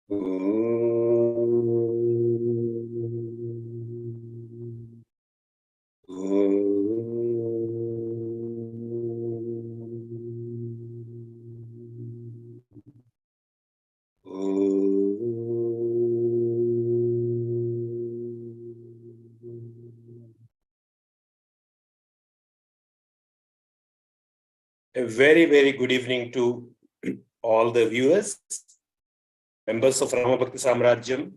A very, very good evening to all the viewers, members of Ramabhakti Samrajyam,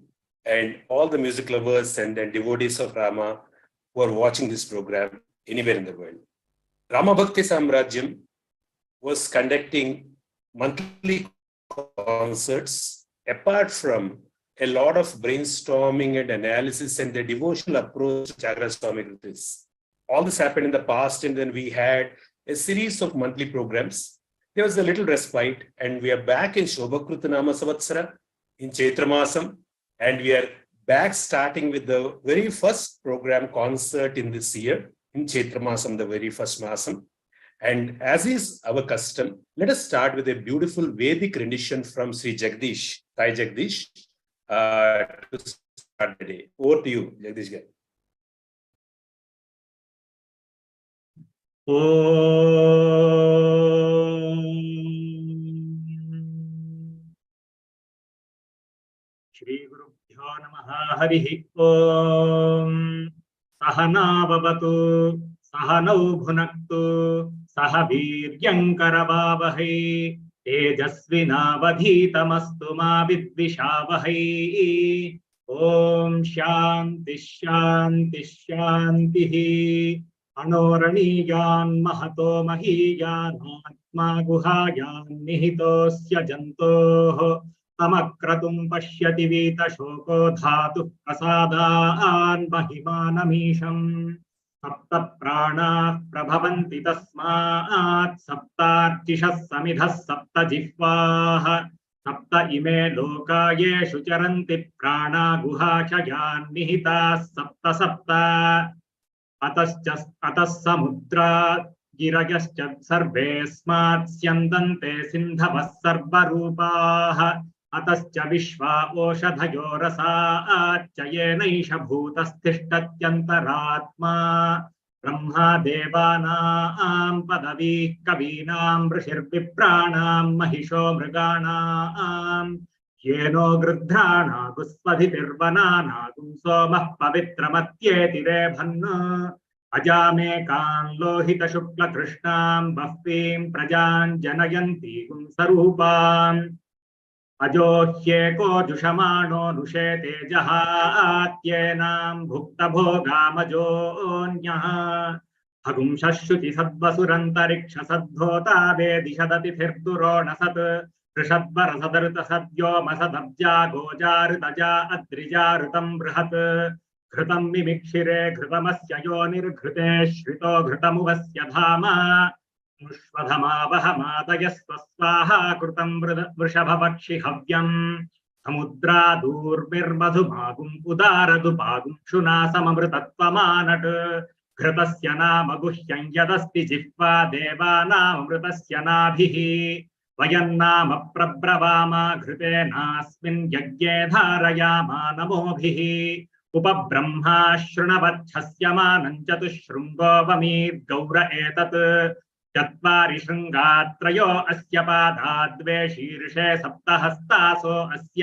and all the music lovers and devotees of Rama who are watching this program anywhere in the world. Ramabhakti Samrajyam was conducting monthly concerts apart from a lot of brainstorming and analysis and the devotional approach to Chakra Swami Kritis. All this happened in the past, and then we had a series of monthly programs. There was a little respite, and we are back in Shobhakrutanama Savatsara in Chaitra Masam, and we are back starting with the very first program concert in this year in Chaitra Masam, the very first Masam. And as is our custom, let us start with a beautiful Vedic rendition from Sri Jagdish, Sai Jagdish, to start the day. Over to you, Jagdish Garu. Shri Gurubhyo Namaha Harihi Om Sahana Bhavatu Sahanau Bhunaktu Sahaviryam Karavavahe Tejasvinavadhitamastu ma vidvishavahai. Om Shanti Shanti Shanti. Anoraniyan mahato mahiyan atma guhayan nihitosya jantoh tamakratum pashyati vita shoko dhatu prasadaan mahimanamisham sapta prana prabhavanti tasmaat saptarchishas samidhas sapta jihvah sapta ime lokayeshu charanti prana guhachayan nihitas sapta sapta अतः समुद्रा गिरयश्च सर्वेस्मात् स्यन्दन्ते सिन्धवः सर्वरूपाः अतश्च विश्वा ओषधयो रसाच्च येनैष भूतस्तिष्ठत्यन्तरात्मा ब्रह्मा देवानां पदवीः कवीनां ऋषिर्विप्राणां महिषो मृगाणां येनो गृध्राणागु स्वधितिर्वनानागुं सोमः पवित्रमत्येतिरेभन् अजामेकान् लोहितशुक्लकृष्णां बह्वीं प्रजां जनयन्तीगुं सरूपाम् अजोह्येको जुषमाणो नुषे तेजहात्येनां भुक्तभोगामजोऽन्यः हगुंशश्रुति सद्वसुरन्तरिक्षसद्धोता वेदिशदतिथिर्दुरोणसत् ऋषद्वरसदृतसद्योमसदब्जा गोजाऋतजा अद्रिजाऋतं बृहत् घृतं मिमिक्षिरे घृतमस्य योनिर्घृते श्रितो घृतमुवस्य धामा मुष्वधमावहमादयस्व स्वाहा कृतं वृषभवक्षि हव्यम् समुद्रादूर्भिर्मधुमागुम् उदारदुपागुं शुना सममृतत्वमानट् घृतस्य नाम गुह्यं यदस्ति जिह्वा देवानामृतस्य नाभिः वयन्नाम प्रब्रवामा घृतेनास्मिन् यज्ञे धारयामा नमोभिः उपब्रह्मा शृणवच्छस्यमानं चतुश्शृङ्गो वमीद्गौर एतत् चत्वारि शृङ्गात्रयो अस्य पादा द्वे शीर्षे सप्तहस्तासो अस्य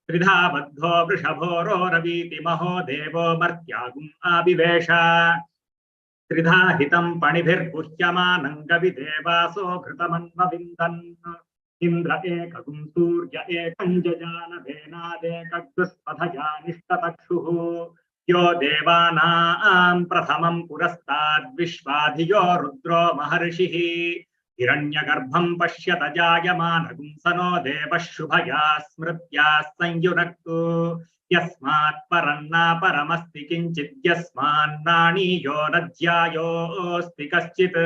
त्रिधा बद्धो वृषभो रोरवीति महो देवो मर्त्यागुम् आविवेश त्रिधा हितं पणिभिर्गुह्यमानं गविदेवासो घृतमन्वविन्दन् इन्द्र एकगुं सूर्य एकं जजानभेनादेकगुस्पथजा निष्टतक्षुः यो देवानां प्रथमं पुरस्ताद्विश्वाधियो रुद्रो महर्षिः हिरण्यगर्भं पश्यत जायमानगुं सनो देवः शुभया स्मृत्या संयुनक्तु यस्मात् परन्ना परमस्ति किञ्चित् यस्मान्नाणीयो नज्यायोऽस्ति कश्चित्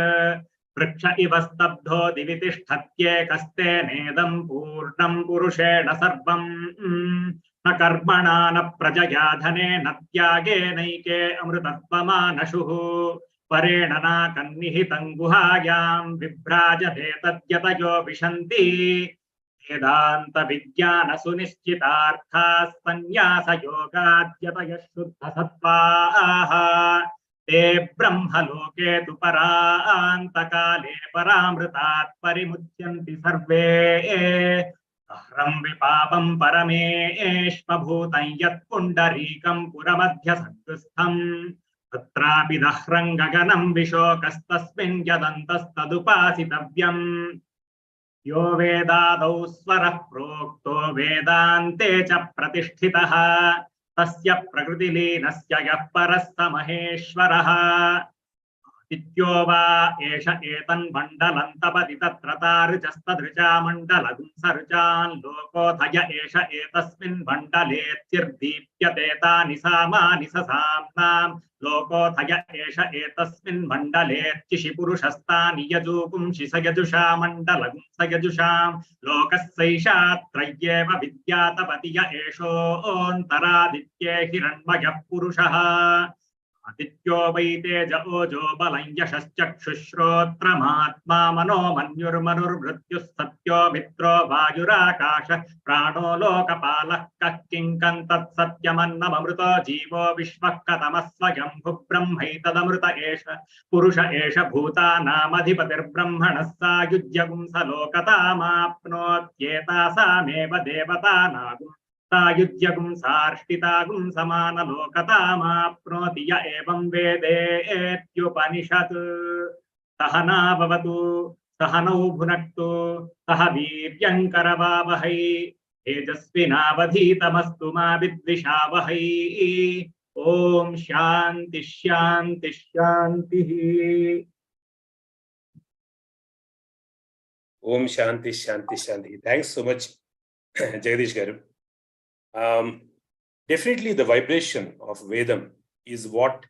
वृक्ष इव स्तब्धो दिवि तिष्ठत्येकस्तेनेदं पूर्णं पुरुषेण सर्वं न कर्मणा न प्रजया धनेन त्यागेनैके अमृतत्वमानशुः परेण नाकन्निहितं गुहायां विभ्राजते तद्यतयो विशन्ति वेदांत विज्ञान सुनिश्चितार्थाः संन्यास योगाद्यतयः शुद्ध सत्त्वाः ते ब्रह्मलोके तु परान्तकाले परामृतात् परिमुच्यन्ति सर्वे अह्रं विपापं परमेष्वभूतं यत्पुण्डरीकं पुरमध्यसङ्गस्थम् तत्रापि दह्रं गगनं विशोकस्तस्मिन् यदन्तस्तदुपासितव्यम् यो वेदादौ स्वरः प्रोक्तो वेदान्ते च प्रतिष्ठितः तस्य प्रकृतिलीनस्य यः परः स महेश्वरः इत्यो वा एष एतन्मण्डलं तपति तत्र तारुजस्तदृचा मण्डलगुं सरुचान् लोकोऽथय एष एतस्मिन् मण्डलेऽर्दीप्यते तानि सामानि ससाम्नां लोकोऽथय एष एतस्मिन् मण्डलेऽर्चिषि पुरुषस्तानि यजूपुंषि स यजुषा मण्डलगुं स यजुषां लोकस्यैषात्रय्येव विद्या तपति य एषोऽन्तरादित्ये हिरण्मयः पुरुषः आदित्यो वै तेज ओजो बलं यशश्चक्षुश्रोत्रमात्मा मनो मन्युर्मनुर्मृत्युः सत्यो मित्रो वायुराकाश प्राणो लोकपालः कः किं तत्सत्यमन्नममृतो जीवो विश्वः कथमः स्वयंभुः ब्रह्मैतदमृत एष पुरुष एष भूतानामधिपतिर्ब्रह्मणः सायुज्यगुं स लोकतामाप्नोत्येतासामेव देवतानागुं सायुज्यगुं सार्ष्टितागुं समानलोकतामाप्नोति य एवं वेदेत्युपनिषत् सहना भवतु सहनौ भुनक्तु सह वीर्यं करवावहै तेजस्विनावधीतमस्तु मा विद्विषावहै ओम शांति शांति शांतिः Om Shanti Shanti Shanti. Thanks so much, Jagadish Garu. Definitely the vibration of Vedam is what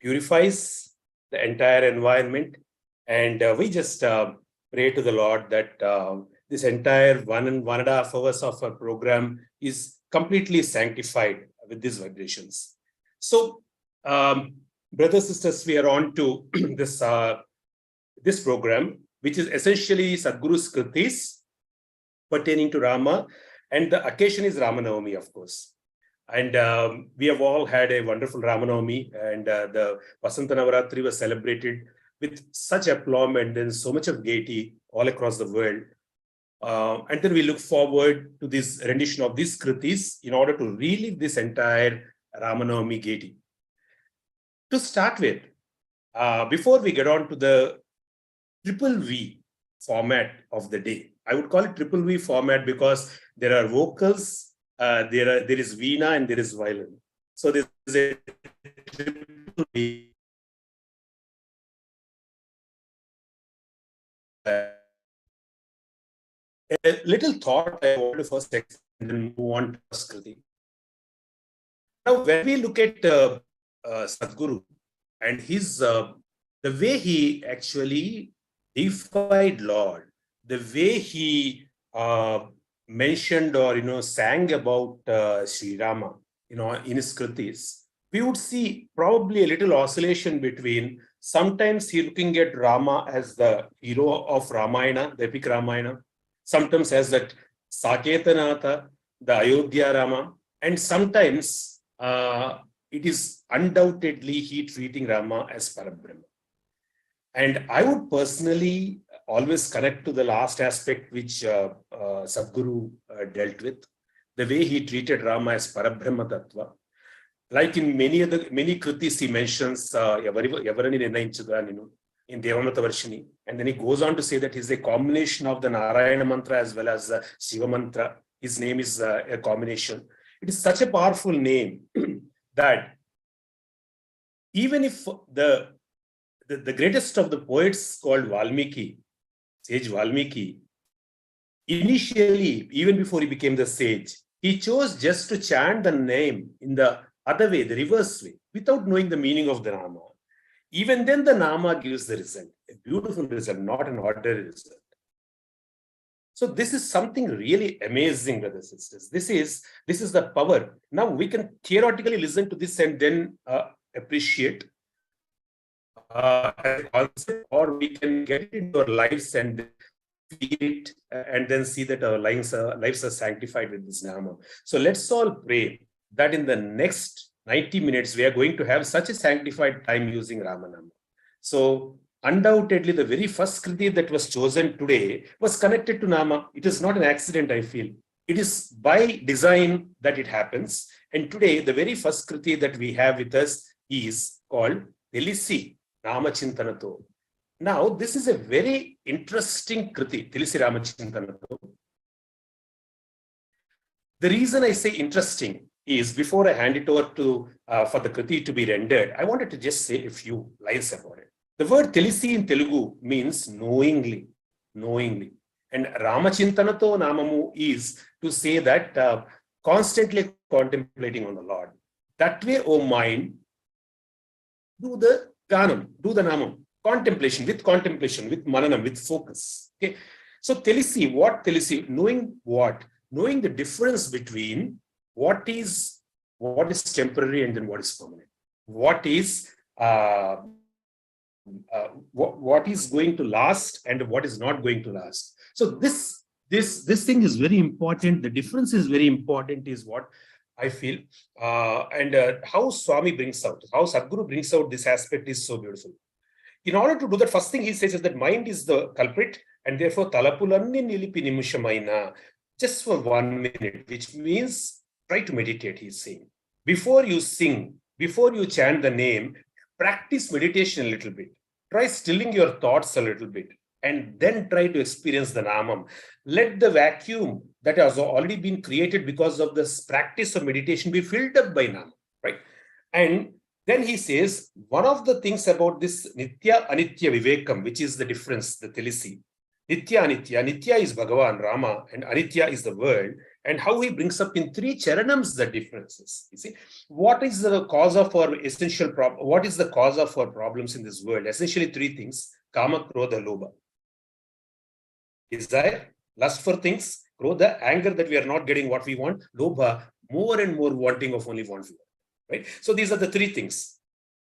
purifies the entire environment. And we just pray to the Lord that this entire 1.5 hours of our program is completely sanctified with these vibrations. So, brothers, sisters, we are on to this program, which is essentially Sadhguru's Kritis pertaining to Rama. And the occasion is Ramanavami, of course. And we have all had a wonderful Ramanavami, and the Vasanta Navaratri was celebrated with such aplomb and then so much of gaiety all across the world. And then we look forward to this rendition of these Kritis in order to relive this entire Ramanavami gaiety. To start with, before we get on to the triple V format of the day, I would call it triple V format because there are vocals, there is veena, and there is violin. So there is a triple V. A little thought I want to first explain and then move on to Skriti. Now, when we look at Sadhguru and his the way he actually deified Lord, the way he mentioned or sang about Srirama, in his Kritis, we would see probably a little oscillation between sometimes he looking at Rama as the hero of Ramayana, the epic Ramayana, sometimes as that Saketanatha, the Ayodhya Rama, and sometimes it is undoubtedly he treating Rama as Parabrahma. And I would personally always connect to the last aspect which Sadhguru dealt with, the way he treated Rama as Parabrahma Tattva. Like in many Kritis, he mentions Yavarani Nirnainchuga, in Devamata Varshini, and then he goes on to say that he's a combination of the Narayana mantra as well as the Shiva mantra. His name is a combination. It is such a powerful name that even if the greatest of the poets called Valmiki, sage Valmiki, initially, even before he became the sage, he chose just to chant the name in the other way, the reverse way, without knowing the meaning of the Nama. Even then, the Nama gives the result, a beautiful result, not an ordinary result. So this is something really amazing, brothers and sisters. This is the power. Now we can theoretically listen to this and then appreciate as a concept, or we can get it into our lives and feel it, and then see that our lives are sanctified with this Nama. So let's all pray that in the next 90 minutes, we are going to have such a sanctified time using Ramanama. So undoubtedly, the very first Kriti that was chosen today was connected to Nama. It is not an accident, I feel. It is by design that it happens. And today, the very first Kriti that we have with us is called Telisi Ramachintanato. Now, this is a very interesting Kriti, Telisi Ramachintanato. The reason I say interesting is, before I hand it over to for the Kriti to be rendered, I wanted to just say a few lines about it. The word Telisi in Telugu means knowingly, knowingly. And Ramachintanato Namamu is to say that constantly contemplating on the Lord. That way, O mind, do the Ganam, do the Namam, contemplation, with Mananam, with focus. Okay. So Telisi, what Telisi? Knowing what? Knowing the difference between what is temporary and then what is permanent. What is going to last and what is not going to last. So this thing is very important. The difference is very important, is what I feel. And how Swami brings out, how Sadhguru brings out this aspect is so beautiful. In order to do that, first thing he says is that mind is the culprit, and therefore talapulanni nilipi nimushamaina, just for 1 minute, which means try to meditate, he's saying. Before you sing, before you chant the name, practice meditation a little bit. Try stilling your thoughts a little bit, and then try to experience the Namam. Let the vacuum that has already been created because of this practice of meditation be filled up by Namam, right? And then he says, one of the things about this Nitya Anitya Vivekam, which is the difference, the Telisi. Nitya Anitya. Nitya is Bhagavan, Rama, and Anitya is the world. And how he brings up in 3 charanams the differences. You see, what is the cause of our essential problem? What is the cause of our problems in this world? Essentially 3 things: Kama, Krodha, Lobha. Desire, lust for things; Krodha, anger that we are not getting what we want; Lobha, more and more wanting of only one thing. Right? So these are the 3 things.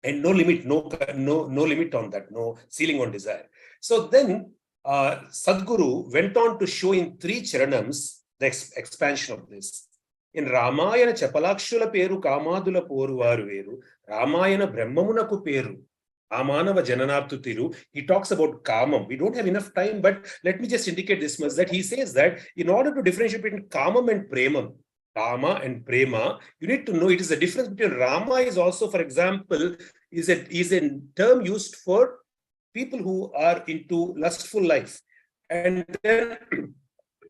And no limit, no limit on that, no ceiling on desire. So then Sadhguru went on to show in 3 charanams the expansion of this. In Ramayana Chapalakshula Peru Kamadula Poruvaru Veru, Ramayana Brahmamunaku Peru, Amanava Jananaptu Tiru, he talks about Kamam. We don't have enough time, but let me just indicate this much, that he says that in order to differentiate between Kamam and Premam, Kama and Prema, you need to know it is the difference between Rama is also, for example, is a term used for people who are into lustful life. And then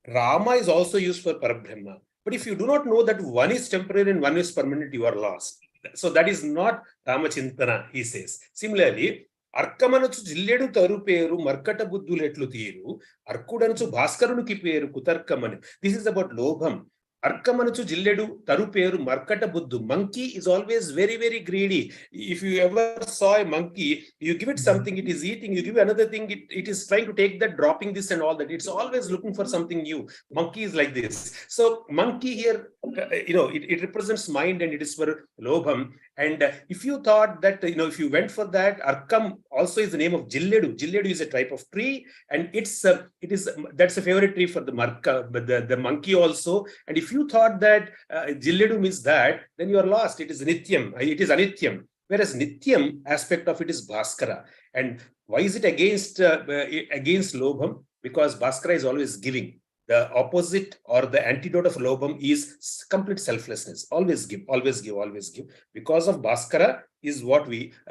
Rama is also used for Parabrahma. But if you do not know that one is temporary and one is permanent, you are lost. So that is not Ramachintana, he says. Similarly, Arkamanachu Jilledu Taru Peru, Markata Budduletlu Tiru, Arkudanchu Bhaskarunuki Peru, Kutarkamani. This is about Lobham. Arkamanachu Jilledu Taru Peru, Markata Buddu. Monkey is always very, very greedy. If you ever saw a monkey, you give it something, it is eating, you give another thing, it is trying to take that, dropping this and all that. It's always looking for something new. Monkey is like this. So monkey here, it represents mind, and it is for Lobham. And if you thought that, if you went for that, Arkam also is the name of Jilledu. Jilledu is a type of tree, and that's a favorite tree for the Marka, but the monkey also. And if you thought that Jilledu means that, then you are lost. It is Nityam. It is Anityam. Whereas Nityam aspect of it is Bhaskara. And why is it against Lobham? Because Bhaskara is always giving. The opposite or the antidote of Lobham is complete selflessness. Always give, always give, always give. Because of Bhaskara is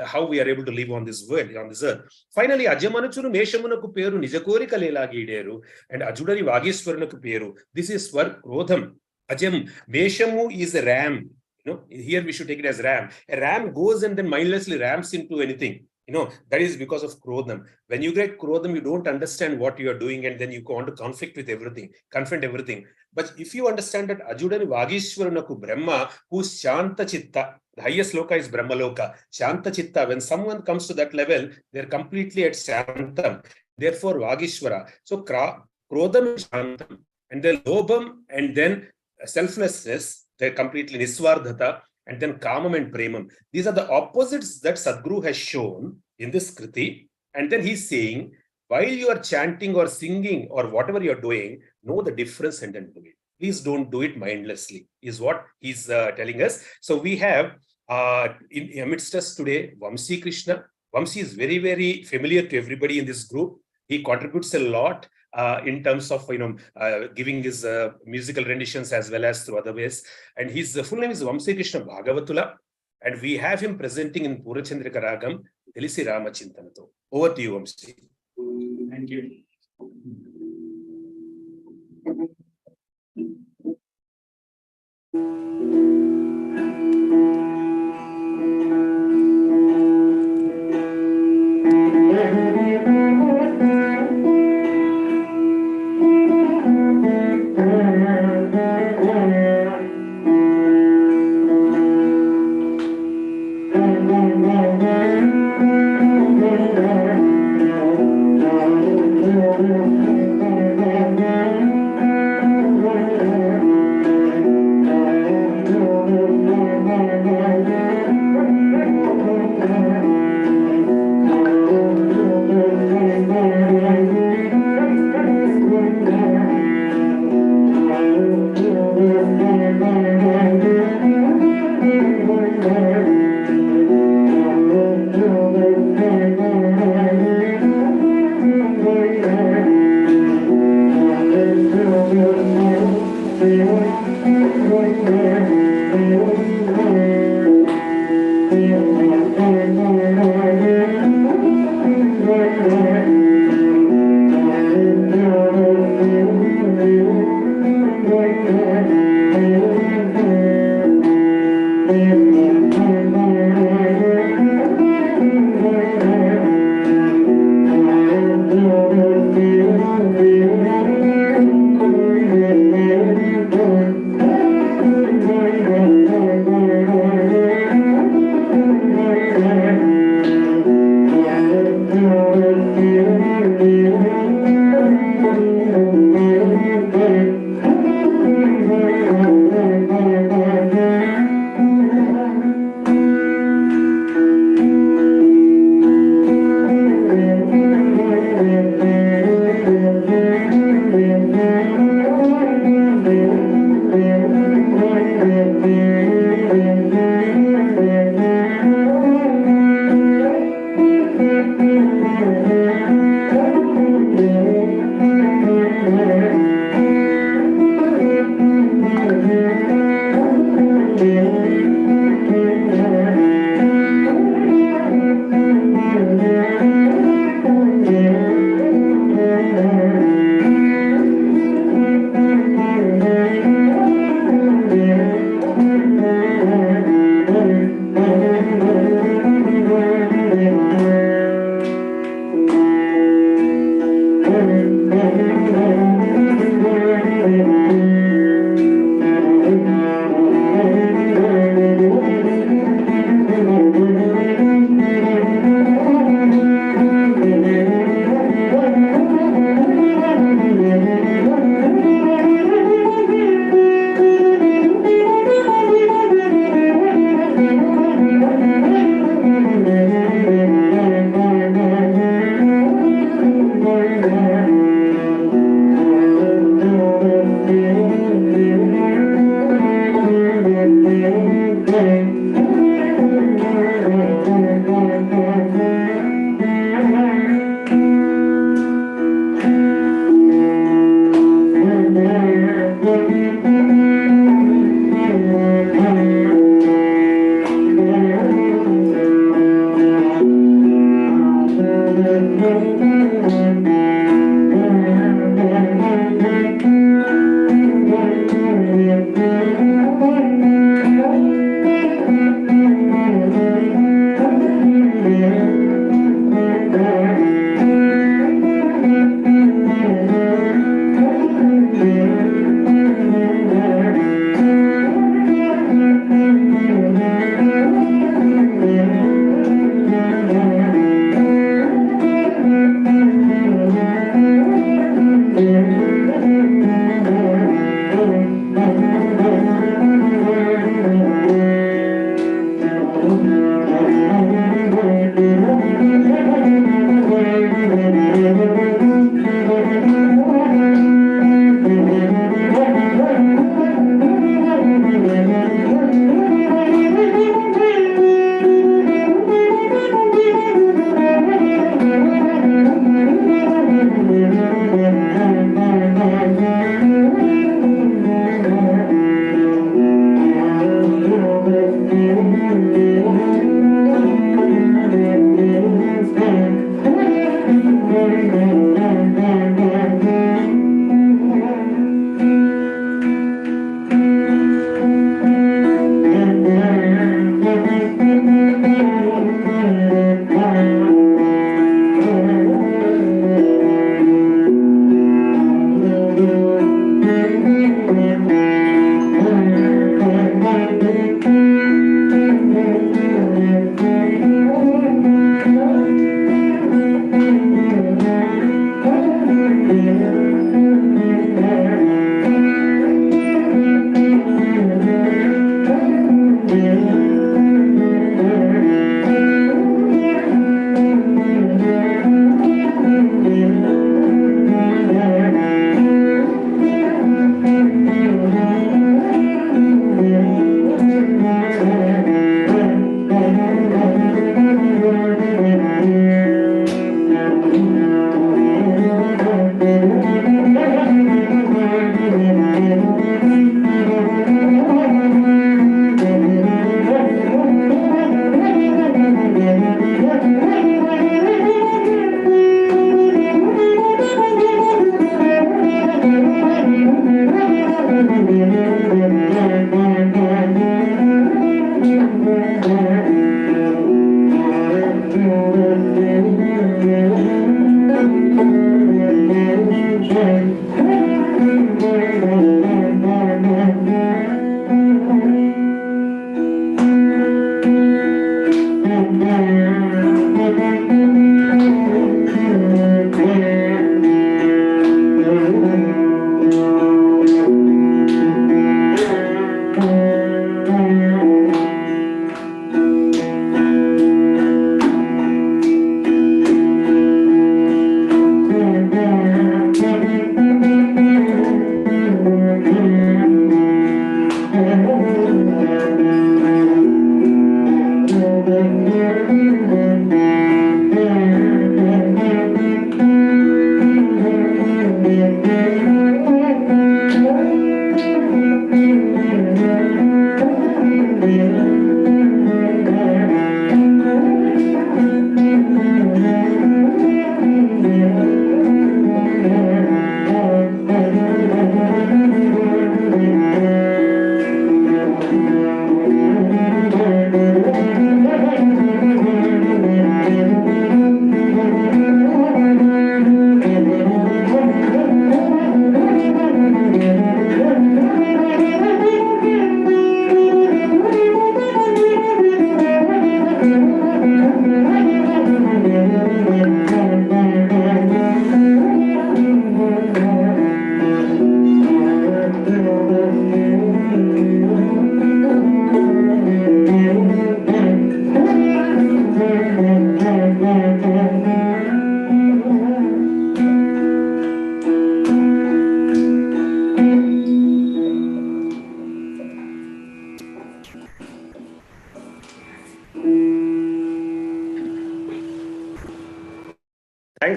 how we are able to live on this world, on this earth. Finally, Ajamanuchunu Meshamunaku Peru Nijakori Kalela Gideru and Ajudari Vagiswaranaku Peru. This is for Krodham. Ajam, Meshamu is a ram. Here we should take it as ram. A ram goes and then mindlessly rams into anything. That is because of Krodham. When you get Krodham, you don't understand what you are doing, and then you go on to conflict with everything, confront everything. But if you understand that Ajudani Vagishwaranaku Brahma, who's Shanta Chitta, the highest loka is Brahma Loka, Shanta Chitta, when someone comes to that level, they're completely at Shantam. Therefore, Vagishwara. So Krodham is Shantam, and then Lobham, and then selflessness, they're completely Niswardhata, and then Kamam and Premam. These are the opposites that Sadhguru has shown in this Kriti. And then he's saying, While you are chanting or singing or whatever you're doing, know the difference and then do it. Please don't do it mindlessly, is what he's telling us. So we have amidst us today, Vamsi Krishna. Vamsi is very, very familiar to everybody in this group. He contributes a lot in terms of giving his musical renditions as well as through other ways. And his full name is Vamsi Krishna Bhagavatula. And we have him presenting in Purachandrika Ragam, Telisi Rama Chintanato. Over to you, Vamsi. Thank you.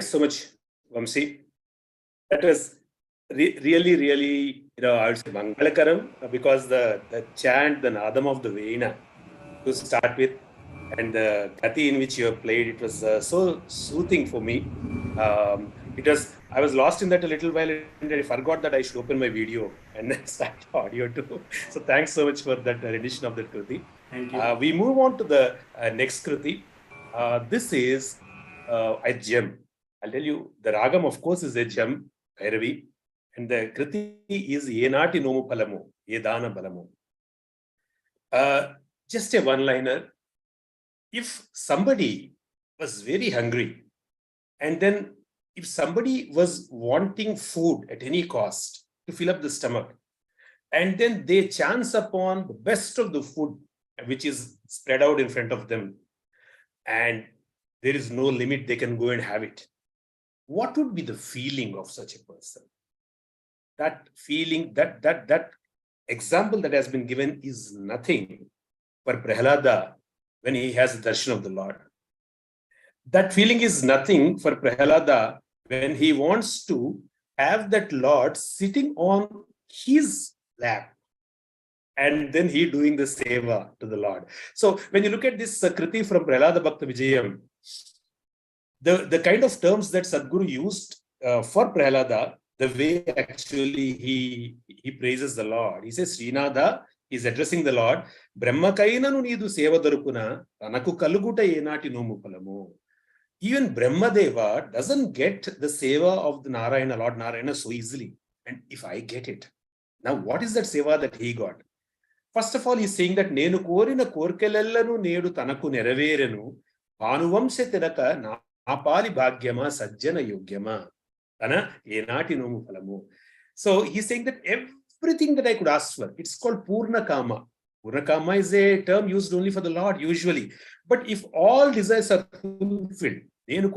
Thanks so much, Vamsi. That was really, I would say Mangalakaram, because the chant, the Nadam of the Veena to start with, and the Gati in which you have played, it was so soothing for me. I was lost in that a little while, and I forgot that I should open my video and then start audio too. So thanks so much for that rendition of that Kriti. Thank you. We move on to the next Kriti. This is a gem. I'll tell you, the Ragam, of course, is a gem, Bhairavi, and the Kriti is Yenati Nomu Palamu, Yedana Balamu. Just a one-liner. If somebody was very hungry, and then if somebody was wanting food at any cost to fill up the stomach, and then they chance upon the best of the food which is spread out in front of them, and there is no limit, they can go and have it. What would be the feeling of such a person? That feeling, that example that has been given is nothing for Prahlada when he has the darshan of the Lord. That feeling is nothing for Prahlada when he wants to have that Lord sitting on his lap, and then he doing the seva to the Lord. So when you look at this Kriti from Prahlada Bhakta Vijayam, the kind of terms that Sadhguru used for Prahlada, the way actually he praises the Lord. He says, Srinada is addressing the Lord. Brahmakainanu needu seva darupuna, tanaku kaluguta yenati nomu palamu. Even Brahmadeva doesn't get the seva of the Narayana, Lord Narayana, so easily. And if I get it, now what is that seva that he got? First of all, he's saying that Nenu korina korkelellanu nedu tanaku neraverenu, Bhanuvamse tinaka napali bhagyama sajjana yogyama. So he's saying that everything that I could ask for, it's called Purna Kama. Purna Kama is a term used only for the Lord usually. But if all desires are fulfilled, you have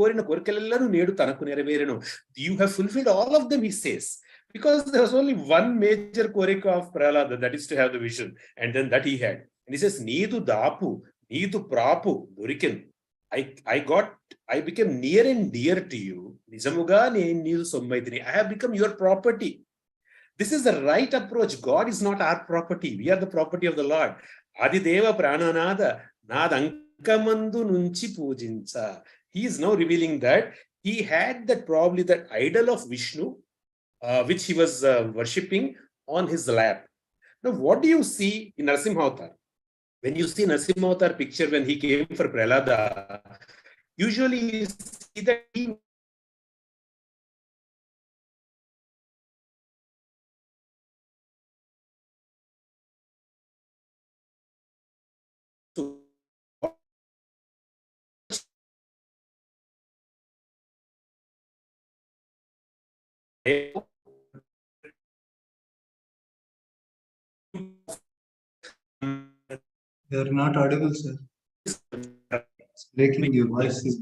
fulfilled all of them, he says. Because there was only one major korika of Prahlada, that is to have the vision. And then that he had. And he says, Needu Dapu, Needu Prapu, Durikin. I became near and dear to you. I have become your property. This is the right approach. God is not our property. We are the property of the Lord. Adideva Prananada, Nadankamandu Nunchi Pujinsa. He is now revealing that he had that probably that idol of Vishnu, which he was worshipping on his lap. Now, what do you see in Narasimha? When you see Narasimha picture when he came for Prahlada, usually you see that he You're not audible, sir. It's breaking, your voice is...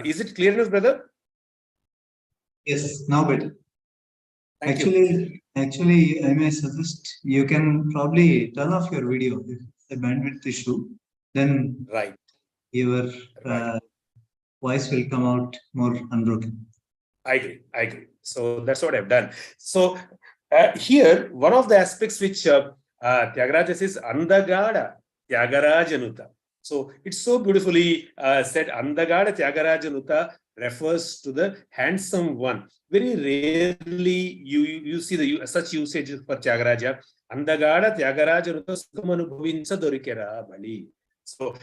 Is it clear enough, brother? Yes, now better. Thank you. Actually, I may suggest you can probably turn off your video if the bandwidth issue. Then Right. Your voice will come out more unbroken. I agree. So that's what I've done. So here, one of the aspects which Tyagaraja says, Andagada Tyagarajanuta. So it's so beautifully said, Andagada Tyagarajanuta refers to the handsome one. Very rarely you see such usage for Tyagaraja. Andagada Tyagarajanuta Sukamanubhavinsa Dorikera Bali. So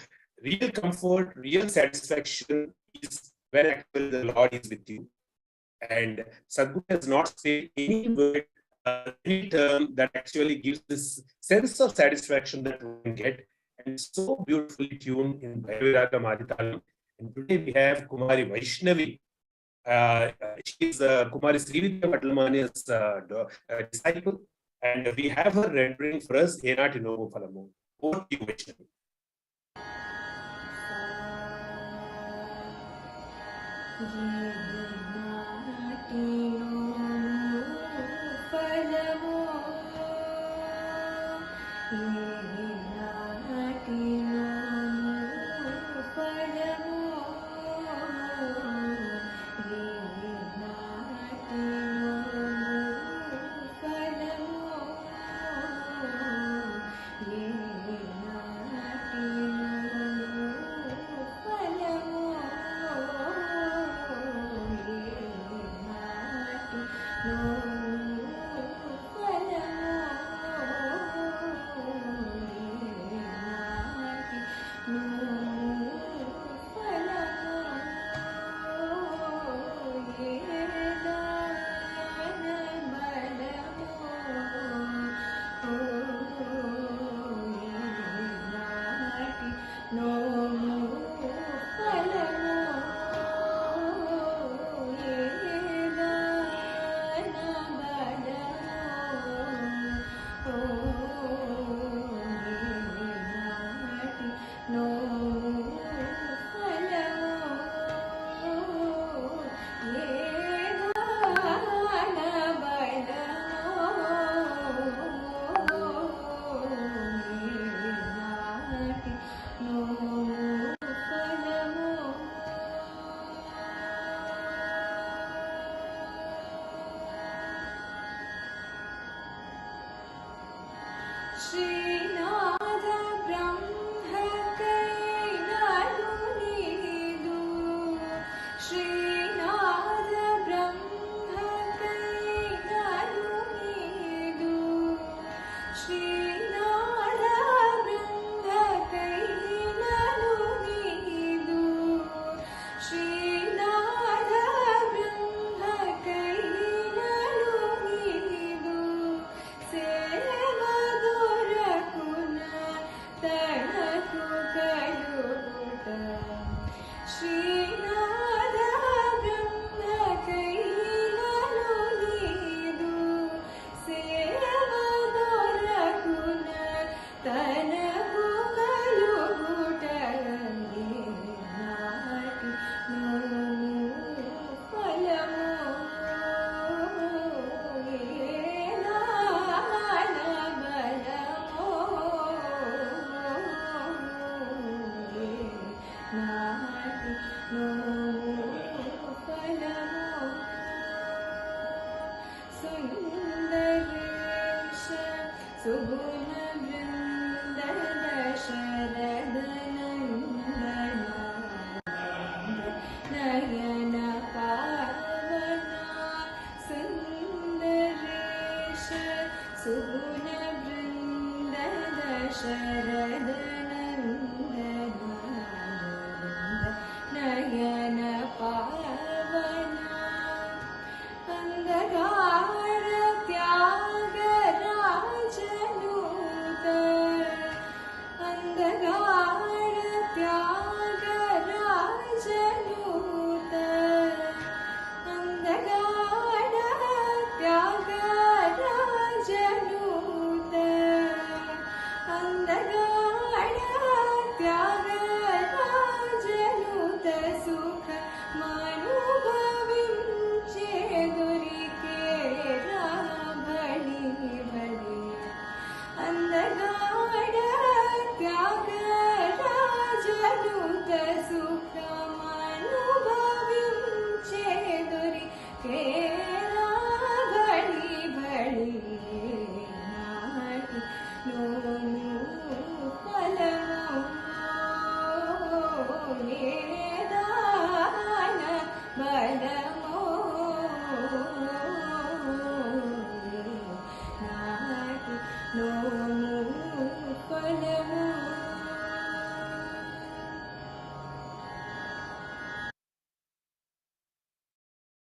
real comfort, real satisfaction is when actually the Lord is with you. And Sadhguru has not said any word, any term that actually gives this sense of satisfaction that we can get. And so beautifully tuned in Bhairavi Madhitalam. And today we have Kumari Vaishnavi. She is Kumari Srividya Patlamania's disciple. And we have her rendering for us, Enati Nomu Phalamu. Over to you, Vaishnavi. Palamu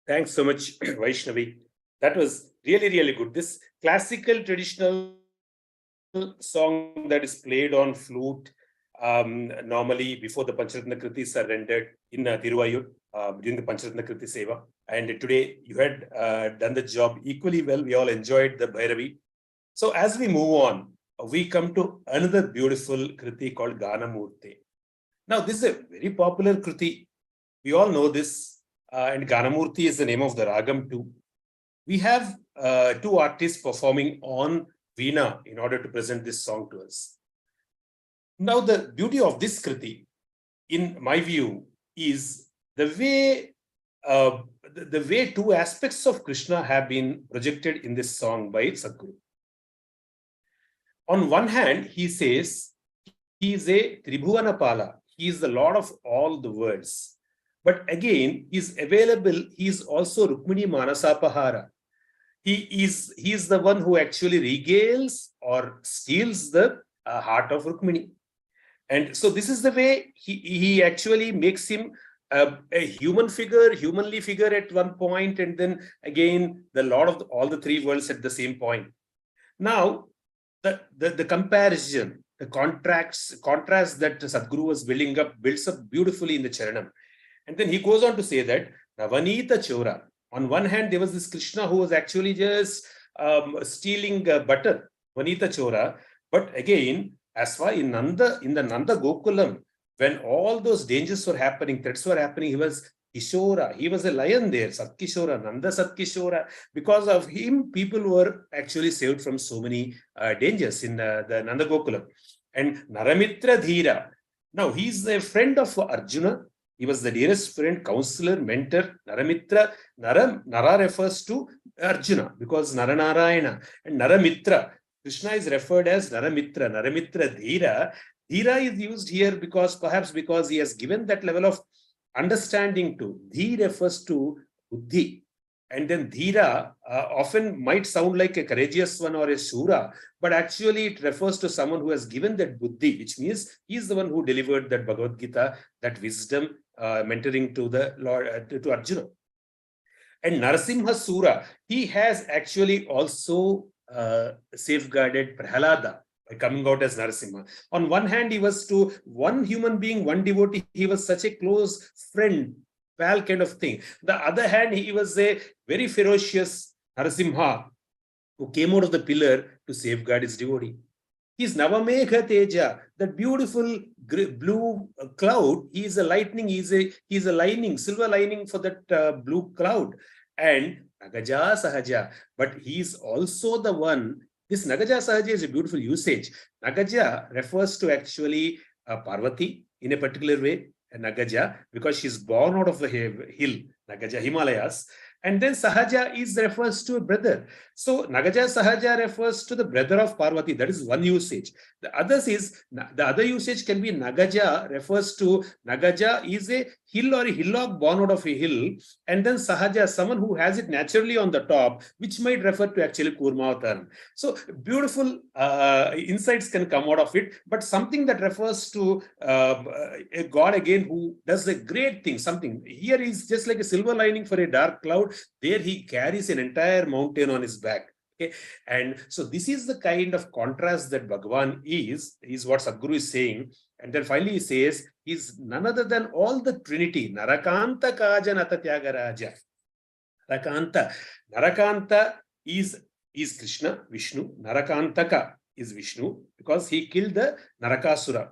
Thanks so much, Vaishnavi. That was really, really good. This classical traditional song that is played on flute, normally before the Pancharatna Kritis are rendered in Tiruvayur during the Pancharatna Kriti Seva. And today you had done the job equally well. We all enjoyed the Bhairavi. So as we move on, we come to another beautiful Kriti called Ganamurti. Now, this is a very popular Kriti. We all know this. And Ganamurti is the name of the Ragam too. We have two artists performing on Veena in order to present this song to us. Now, the beauty of this Kriti, in my view, is the way two aspects of Krishna have been projected in this song by Sadhguru. On one hand, he says he is a Tribhuvanapala. He is the Lord of all the worlds. But again, he is available. He is also Rukmini Manasapahara. He is the one who actually regales or steals the heart of Rukmini. And so this is the way he actually makes him a human figure, humanly figure at one point, and then again the Lord of all the three worlds at the same point. Now, the comparison, the contrast that Sadhguru was builds up beautifully in the Charanam. And then he goes on to say that Navanita Chora. On one hand, there was this Krishna who was actually just stealing butter, Vanita Chora. But again, as far in the Nanda Gokulam, when all those dangers were happening, threats were happening, he was Kishora. He was a lion there, Satkishora, Nanda Satkishora. Because of him, people were actually saved from so many dangers in the Nanda Gokulam. And Naramitra Dhira. Now, he's a friend of Arjuna. He was the dearest friend, counselor, mentor, Naramitra. Nara refers to Arjuna because Naranarayana. And Naramitra, Krishna is referred as Naramitra, Naramitra Dhira. Dhira is used here perhaps because he has given that level of understanding to. Dhi refers to Buddhi. And then Dhira often might sound like a courageous one or a Shura, but actually it refers to someone who has given that Buddhi, which means he is the one who delivered that Bhagavad Gita, that wisdom, mentoring to the Lord, to Arjuna. And Narasimha Sura, he has actually also safeguarded Prahalada by coming out as Narasimha. On one hand, he was to one human being, one devotee, he was such a close friend, pal kind of thing. The other hand, he was a very ferocious Narasimha who came out of the pillar to safeguard his devotee. He's Navamegha Teja, that beautiful blue cloud. He is a lightning, he is a lining, silver lining for that blue cloud. And Nagaja Sahaja, but he is also the one. This Nagaja Sahaja is a beautiful usage. Nagaja refers to actually Parvati in a particular way, Nagaja, because she's born out of the hill, Nagaja, Himalayas. And then Sahaja refers to a brother. So Nagaja Sahaja refers to the brother of Parvati. That is one usage. The other usage can be Nagaja refers to Nagaja is a hill or a hillock born out of a hill. And then Sahaja, someone who has it naturally on the top, which might refer to actually Kurmavataram. So beautiful insights can come out of it. But something that refers to a God again who does a great thing, something. Here is just like a silver lining for a dark cloud. There he carries an entire mountain on his back. Okay, and so this is the kind of contrast that Bhagavan is what Sadhguru is saying. And then finally he says, he's none other than all the Trinity. Narakanta Kaja Nata Tyagaraja. Narakanta is Krishna, Vishnu. Narakantaka is Vishnu because he killed the Narakasura.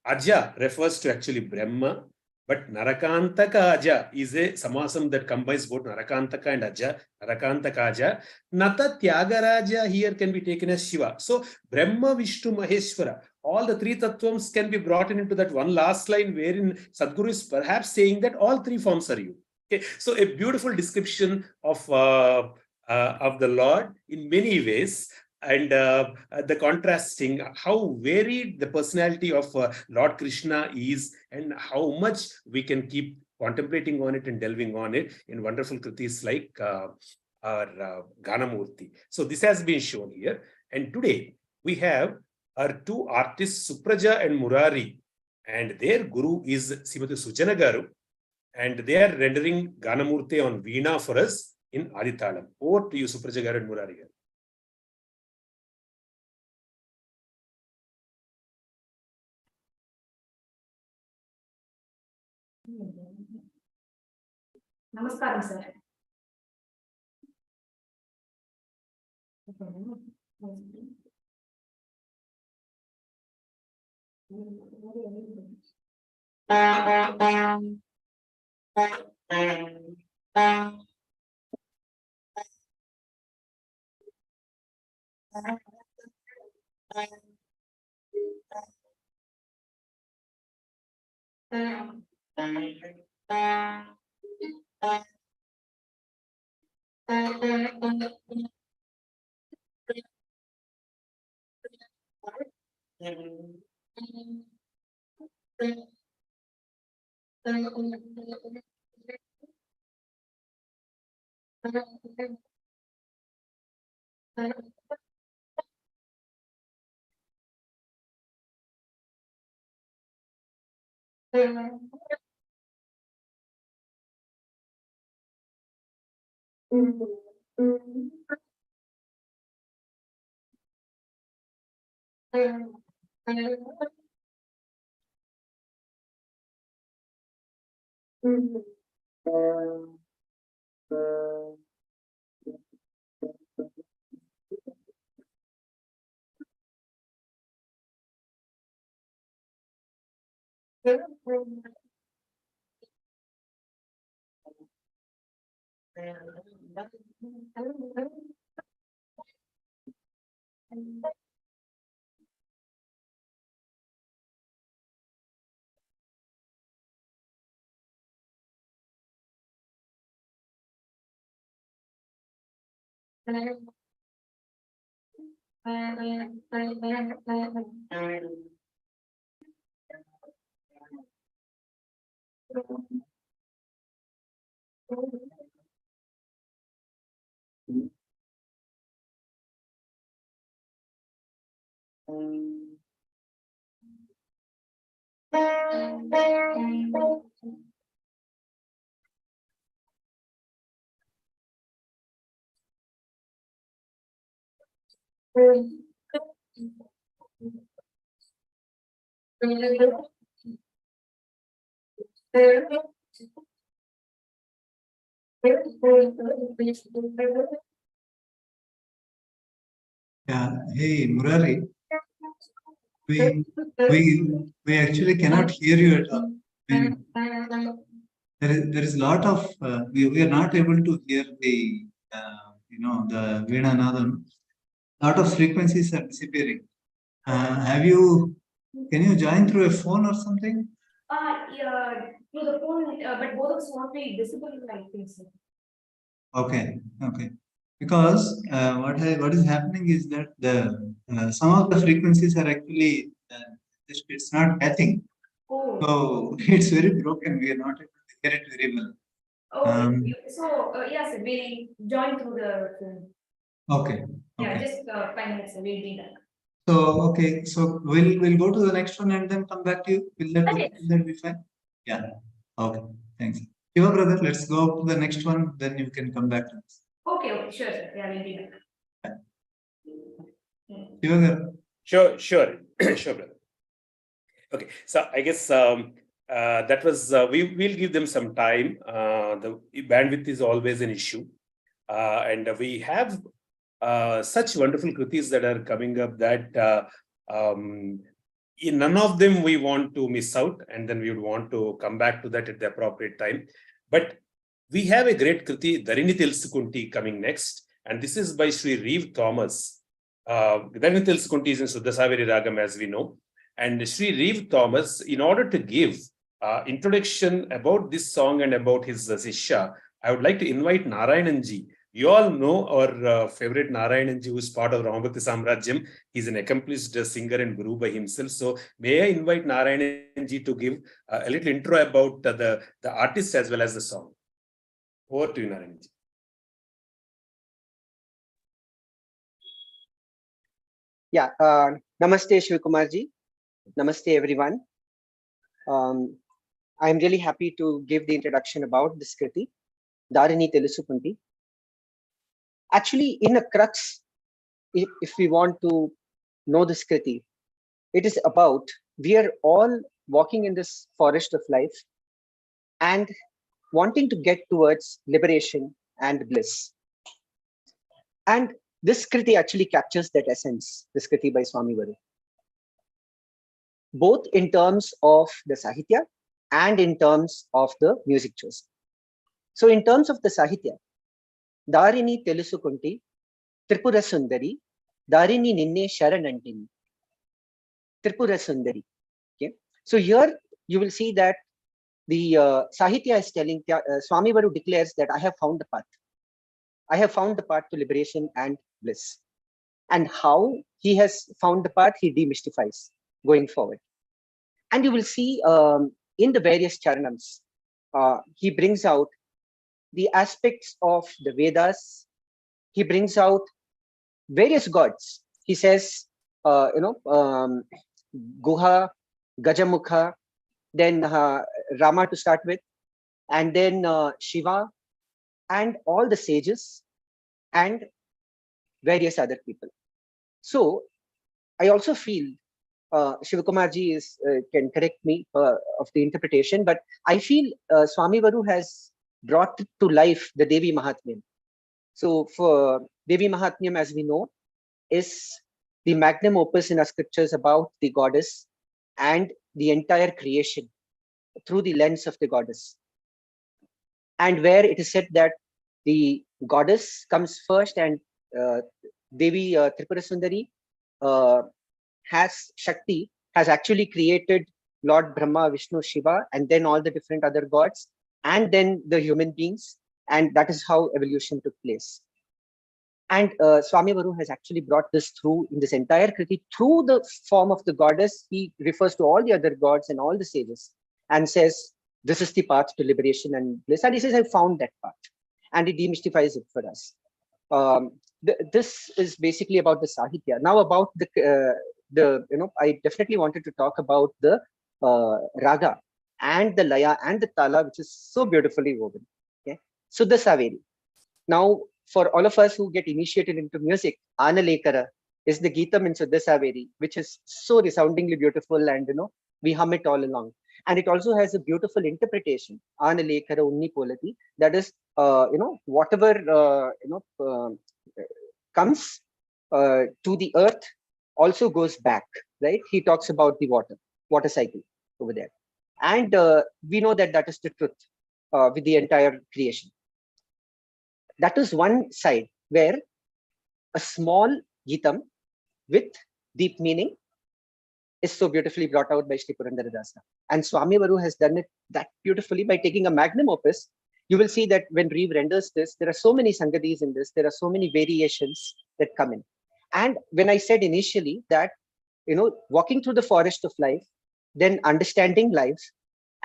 Aja refers to actually Brahma, but Narakantaka Aja is a samasam that combines both Narakantaka and Aja. Narakantaka Aja. Nata Tyagaraja here can be taken as Shiva. So Brahma, Vishnu, Maheshwara, all the three tattvams can be brought into that one last line wherein Sadhguru is perhaps saying that all three forms are you. Okay, so a beautiful description of the Lord in many ways, and the contrasting how varied the personality of Lord Krishna is, and how much we can keep contemplating on it and delving on it in wonderful kritis like our Ganamurti. So this has been shown here, and today we have our two artists, Supraja and Murari, and their guru is Srimati Sujana Garu. And they are rendering Ganamurti on Veena for us in Aditalam. Over to you, Supraja Garu and Murari. Namaskaram, sir. Yeah. Hey, Murari, we actually cannot hear you at all. I mean, there is a lot of we are not able to hear the the Veena Nadam. Lot of frequencies are disappearing. Can you join through a phone or something? Yeah, through the phone, but both of us won't be visible, I think so. Okay, okay. Because what is happening is that the some of the frequencies are actually it's not catching. Oh. So it's very broken. We are not able to hear it very well. Okay. So yes, we join through the phone. Okay. Yeah, Okay. just 5 minutes. We'll be back. So okay. So we'll go to the next one and then come back to you. Will that be fine? Yeah. Okay. Thanks. Shiva brother, let's go to the next one. Then you can come back to us. Okay. Okay. Sure, sir. Yeah, we'll be back. Shivagar. Sure, sure, sure, brother. Okay, so I guess that was, we'll give them some time. The bandwidth is always an issue. And we have such wonderful kritis that are coming up that in none of them we want to miss out, and then we would want to come back to that at the appropriate time. But we have a great kriti, Dharini Telsukunti, coming next, and this is by Sri Reeve Thomas. Dharini Telsukunti is in Suddhasaveri Ragam, as we know. And Sri Reeve Thomas, in order to give introduction about this song and about his Sishya, I would like to invite Narayananji. You all know our favorite Narayananji, who is part of Ramabhakti Samrajyam. He's an accomplished singer and guru by himself. So may I invite Narayananji to give a little intro about the artist as well as the song. Over to you, Narayananji. Yeah, Namaste Shivkumarji. Namaste everyone. I'm really happy to give the introduction about this kriti, Dharini Telsukunti. Actually, in a crux, if we want to know this kriti, it is about, we are all walking in this forest of life and wanting to get towards liberation and bliss. And this kriti actually captures that essence, this kriti by Swami Varu, both in terms of the Sahitya and in terms of the music chosen. So in terms of the Sahitya, Dharini Telsukunti, Tripura Sundari, Dharini Ninne Sharanantini, Tripura Sundari. Okay. So here you will see that the Sahitya is telling, Swami Varu declares that I have found the path. I have found the path to liberation and bliss. And how he has found the path, he demystifies going forward. And you will see in the various charanams, he brings out the aspects of the Vedas. He brings out various gods. He says, Guha, Gajamukha, then Rama to start with, and then Shiva, and all the sages, and various other people. So I also feel, Shivakumarji can correct me of the interpretation, but I feel Swami Varu has brought to life the Devi Mahatmyam. So for Devi Mahatmyam, as we know, is the magnum opus in our scriptures about the goddess and the entire creation through the lens of the goddess. And where it is said that the goddess comes first, and Devi Tripura Sundari has Shakti, has actually created Lord Brahma, Vishnu, Shiva, and then all the different other gods, and then the human beings. And that is how evolution took place. And Swami Varu has actually brought this through in this entire kriti, through the form of the goddess. He refers to all the other gods and all the sages and says, this is the path to liberation and bliss. And he says, I found that path. And he demystifies it for us. This is basically about the Sahitya. Now about I definitely wanted to talk about the Raga and the Laya and the Tala, which is so beautifully woven. Okay, Suddha Saveri. Now, for all of us who get initiated into music, Analekara is the Geetam in Suddha Saveri, which is so resoundingly beautiful, and we hum it all along. And it also has a beautiful interpretation, Analekara Unni Polati, that is, whatever comes to the earth also goes back, right? He talks about the water cycle over there. And we know that that is the truth with the entire creation. That is one side where a small Geetam with deep meaning is so beautifully brought out by Sri Purandaradasa. And Swami Varu has done it that beautifully by taking a magnum opus. You will see that when Reeve renders this, there are so many Sangadis in this, there are so many variations that come in. And when I said initially that, walking through the forest of life, then understanding life,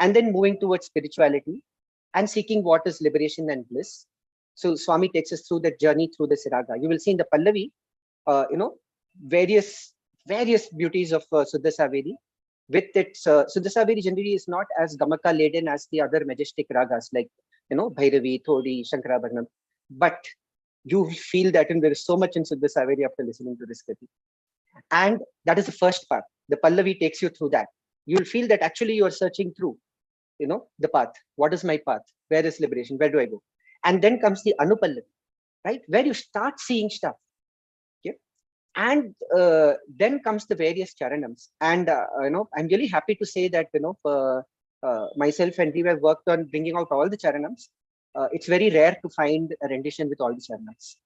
and then moving towards spirituality and seeking what is liberation and bliss. So Swami takes us through that journey through the Siraga. You will see in the Pallavi, various beauties of Suddha Saveri. With its Suddha Saveri generally is not as Gamaka laden as the other majestic ragas like Bhairavi, Thodi, Shankarabharanam. But you feel that, and there is so much in Suddha Saveri after listening to this kriti. And that is the first part. The Pallavi takes you through that. You'll feel that actually you are searching through, the path. What is my path? Where is liberation? Where do I go? And then comes the Anupallavi, right? Where you start seeing stuff. Okay. And then comes the various charanams. And, I'm really happy to say that, myself and we have worked on bringing out all the charanams. It's very rare to find a rendition with all the charanams.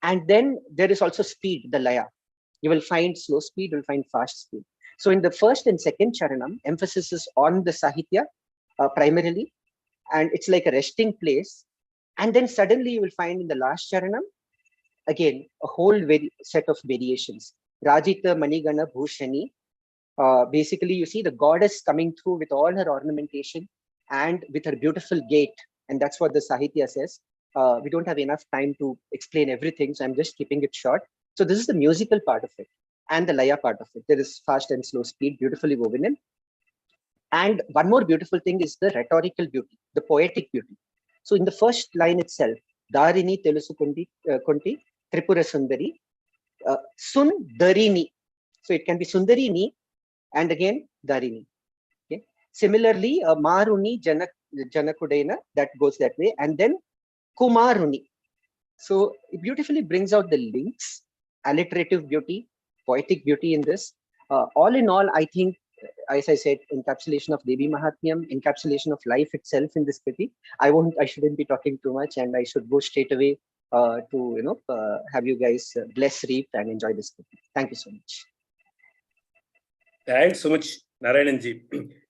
And then there is also speed, the laya. You will find slow speed, you will find fast speed. So in the first and second charanam, emphasis is on the Sahitya primarily, and it's like a resting place. And then suddenly you will find in the last charanam, again, a whole set of variations. Rajita Manigana Bhushani. Basically, you see the goddess coming through with all her ornamentation and with her beautiful gait. And that's what the Sahitya says. We don't have enough time to explain everything, so I'm just keeping it short. So this is the musical part of it and the laya part of it. There is fast and slow speed, beautifully woven in. And one more beautiful thing is the rhetorical beauty, the poetic beauty. So in the first line itself, Darini Telusu Kunti, Tripura Sundari, Sundarini. So it can be Sundarini and again Darini. Okay. Similarly, Maruni Janakudena, that goes that way, and then Kumaruni. So it beautifully brings out the links, alliterative beauty, poetic beauty in this. All in all, I think, as I said, encapsulation of Devi Mahatmyam, encapsulation of life itself in this kriti. I shouldn't be talking too much, and I should go straight away to have you guys bless, reap, and enjoy this kriti. Thank you so much. Thanks so much, Narayananji.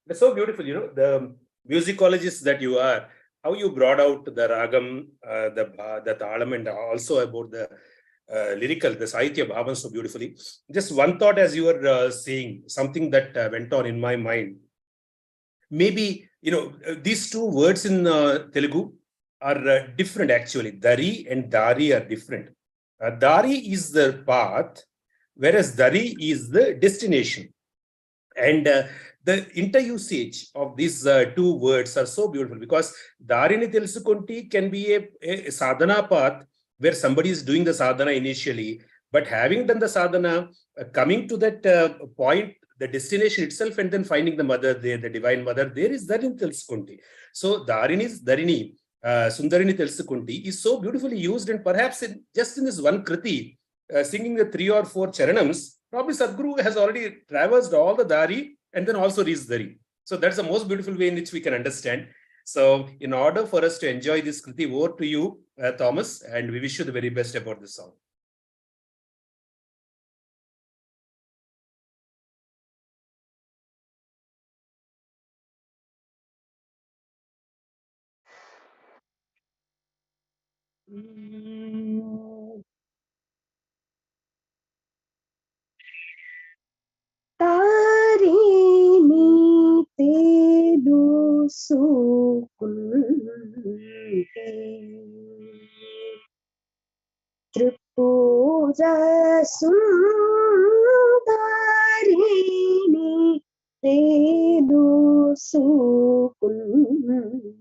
That's so beautiful, the musicologist that you are, how you brought out the ragam, the talam, and also about the lyrical, the Sahitya Bhavan so beautifully. Just one thought as you were saying, something that went on in my mind. Maybe, these two words in Telugu are different actually. Dari and Dari are different. Dari is the path, whereas Dari is the destination. And the interusage of these two words are so beautiful, because Darini Telusukunti can be a sadhana path where somebody is doing the sadhana initially, but having done the sadhana, coming to that point, the destination itself, and then finding the mother there, the divine mother, there is Darini Telusukunti. So Darini's Darini, Sundarini Telusukunti is so beautifully used, and perhaps just in this one kriti, singing the 3 or 4 charanams, probably Sadhguru has already traversed all the Dari and then also reached Dari. So that's the most beautiful way in which we can understand. So in order for us to enjoy this kriti, over to you, Thomas, and we wish you the very best about this song. Tarini Telusukunti Tripura Sundarini Telusukunti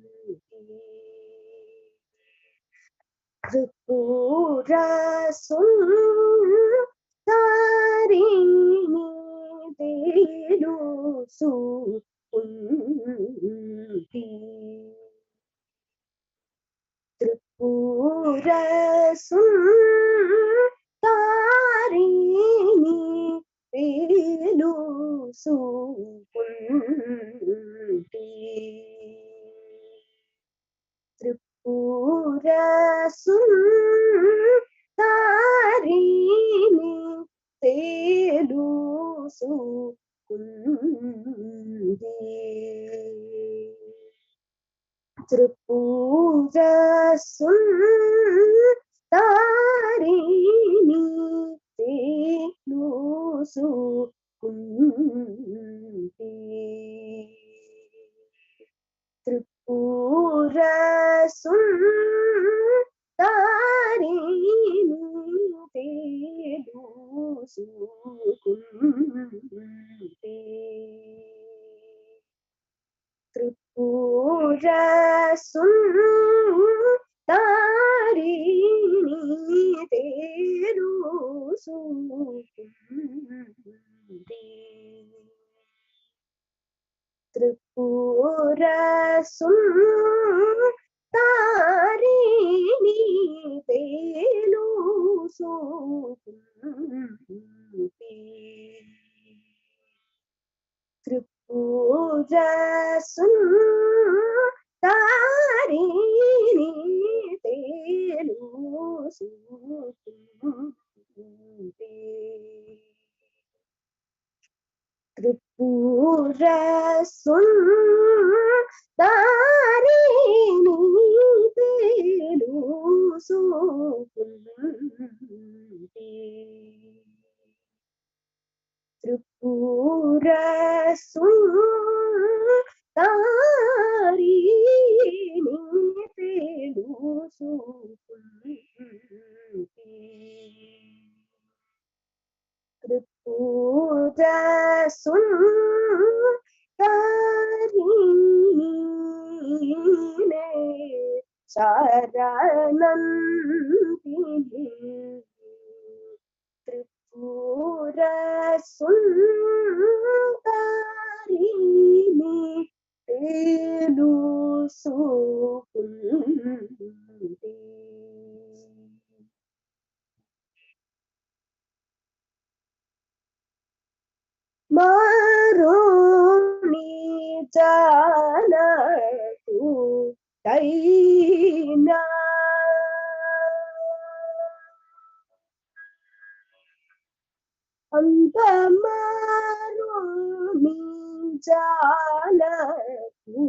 Tripura Sundarini Telusukunti Tripura Sundarini Telusukunti Tripura Sundarini Telusukunti Tripura Sundarini Telusukunti Tripura Sundarini Telusukunti Tripura Sundarini Telusukunti ത്രിപുരസുന്ദരിണി തേലുസൂകുന്തി ത്രിപുരസുന്ദരിണി തേലുസൂകുന്തി ത്രിപുരസുന്ദരിണി തേലുസൂകുന്തി ത്രിപുരസുന്ദരിണി തേലുസൂകുന്തി ത്രിപുരസുന്ദരിണി ശരണന്തിനി ത്രിപുരസുന്ദരിണി തേലുസൂകുന്തി മാറുണി ജാനതു കൈന അന്തമാറുണി ജാനതു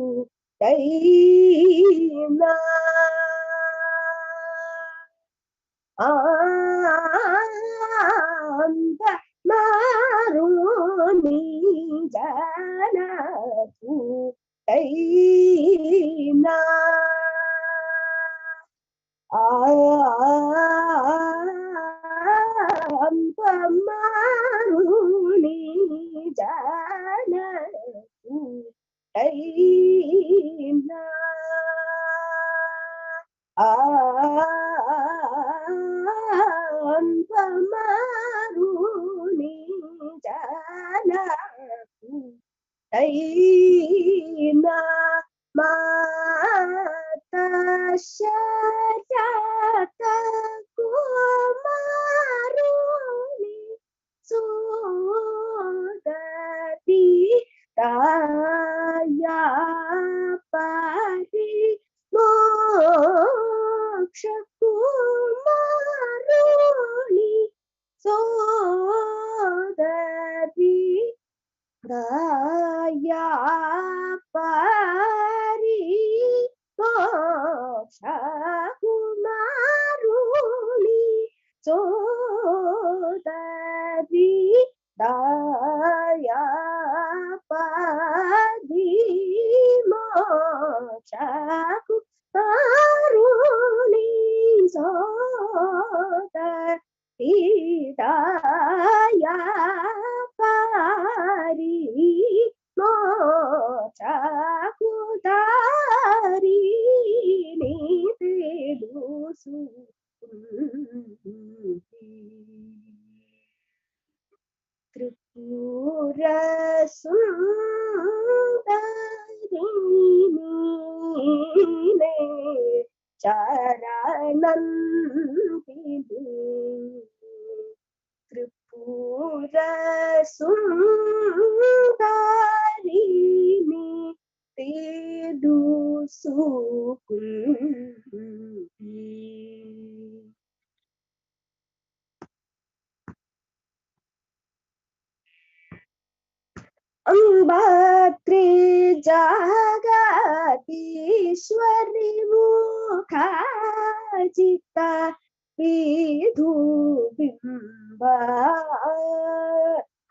കൈന മാറുണി ജാനതു കൈന മാറുണി ജാനതു കൈന മാറുണി ജാനതു കൈന മാതശരതകുമാരുണി സുദതി തായാ പരി മോക്ഷകുമാരുണി സുദതി ദയാ പരി മോക്ഷകുമാരുണി സുദതി ദയാ പരി മോക്ഷകുമാരുണി സുദതി ദയാ പരി മോക്ഷകുദാരിണി തേലുസൂകുന്തി ത്രിപുരസുന്ദരിണി ശരണന്തിനി ത്രിപുരസുന്ദരിണി തേലുസൂകുന്തി അംബാത്രി ജഗതീശ്വരി മുഖാജിത വിധുബിംബ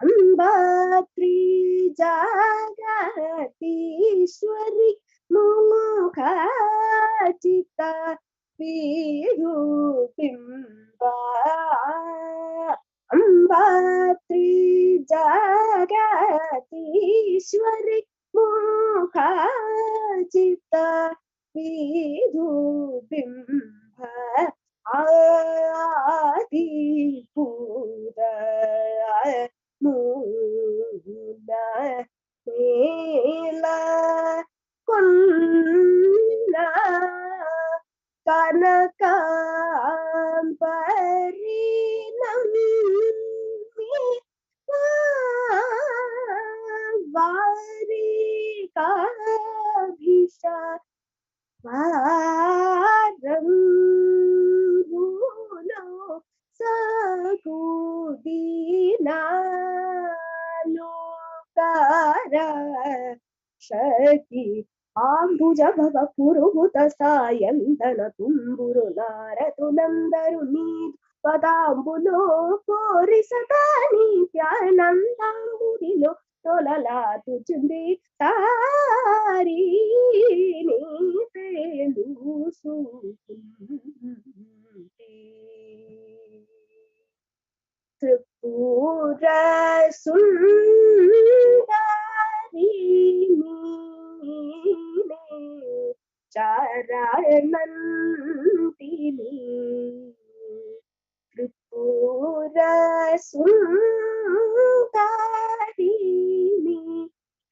അംബാത്രി ജഗതീശ്വരി മുഖാജിത വിധുബിംബ അംബാത്രി ജഗതീശ്വരി മുഖാജിത വിധുബിംബ ആദിപുര മൂല మేళ కొన్న కనకాంబరి నమ్మి వారి కాభిషా వారంగులో సగుదీనాలోకార శక్తి ఆంబుజ భవ పురుహుత సాయంతన తుంబురు నారదులందరు నీ పదాంబులో కోరి సదా నిత్యానందాంబుడిలో తొలలాతుచుంది తారీ నీ తెలుసుకుంటి త్రిపుర సుందరి నీనే చరణంతిని త్రిపుర సుందరి నీ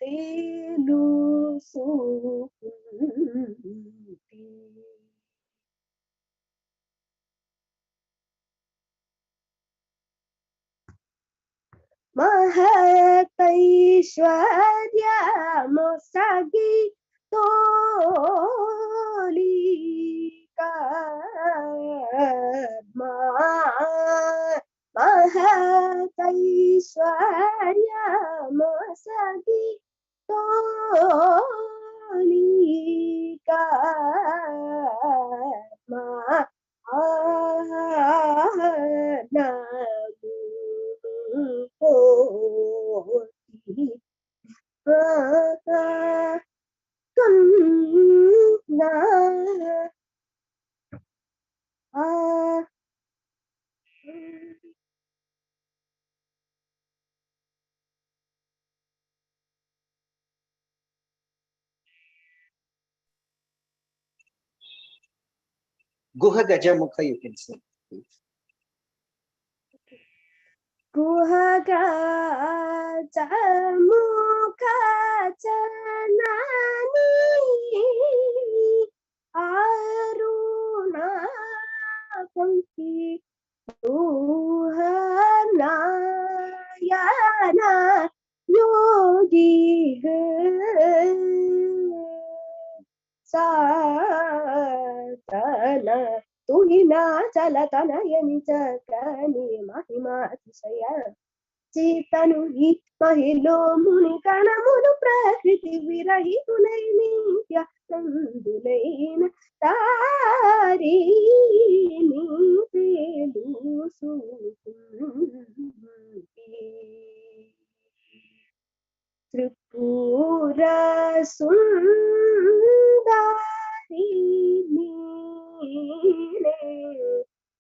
తెలుసుకుంటి మహతైశ్వర్యమొసగి తోలికర్మా మహతైశ్వర్యమొసగి తోలికర్మా కోటి కన్నా Guha Gajamukha, you can say. గుహగజముఖచనని అరుణాపంక్తి గుహనాయన యోగి సాతన తుహినా చలతనయని చకని మహిమాతిశయ చేతను ఈ మహిలో ముని కణములు ప్రకృతి విరహితులై నిత్య నందులైన తారీ నీ తెలుసుకుంటి త్రిపుర సుందరి నీనే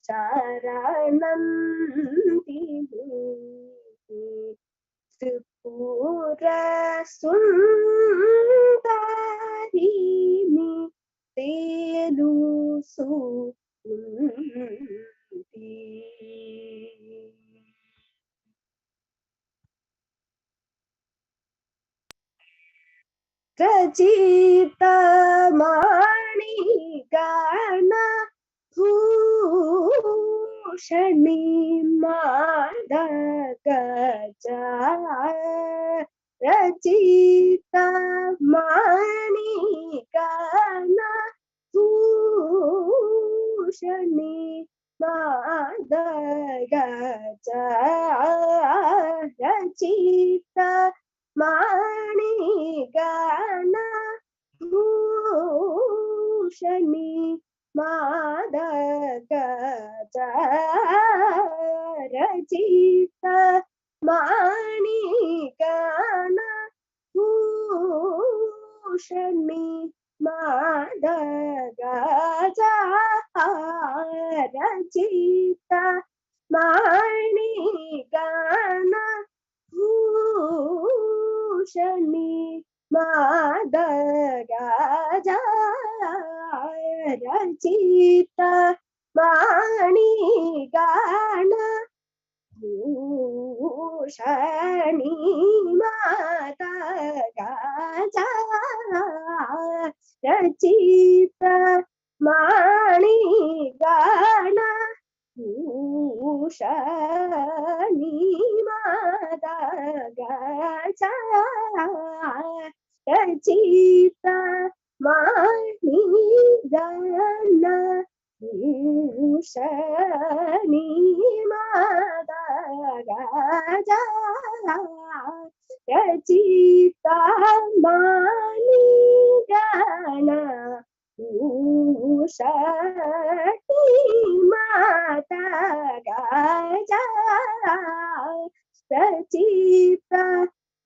చరణంతిని త్రిపుర సుందరి నీ తెలుసుకుంటి రచితమణి గణ భూషణి మాదగజ రచితమణి గణ భూషణి మాదగజ రచిత మణి గణ భూషణి మాదగజ రచిత మణి గణ భూషణి మాదగజ రచిత మణి గణ భూషణి మాదగజ రచిత మణి గణ భూషణి Mata Gaja Rachita Mani Gana Ushani Mata Gaja Rachita Mani Gana Ushani Mata Gaja Rachita Mani Gana Ushani Mata Gaja Rachita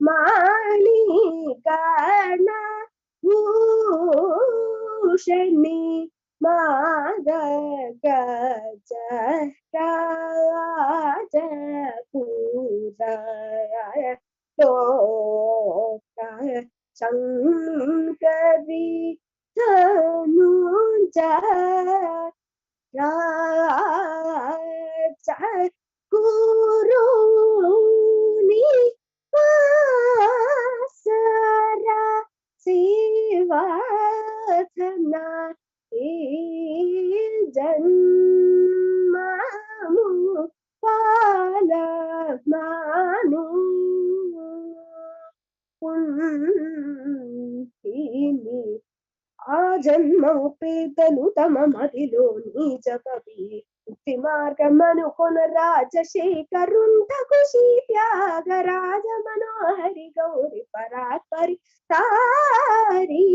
Mani Gana Ushani Mata Gaja Raja Pudaya Loka Shankari Tanuja Raja Guruni Vasara Sivathana Janmamu Palamanu Puntini Ajanmaupedalu tamamadilu nijapavi Ukti margamanu kona Rajashekharunta kushi Tyagaraja Manohari Gauri Paratpari Tari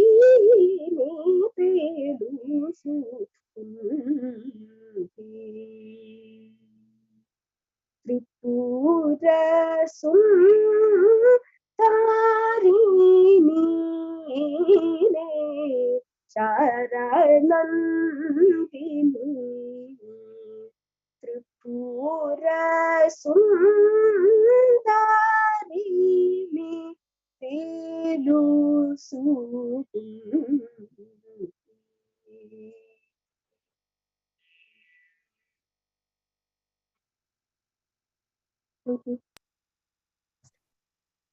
ni pelusu Tripura Sundarini ne Sharanandini Tripura Sundarini Pelusu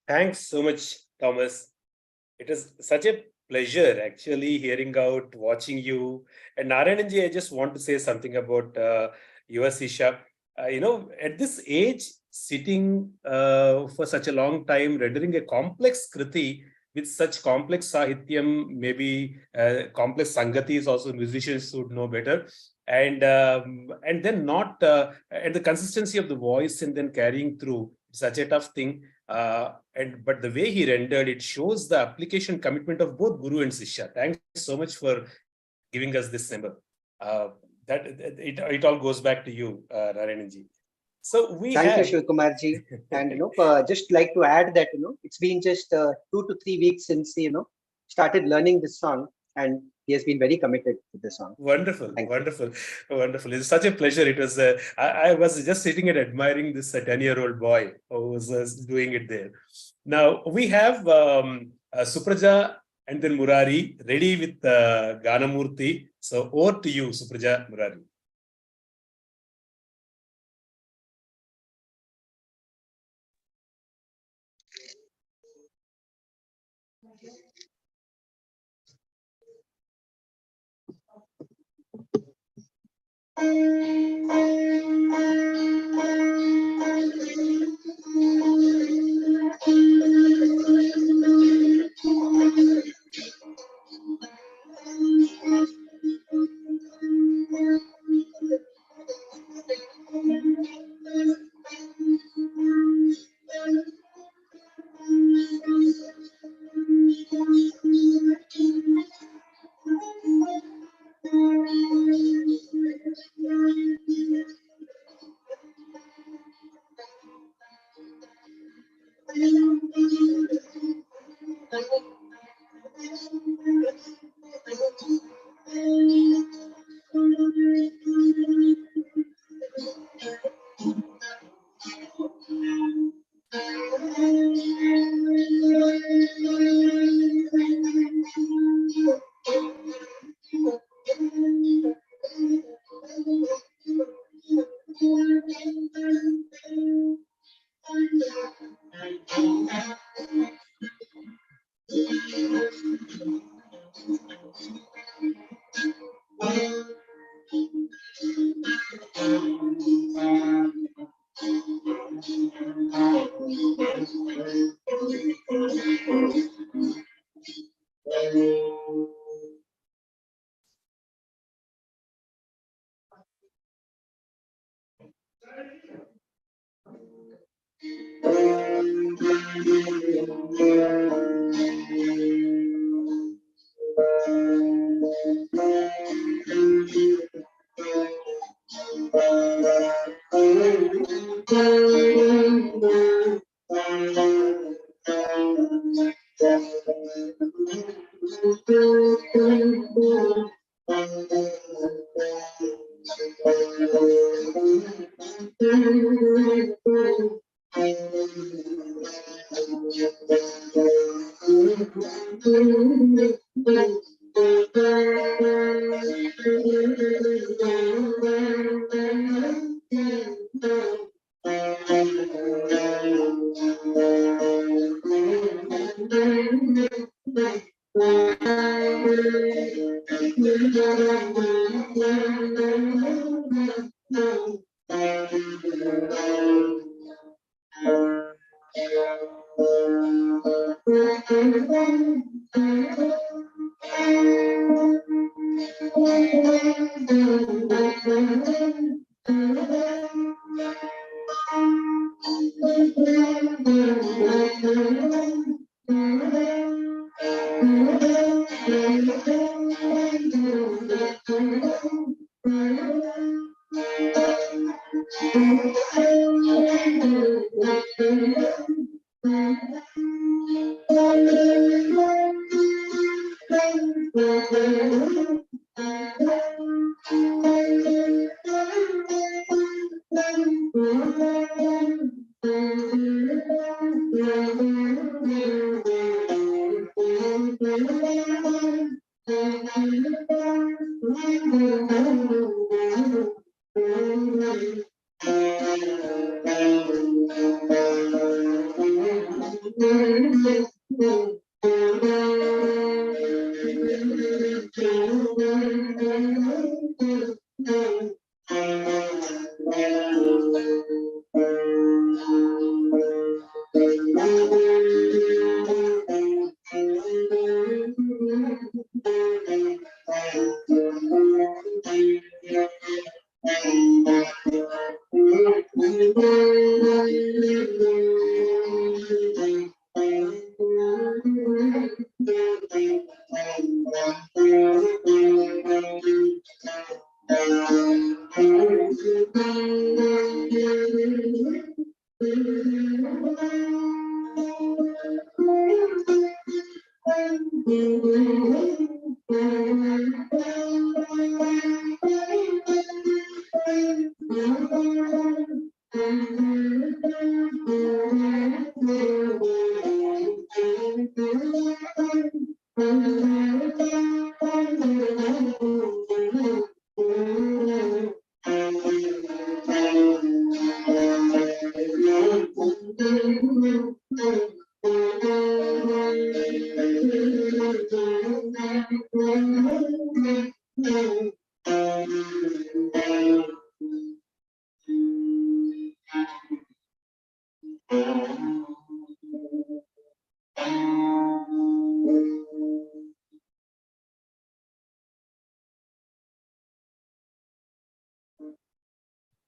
Thanks so much, Thomas. It is such a pleasure actually hearing out, watching you. And Narayananji, I just want to say something about your Sisha. At this age, sitting for such a long time, rendering a complex kriti with such complex sahityam, maybe complex sangatis, also musicians should know better. And then not, and the consistency of the voice and then carrying through, such a tough thing. But the way he rendered it shows the application commitment of both Guru and Sishya. Thanks so much for giving us this symbol. It all goes back to you, Narayananji. So Thank you, Shivkumarji. And just like to add that it's been just 2 to 3 weeks since he started learning this song, and he has been very committed to the song. Wonderful, wonderful. It's such a pleasure. It was. I was just sitting and admiring this 10-year-old boy who was doing it there. Now we have Supraja and then Murari ready with Ganamurti. So over to you, Supraja, Murari.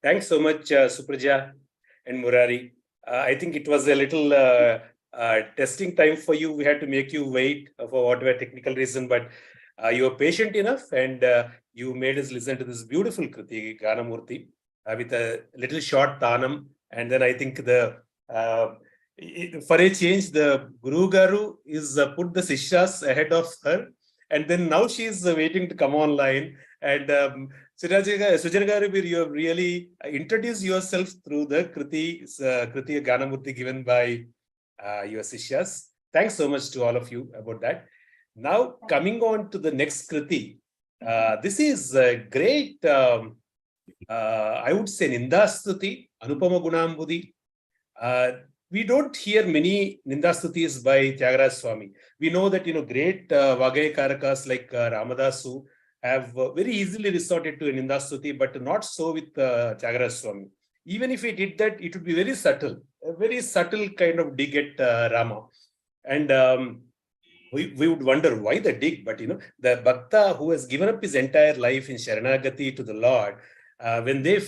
Thanks so much, Supraja and Murari. I think it was a little testing time for you. We had to make you wait for whatever technical reason, but you were patient enough and you made us listen to this beautiful Kriti, Ganamurti, with a little short Tanam. And then I think for a change, the Guru Garu is put the Sishyas ahead of her. And then now she is waiting to come online. And Sujana Garu, you have really introduced yourself through the Kriti Ganamurti given by your Sishyas. Thanks so much to all of you about that. Now, coming on to the next Kriti. This is a great, I would say, Nindastuti, Anupama Gunambudi. we don't hear many Nindastutis by Tyagaraja Swami. We know that, great Vagay Karakas like Ramadasu have very easily resorted to a Nindastuti, but not so with Tyagaraja Swami. Even if he did that, it would be very subtle, a very subtle kind of dig at Rama. And we would wonder why the dig, but the Bhakta who has given up his entire life in Sharanagati to the Lord, when they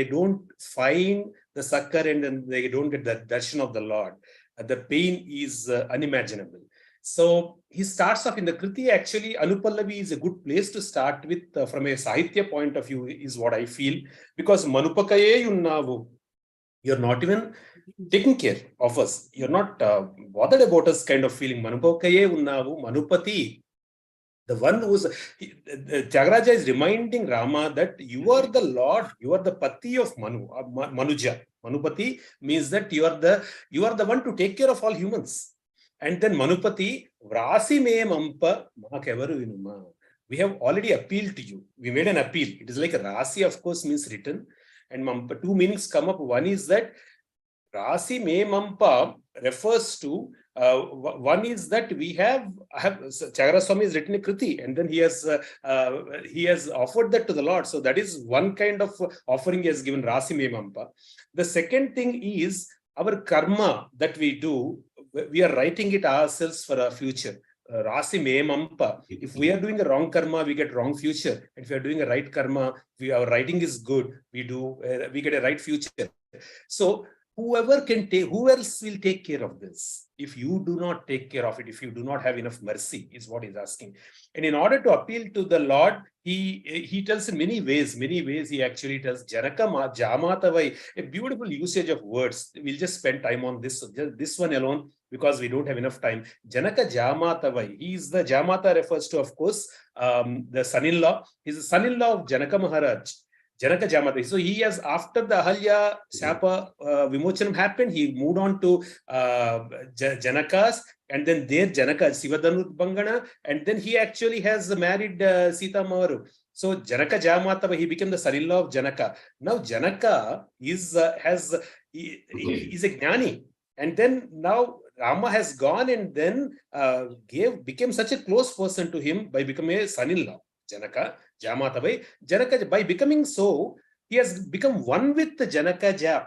don't find the succor and then they don't get the darshan of the Lord, the pain is unimaginable. So he starts off in the Kriti. Actually, Anupallavi is a good place to start with from a Sahitya point of view, is what I feel, because Manupakaye Yunnavu, you're not even taking care of us. You're not bothered about us kind of feeling. Manupakaye Unnavu, Manupati. The one who's Tyagaraja is reminding Rama that you are the Lord, you are the Pati of Manuja. Manupati means that you are the one to take care of all humans. And then Manupati, Vrasi me mampa makevaru vinuma. We have already appealed to you. We made an appeal. It is like a Rasi, of course, means written. And mampa, two meanings come up. One is that Rasi me mampa refers to one is that we have Tyagaraja Swami has written a Kriti, and then he has offered that to the Lord. So that is one kind of offering he has given, Rasi me mampa. The second thing is our karma that we do. We are writing it ourselves for our future. Rasi me mampa. If we are doing a wrong karma, we get wrong future. And if we are doing a right karma, our writing is good. We get a right future. So who else will take care of this? If you do not take care of it, if you do not have enough mercy, is what he's asking. And in order to appeal to the Lord, he tells in many ways he actually tells Janaka Jamatavai, a beautiful usage of words. We'll just spend time on this, just this one alone, because we don't have enough time. Janaka Jamatavai, the Jamata refers to, of course, the son-in-law. He's the son-in-law of Janaka Maharaj. Janaka Jamata. So he has, after the Ahalya Sapa Vimochanam happened, he moved on to Janakas, and then there Janaka, Sivadanu Bangana, and then he actually has married Sita Maru. So Janaka Jamata, he became the son-in-law of Janaka. Now Janaka is a Jnani. And then now Rama has gone and then became such a close person to him by becoming a son-in-law. Janaka, Jamatavai. Janaka, by becoming so, he has become one with the Janaka Ja.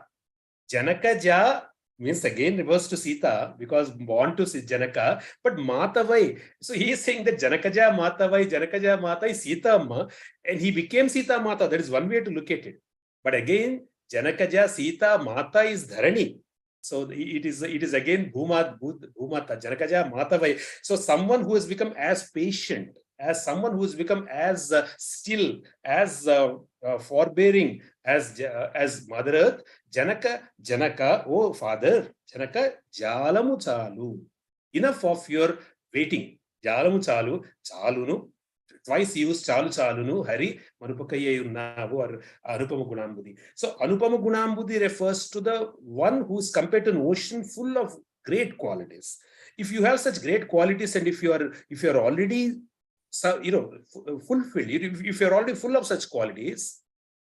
Janaka Ja means again refers to Sita, because born to Janaka, but Matavai. So he is saying that Janaka Ja Matavai, Janaka Ja Mata is Sita Amma, and he became Sita Mata. That is one way to look at it. But again, Janaka Ja Sita Mata is Dharani. So it is again Bhumata, Janaka Ja Matavai. So someone who has become as patient, as someone who has become as still, as forbearing as Mother Earth, Janaka, oh Father, Janaka, Jalamu Chalu. Enough of your waiting. Jalamu Chalu, Chalunu. Twice used Chalu Chalunu, Hari, Manupakaye Unnavu, or Anupama Gunambudi. So Anupama Gunambudi refers to the one who is compared to an ocean full of great qualities. If you have such great qualities, and if you are already fulfilled, if you're already full of such qualities,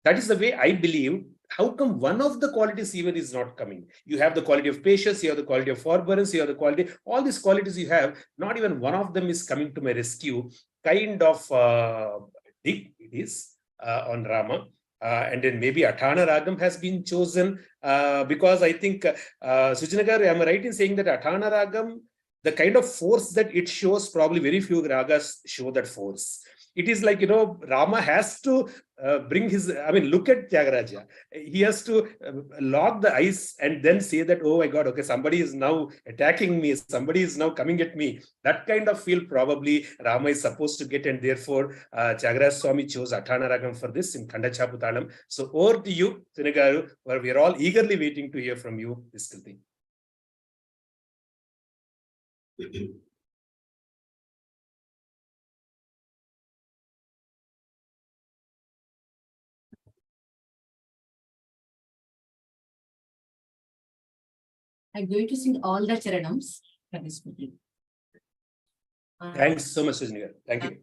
that is the way I believe. How come one of the qualities even is not coming? You have the quality of patience, you have the quality of forbearance, you have the quality, all these qualities you have, not even one of them is coming to my rescue. Kind of dig it is on Rama. And then maybe Atana Ragam has been chosen because I think, Sujanagar, am I right in saying that Atana Ragam, the kind of force that it shows, probably very few ragas show that force. It is like, Rama has to bring look at Tyagaraja. He has to lock the eyes and then say that, oh my God, okay, somebody is now attacking me. Somebody is now coming at me. That kind of feel probably Rama is supposed to get, and therefore Tyagaraja Swami chose Atana Ragam for this in Khanda Chaputalam. So over to you, Sinigaru, where we are all eagerly waiting to hear from you this thing. I'm going to sing all the charanams for this meeting. Thanks so much, Sujanagar. Thank you.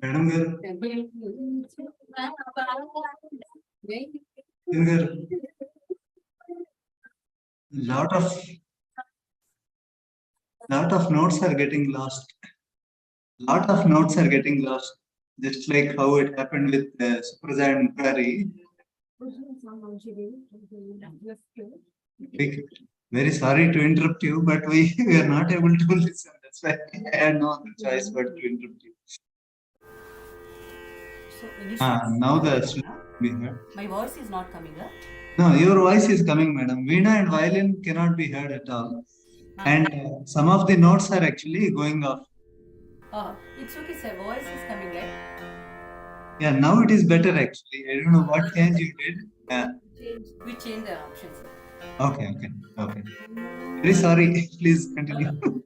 Madam garu, lot of notes are getting lost. Lot of notes are getting lost, just like how it happened with Supraja and Mukari. Very sorry to interrupt you, but we are not able to listen. That's why I had no other choice but to interrupt you. So initially, Now we heard. my voice is not coming up. No, your voice is coming, madam. Veena and violin cannot be heard at all. And some of the notes are actually going off. Oh, it's okay, sir. Voice is coming, right? Yeah, now it is better actually. I don't know what change you did. Yeah. We change the options. Okay. Very sorry. Please continue.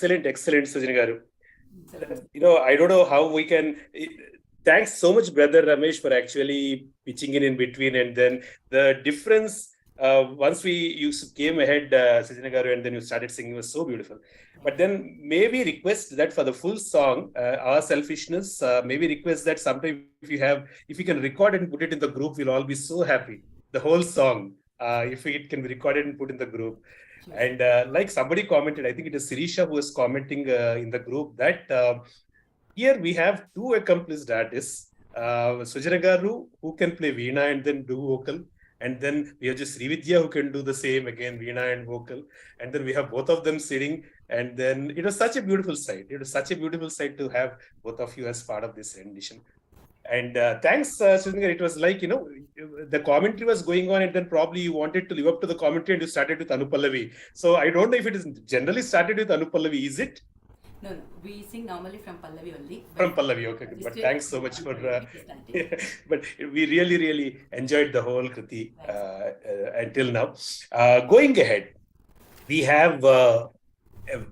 Excellent, Sujani garu. I don't know how we can. Thanks so much, Brother Ramesh, for actually pitching in between. And then the difference, once you came ahead, Sujani garu, and then you started singing, was so beautiful. But then maybe request that for the full song, our selfishness, maybe request that sometime if you can record and put it in the group, we'll all be so happy. The whole song, if it can be recorded and put in the group. And like somebody commented, I think it is Sirisha who was commenting in the group that here we have two accomplished artists, Sujana garu, who can play veena and then do vocal. And then we have just Srividya who can do the same again, veena and vocal. And then we have both of them sitting. And then it was such a beautiful sight. It was such a beautiful sight to have both of you as part of this rendition. And thanks, Sujana. It was like, the commentary was going on and then probably you wanted to live up to the commentary and you started with Anupallavi. So I don't know if it is generally started with Anupallavi. Is it? No. We sing normally from Pallavi only. From Pallavi, okay. But thanks so much for... but we really, really enjoyed the whole Kriti until now. Going ahead, we have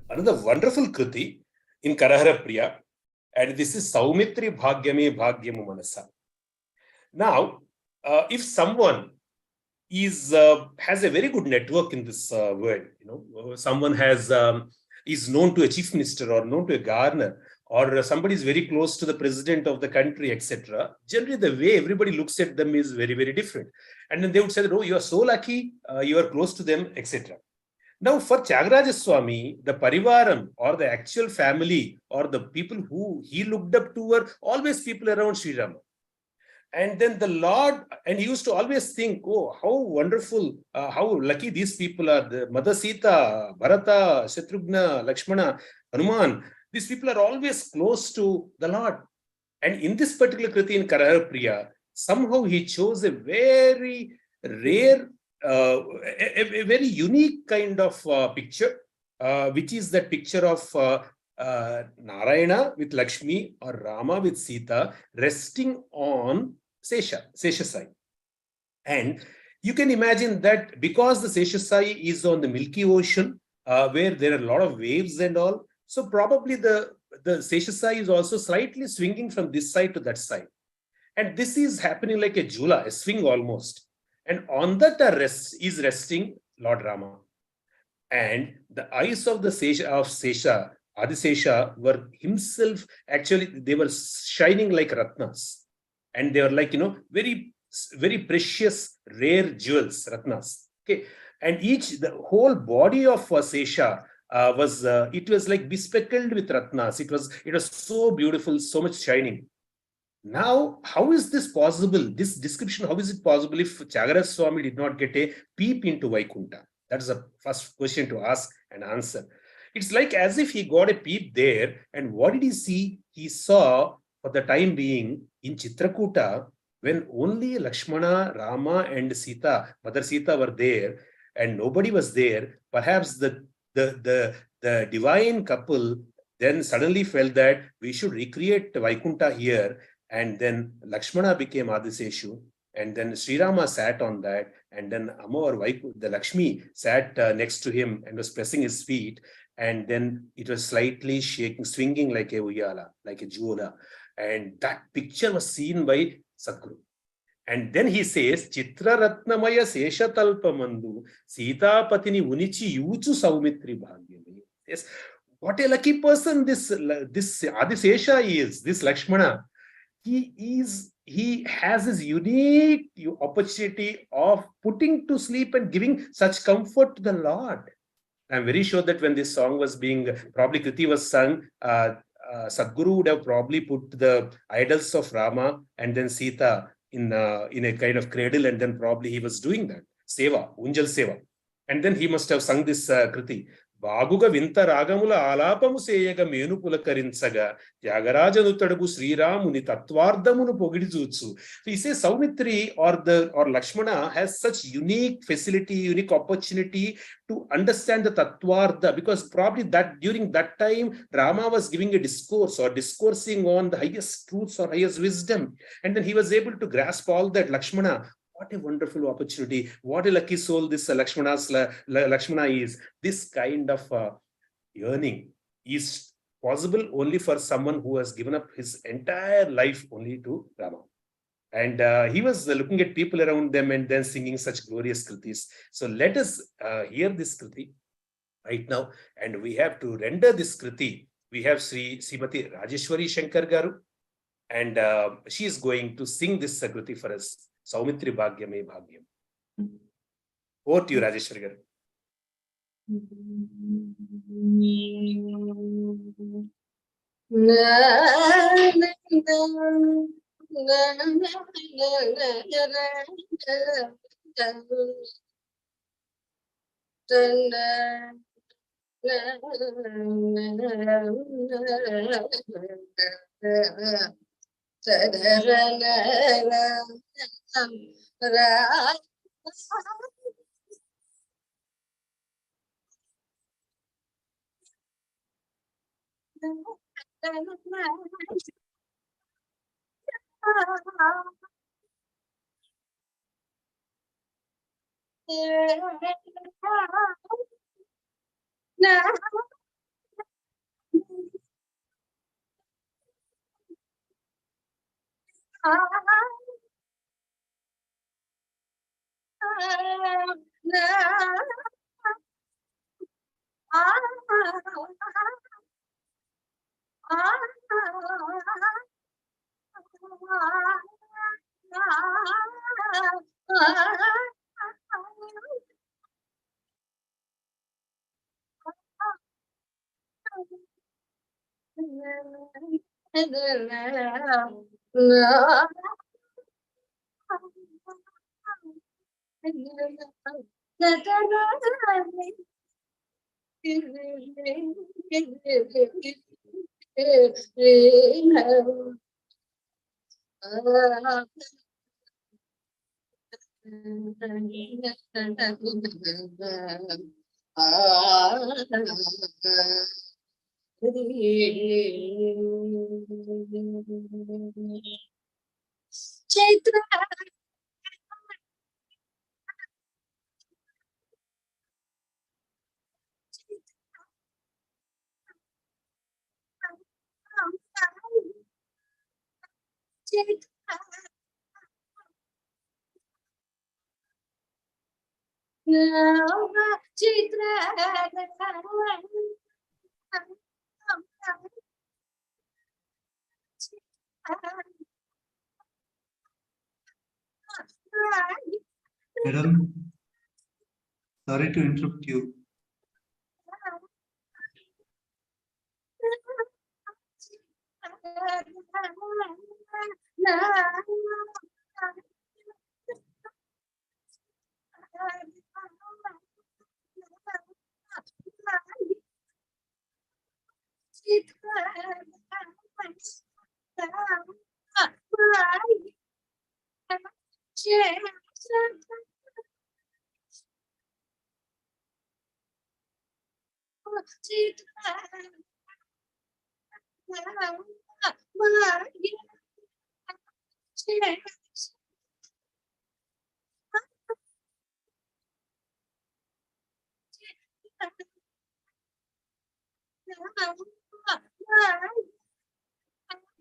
another wonderful Kriti in Karahara Priya. And this is Saumitri Bhagyame Bhagyamu Manasa. Now, if someone has a very good network in this world, someone is known to a chief minister or known to a governor, or somebody is very close to the president of the country, etc. Generally, the way everybody looks at them is very, very different. And then they would say that, oh, you are so lucky, you are close to them, etc. Now, for Tyagaraja Swami, the Parivaram or the actual family or the people who he looked up to were always people around Srirama. And then the Lord, and he used to always think, oh, how wonderful, how lucky these people are. The Mother Sita, Bharata, Shatrughna, Lakshmana, Hanuman, these people are always close to the Lord. And in this particular Kriti in Karahara Priya, somehow he chose a very rare, a very unique kind of picture, which is that picture of Narayana with Lakshmi or Rama with Sita resting on Seshasai. And you can imagine that because the Seshasai is on the Milky Ocean, where there are a lot of waves and all, so probably the Seshasai is also slightly swinging from this side to that side. And this is happening like a jula, a swing almost. And on that is resting Lord Rama. And the eyes of the Sesha, Adisesha, were himself, actually, they were shining like ratnas. And they were like, very, very precious, rare jewels, ratnas. Okay. And the whole body of Sesha it was like bespeckled with ratnas. It was so beautiful, so much shining. Now, how is this possible? This description, how is it possible if Tyagaraja Swami did not get a peep into Vaikuntha? That's the first question to ask and answer. It's like as if he got a peep there, and what did he see? He saw, for the time being, in Chitrakuta, when only Lakshmana, Rama, and Sita, Mother Sita, were there, and nobody was there. Perhaps the divine couple then suddenly felt that we should recreate Vaikuntha here. And then Lakshmana became Adiseshu, and then Srirama sat on that, and then Amma, the Lakshmi, sat next to him and was pressing his feet, and then it was slightly shaking, swinging like a uyala, like a jula. And that picture was seen by Sadhguru. And then he says, Chitra Ratnamaya Sesha Talpamandu, Sita Patini Unichi Yuchu Saumitri Bhagyame. Yes, what a lucky person this Adisesha is, this Lakshmana. He has this unique opportunity of putting to sleep and giving such comfort to the Lord. I'm very sure that when this song was probably Kriti was sung, Sadhguru would have probably put the idols of Rama and then Sita in a kind of cradle, and then probably he was doing that seva, Unjal seva, and then he must have sung this Kriti. Baguga Vinta Ragamula Alapamu Seyega Menu Pulakarinsaga, Tyagaraja Tadagu Sriramuni Tatwardamunu Pogidizutsu. So he says Saumitri or Lakshmana has such unique facility, unique opportunity to understand the Tatwarda, because probably that during that time Rama was giving a discourse or discoursing on the highest truths or highest wisdom. And then he was able to grasp all that. Lakshmana, what a wonderful opportunity. What a lucky soul this Lakshmana is. This kind of yearning is possible only for someone who has given up his entire life only to Rama. And he was looking at people around them and then singing such glorious kritis. So let us hear this kriti right now. And we have to render this kriti. We have Srimati Rajeshwari Shankar Garu, and she is going to sing this kriti for us. Saumitri Bhagyame Bhagyam. Over to you, Rajeshwari Garu. Madam, sorry to interrupt you.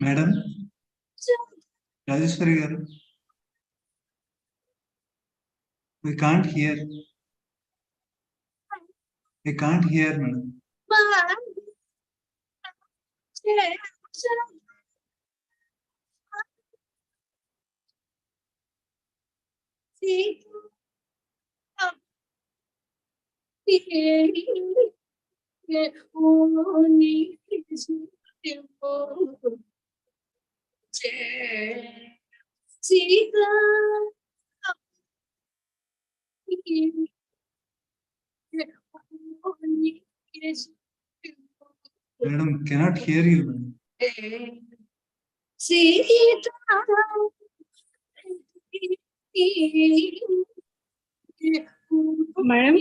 Madam, Rajeshwari garu, we can't hear. We can't hear, madam. Madam, cannot hear you, madam. Madam,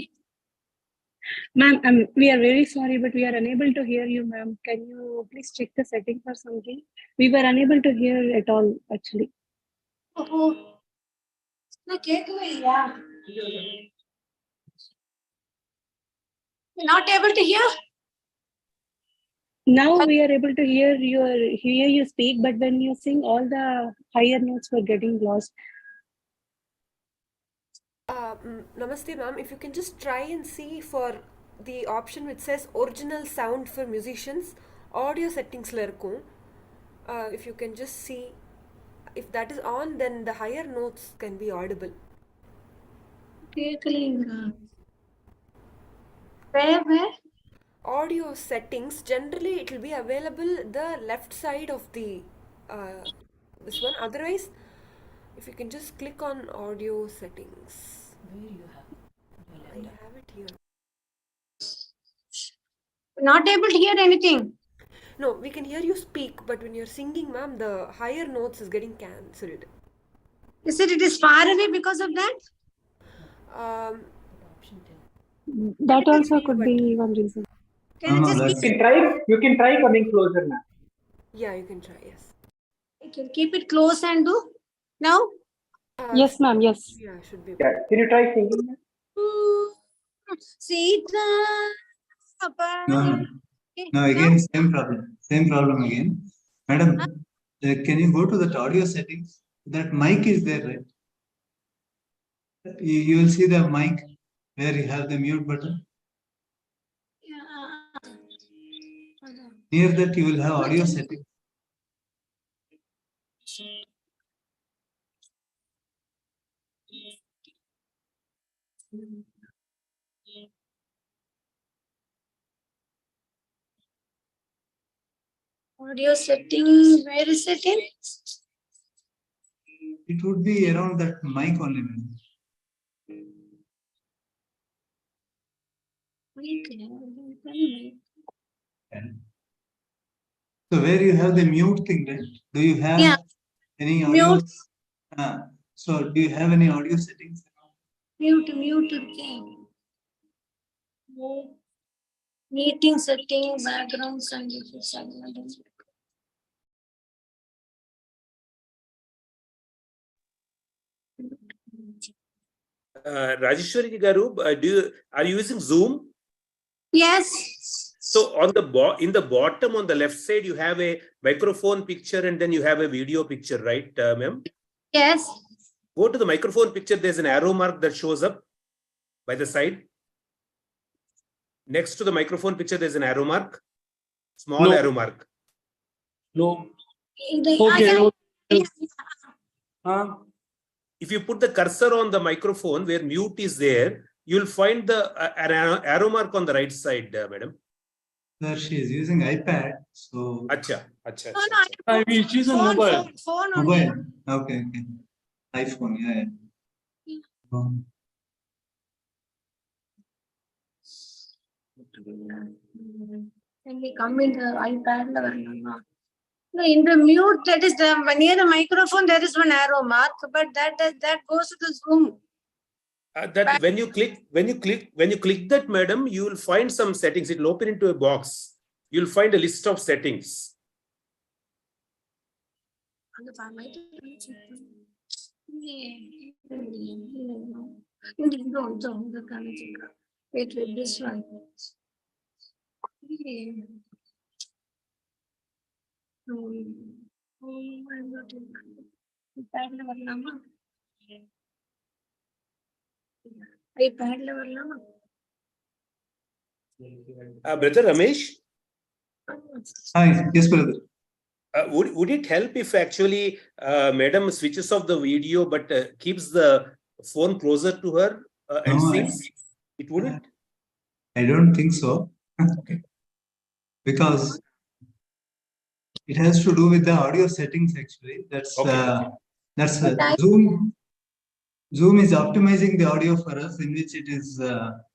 ma'am, we are very sorry, but we are unable to hear you, ma'am. Can you please check the settings or something? We were unable to hear at all, actually. Not able to hear? Now we are able to hear you speak, but when you sing, all the higher notes were getting lost. Namaste, ma'am. If you can just try and see for the option which says original sound for musicians, audio settings la irukum. If you can just see, if that is on, then the higher notes can be audible. Where? Audio settings, generally it will be available the left side of the this one. Otherwise, if you can just click on audio settings. Where you have? I have it here. Not able to hear anything. No, we can hear you speak, but when you're singing, ma'am, the higher notes is getting cancelled. Is it is far away because of that? That also could be one reason. No, no, that's You can try coming closer now. Yeah, you can try, yes. You can keep it close and do now. Yes, ma'am. Yes. Yeah, should be. Yeah. Can you try singing? no, no, again, same problem again. Madam, can you go to that audio settings? That mic is there, right? You will see the mic where you have the mute button. Near that, you will have audio settings. Audio setting. Where is it in? It would be around that mic only, madam. So where you have the mute thing, right? Do you have any audio? Mute. So do you have any audio settings? Mute thing. Meeting setting, backgrounds and Rajeshwari Garu, are you using Zoom? Yes. So on in the bottom on the left side, you have a microphone picture and then you have a video picture, right, ma'am? Yes. Go to the microphone picture. There's an arrow mark that shows up by the side. Next to the microphone picture, there's an arrow mark. Small arrow mark. No. Okay. If you put the cursor on the microphone where mute is there, you'll find the arrow mark on the right side, madam. Sir, she is using iPad, so. Acha. She's on mobile. Mobile. Okay. iPhone, yeah. Can we come in the iPad? No, in the mute, that is the near the microphone, there is one arrow mark, but that goes to the Zoom. That when you click that, madam, you will find some settings. It will open into a box. You'll find a list of settings. Wait, this one. Brother Ramesh? Hi, yes, brother. Would it help if actually madam switches off the video but keeps the phone closer to her and sings? It wouldn't? I don't think so. Okay. Because it has to do with the audio settings actually. That's Zoom. Zoom is optimizing the audio for us, in which it is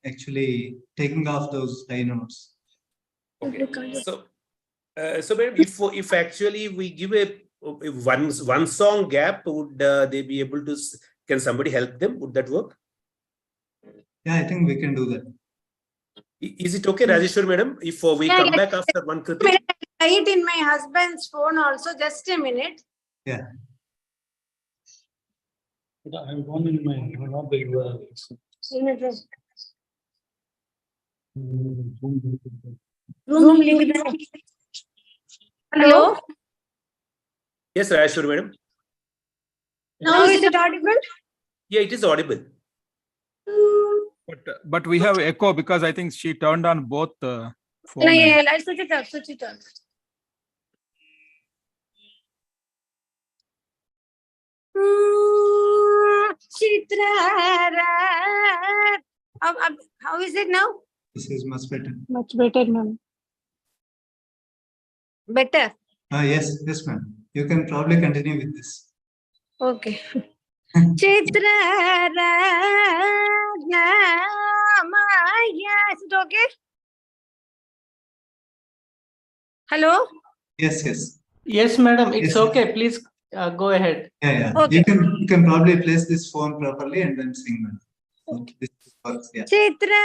actually taking off those high notes. Okay. So madam, if actually we give a one song gap, would they be able to? Can somebody help them? Would that work? Yeah, I think we can do that. Is it okay, Rajeshwar madam? If we come back after one Kriti? I it in my husband's phone also. Just a minute. Yeah. I'm going in my Hello. Yes, Rajeshwar madam. Now is it audible? Yeah, it is audible. But we have echo because I think she turned on both phone. Let's switch it up. How is it now? This is much better. Much better, ma'am. Better. Yes, ma'am. You can probably continue with this. Okay. Chitra is it okay? Hello? Yes, madam. It's okay. Please go ahead. Yeah. Okay. You can probably place this phone properly and then sing, madam. Okay. This works, yeah. Chitra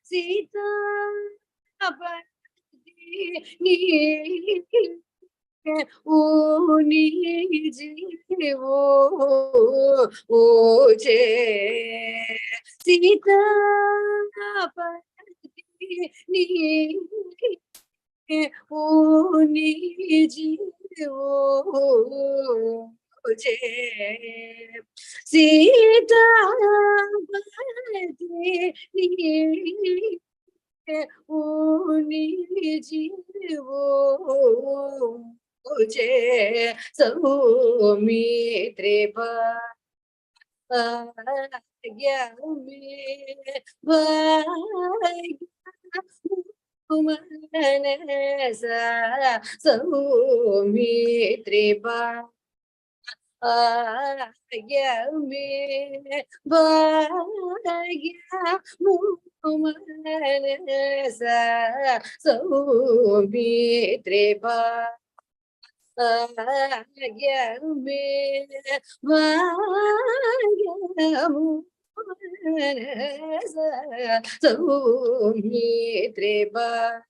Sita o je Sita Sita Saumitri Bhagyame Manasa Saumitri Bhagyame Manasa Saumitri Bhagyame Manasa Saumitri Bhagyame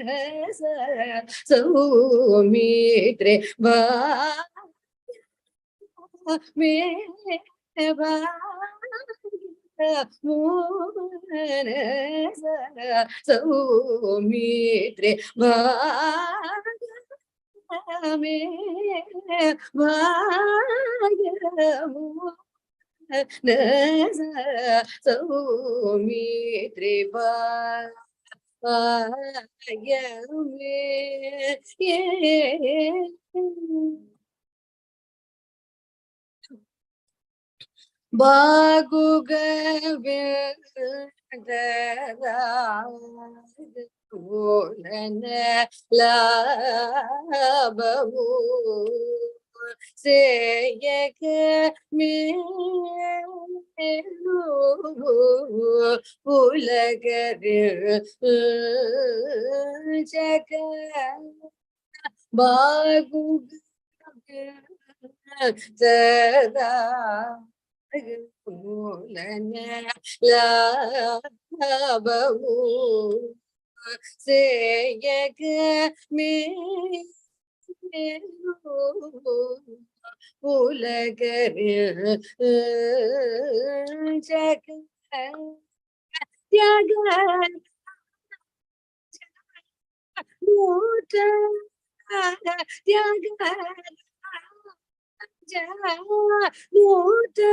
Manasa Saumitri Saumitri Saumitri Labamu Seyek Melu Ulagarir Jaka Bagu Zada Labamu Seyek Melu Ulagarir Jaka Yaga Muta Yaga Muta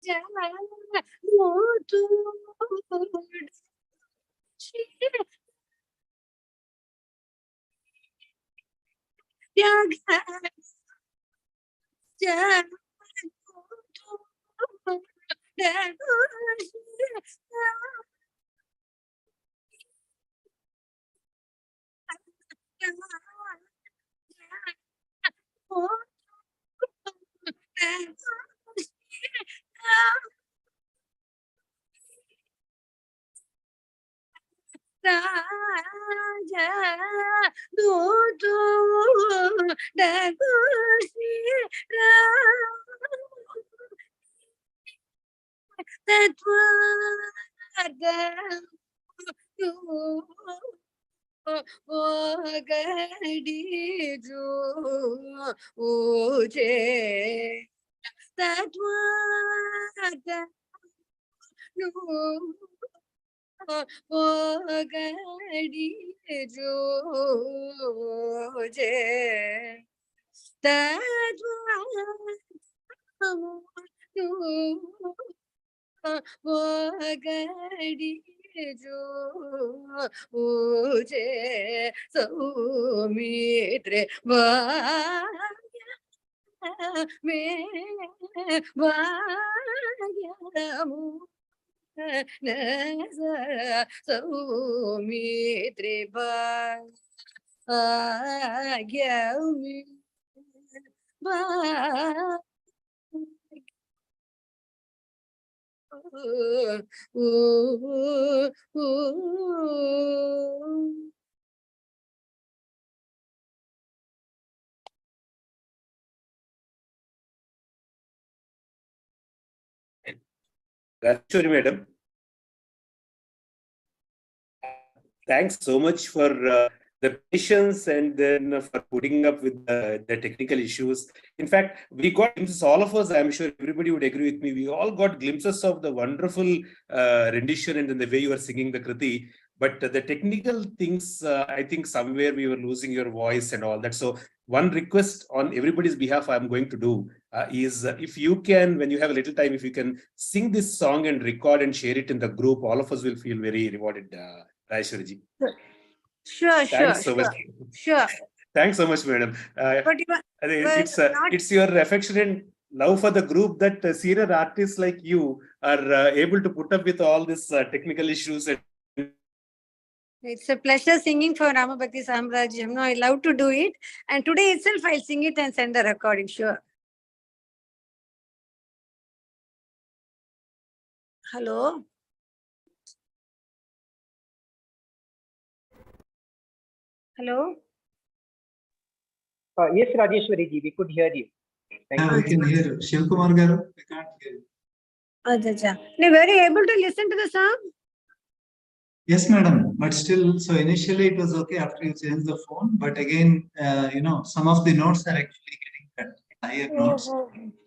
Yaga Mutu Yaga Raja Dudu Dagushi Tatwada Gadi Uje Tatwada Gadi Uje Gadi Uje Saumitri Bhagyamu Nasa Saumitri Bhagyami Rajeshwari madam, thanks so much for the patience and then for putting up with the technical issues. In fact, we got glimpses, all of us, I'm sure everybody would agree with me, we all got glimpses of the wonderful rendition and then the way you were singing the Kriti. But the technical things, I think somewhere we were losing your voice and all that. So one request on everybody's behalf I'm going to do is if you can, when you have a little time, if you can sing this song and record and share it in the group, all of us will feel very rewarded. Rajeshwari. Sure, Thanks so much. sure. Thanks so much, madam. But It's your affectionate love for the group that senior artists like you are able to put up with all these technical issues. And it's a pleasure singing for Ramabhakti Samrajyam. No, I love to do it. And today itself, I'll sing it and send the recording, sure. Hello? Hello? Yes, Rajeshwari ji, we could hear you. Thank Yeah, you. we can hear you. Shivkumar garu, we can't hear you. Acha. Were you able to listen to the song? Yes, madam. But still, so initially it was okay after you changed the phone. But again, some of the notes are actually getting cut, higher notes.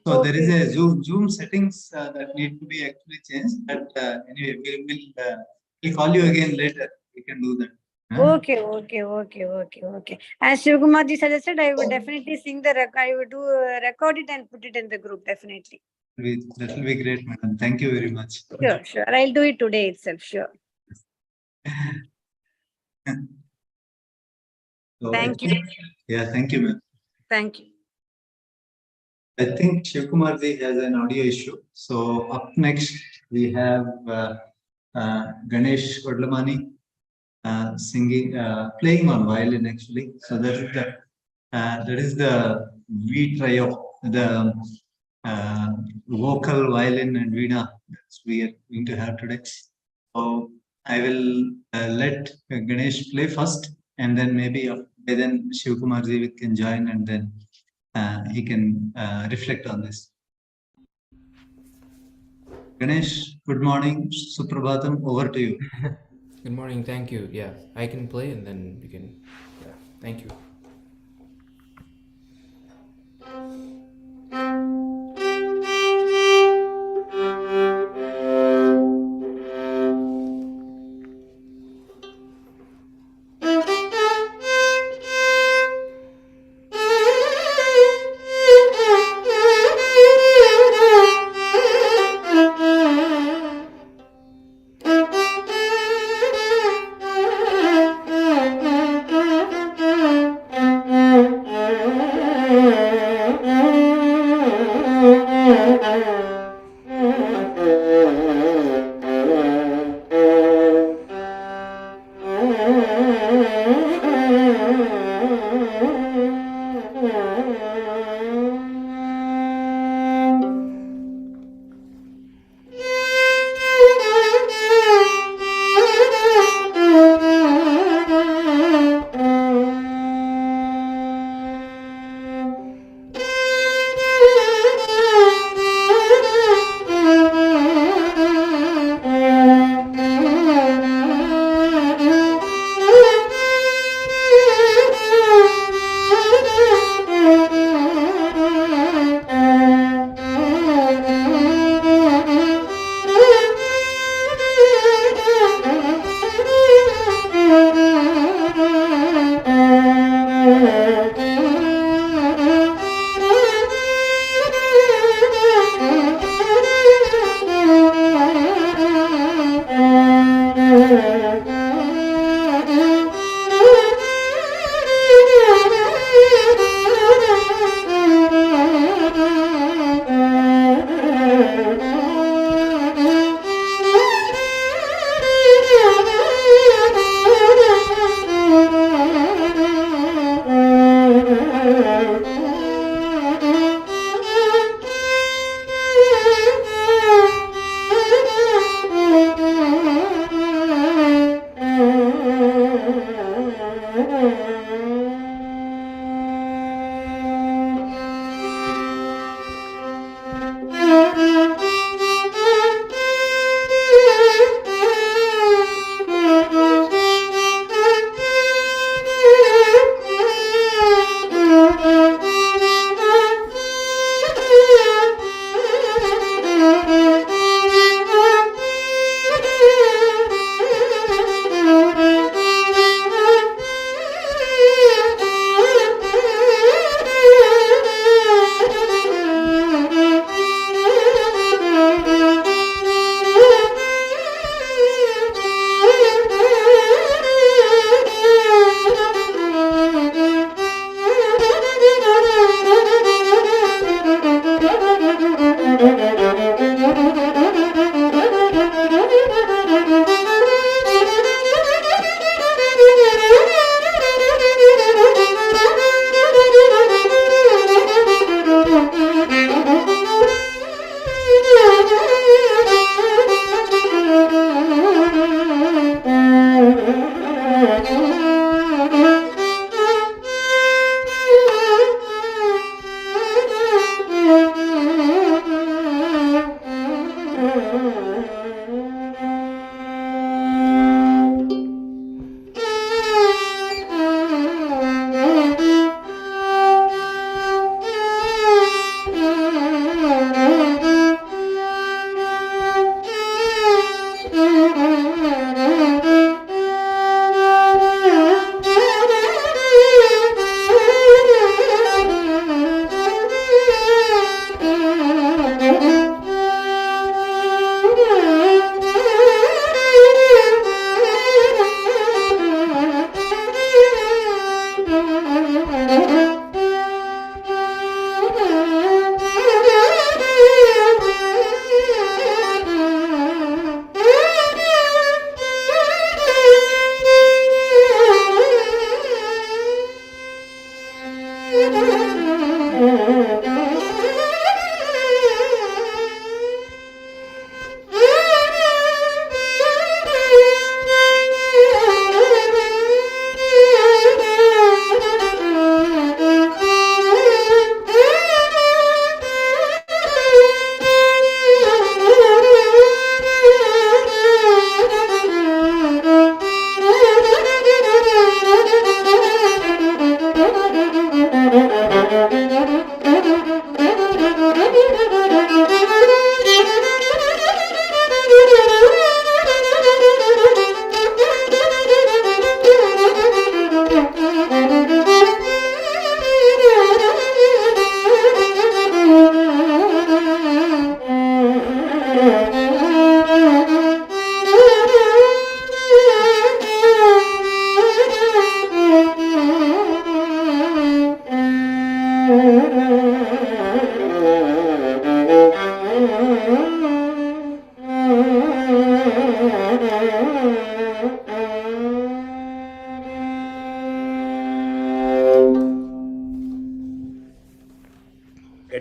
So there is a Zoom settings that need to be actually changed. But anyway, we'll call you again later. We can do that. Okay. As Shivkumarji suggested, I would definitely sing I would record it and put it in the group, definitely. That will be great, madam. Thank you very much. Sure. I'll do it today itself, sure. So Thank you. Yeah, thank you, ma'am. Thank you. I think Shivkumarji has an audio issue. So up next, we have Ganesh Odlamani singing, playing on violin actually. So that is the V trio, the vocal, violin, and veena that we are going to have today. So I will let Ganesh play first, and then maybe by then Shivkumarji can join, and then he can reflect on this. Ganesh, good morning. Suprabhatam, over to you. Good morning, thank you. Yeah, I can play and then we can, yeah, thank you.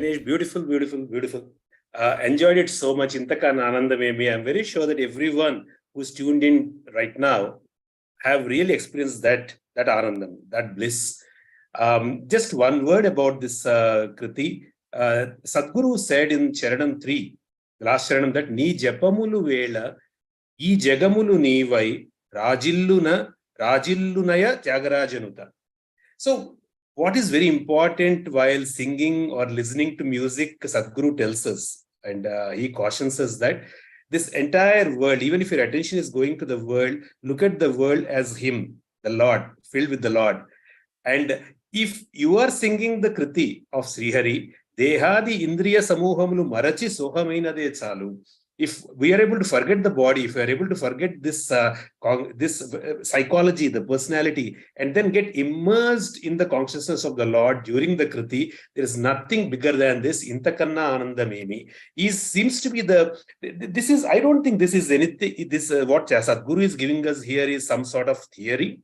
Ganesh, beautiful, beautiful, beautiful. Enjoyed it so much. Intakan Anandamemi. I'm very sure that everyone who's tuned in right now have really experienced that Anandam, that bliss. Just one word about this Kriti. Sadhguru said in Charanam 3, the last Charanam, that Ni Japamulu Vela, E Jagamulu Nivai, Rajillunaya Tyagarajanuta. So, what is very important while singing or listening to music, Sadhguru tells us, and he cautions us that this entire world, even if your attention is going to the world, look at the world as Him, the Lord, filled with the Lord. And if you are singing the Kriti of Srihari, Dehadi Indriya Samuhamulu Marachi Sohamaina De Chalu. If we are able to forget the body, if we are able to forget this psychology, the personality, and then get immersed in the consciousness of the Lord during the Kriti, there is nothing bigger than this. Intakanna Anandamemi. Seems to be I don't think this is anything, what Sadhguru is giving us here is some sort of theory.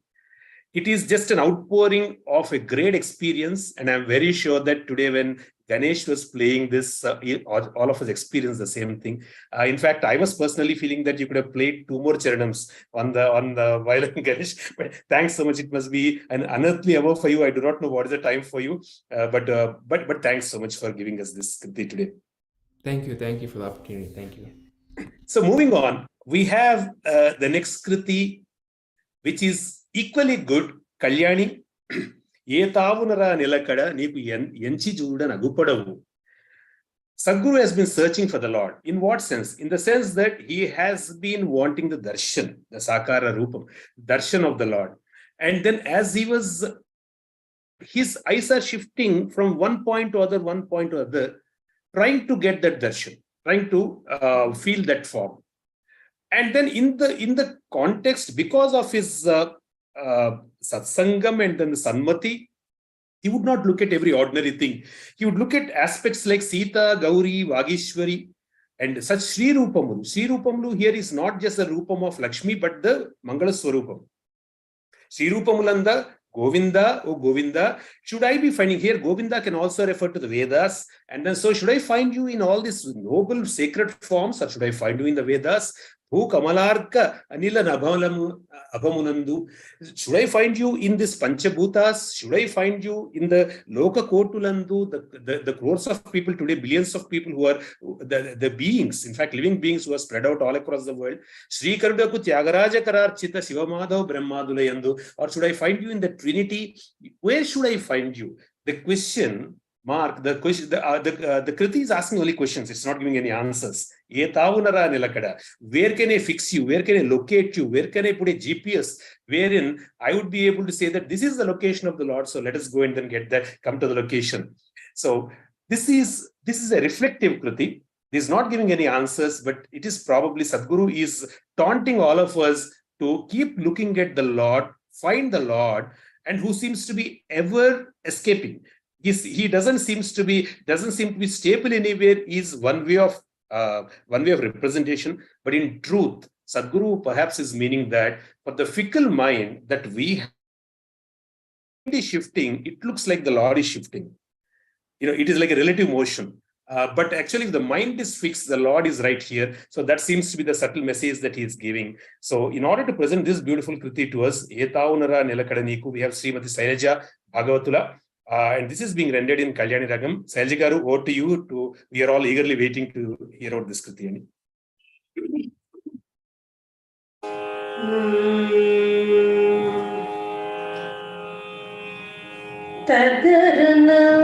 It is just an outpouring of a great experience. And I'm very sure that today when Ganesh was playing this, all of us experienced the same thing. In fact, I was personally feeling that you could have played 2 more charanams on the violin, Ganesh. But thanks so much. It must be an unearthly hour for you. I do not know what is the time for you, but thanks so much for giving us this Kriti today. Thank you for the opportunity. Thank you. So moving on, we have the next Kriti, which is equally good, Kalyani. Sadhguru has been searching for the Lord. In what sense? In the sense that he has been wanting the darshan, the sakara rupam, darshan of the Lord. And then as his eyes are shifting from one point to other, trying to get that darshan, trying to feel that form. And then in the context, because of his satsangam and then the sanmati, he would not look at every ordinary thing. He would look at aspects like Sita, Gauri, Vagishwari, and such Sri Rupamulu. Sri Rupamulu here is not just the Rupam of Lakshmi, but the Mangala Swarupam. Sri Rupamulanda, Govinda, oh Govinda, should I be finding here? Govinda can also refer to the Vedas. And then so should I find you in all these noble sacred forms, or should I find you in the Vedas? Who Kamalarka Anila Abhamunandu. Should I find you in this Panchabhutas? Should I find you in the Loka Kotulandu, the crores of people today, billions of people who are the beings, in fact, living beings who are spread out all across the world? Sri Karudaku Tyagaraja Kararchita Shivamadhav Brahmadulayandu. Or should I find you in the Trinity? Where should I find you? The question. Mark, the Kriti is asking only questions. It's not giving any answers. Where can I fix you? Where can I locate you? Where can I put a GPS? Wherein I would be able to say that this is the location of the Lord. So let us go and then come to the location. So this is a reflective Kriti. This is not giving any answers, but it is probably Sadhguru is taunting all of us to keep looking at the Lord, find the Lord, and who seems to be ever escaping. He doesn't seem to be stable anywhere. Is one way of representation, but in truth, Sadhguru perhaps is meaning that for the fickle mind that we have is shifting, it looks like the Lord is shifting. It is like a relative motion. But actually, if the mind is fixed, the Lord is right here. So that seems to be the subtle message that he is giving. So in order to present this beautiful Kriti to us, we have Srimati Sailaja Bhagavatula. And this is being rendered in Kalyani Ragam. Sailaja Garu, over to you. We are all eagerly waiting to hear out this Kriti. na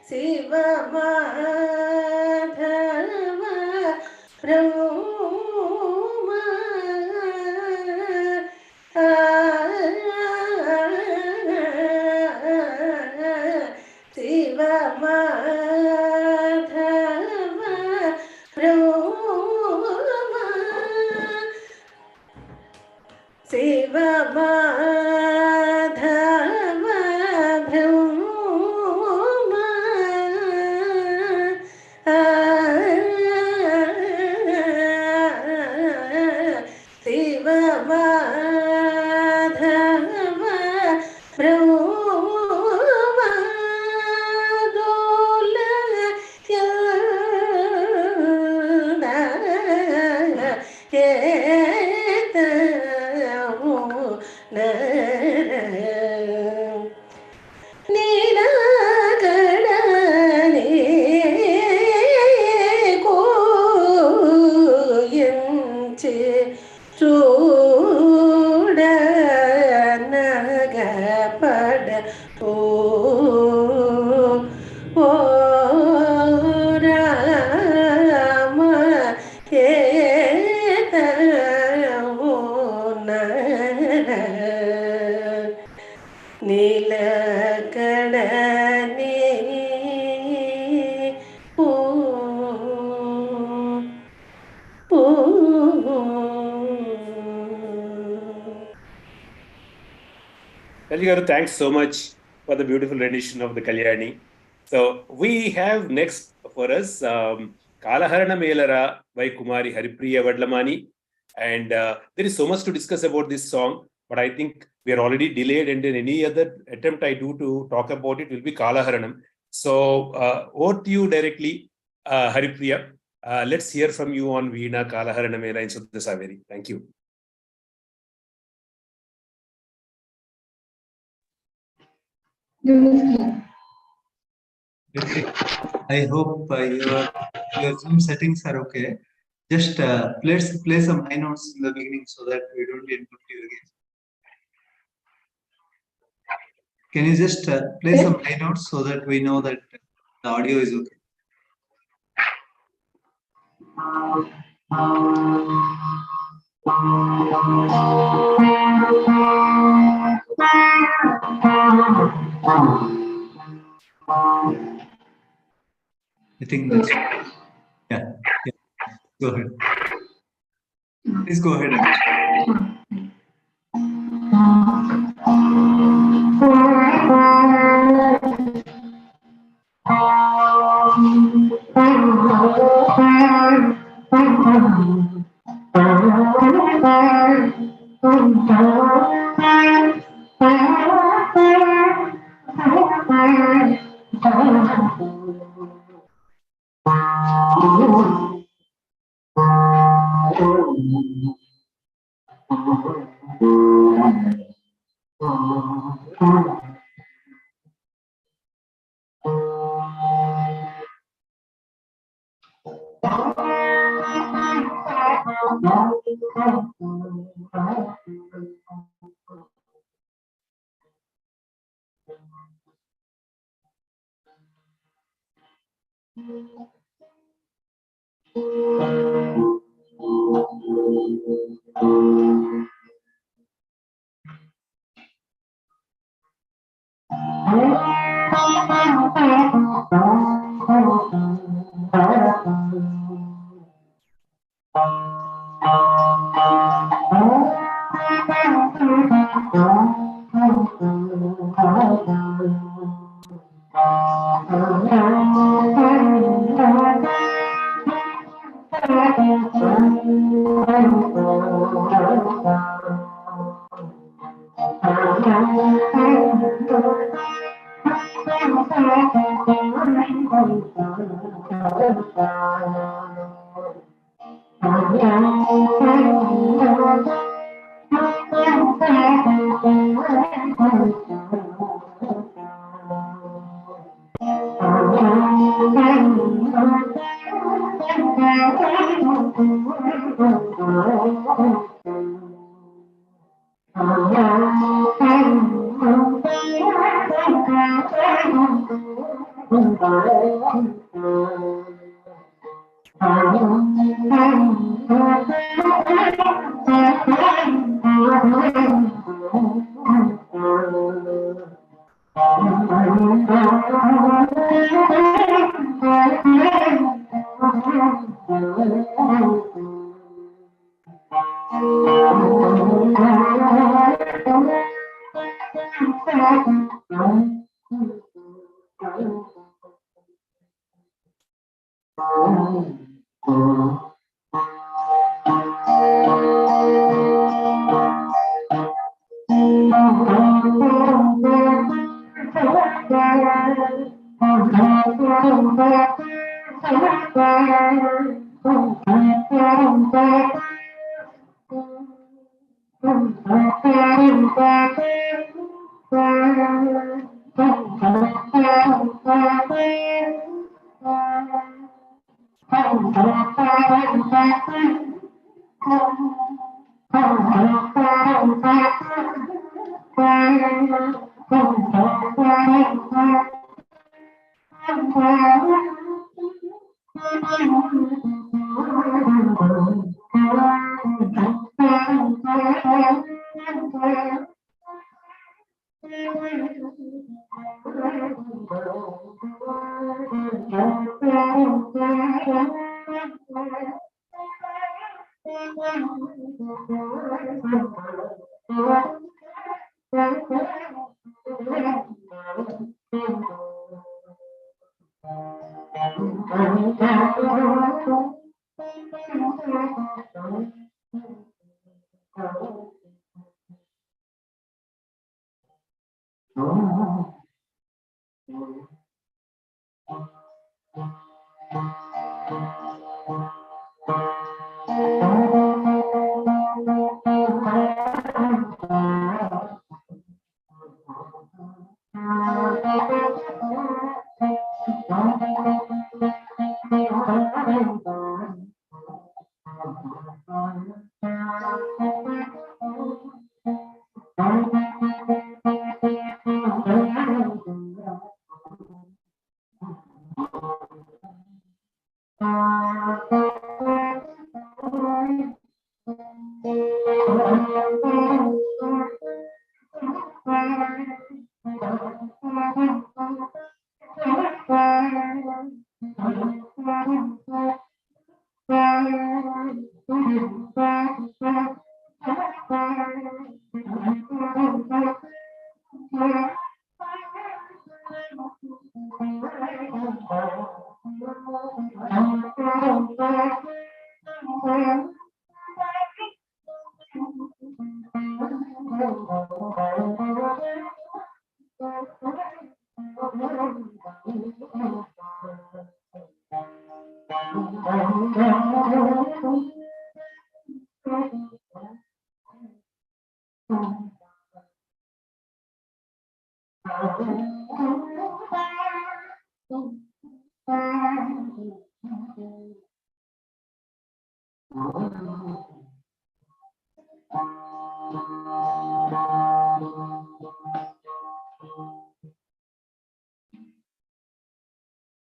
Shiva Madhava Brahma Shiva Madhava Brahma Shiva Madhava Brahma Shiva Madhava Brahma Dola Kalli, thanks so much for the beautiful rendition of the Kalyani. So we have next for us Kalaharana Melara by Kumari Haripriya Vadlamani. And there is so much to discuss about this song, but I think we are already delayed, and then any other attempt I do to talk about it will be Kalaharanam. So over to you directly, Haripriya. Let's hear from you on Veena, Kalaharana Mela in Suddha Saveri. Thank you. I hope your Zoom settings are okay. Just play some high notes in the beginning so that we don't interrupt you again. Can you just play some high notes so that we know that the audio is okay? I think that's yeah. Go ahead. Please go ahead.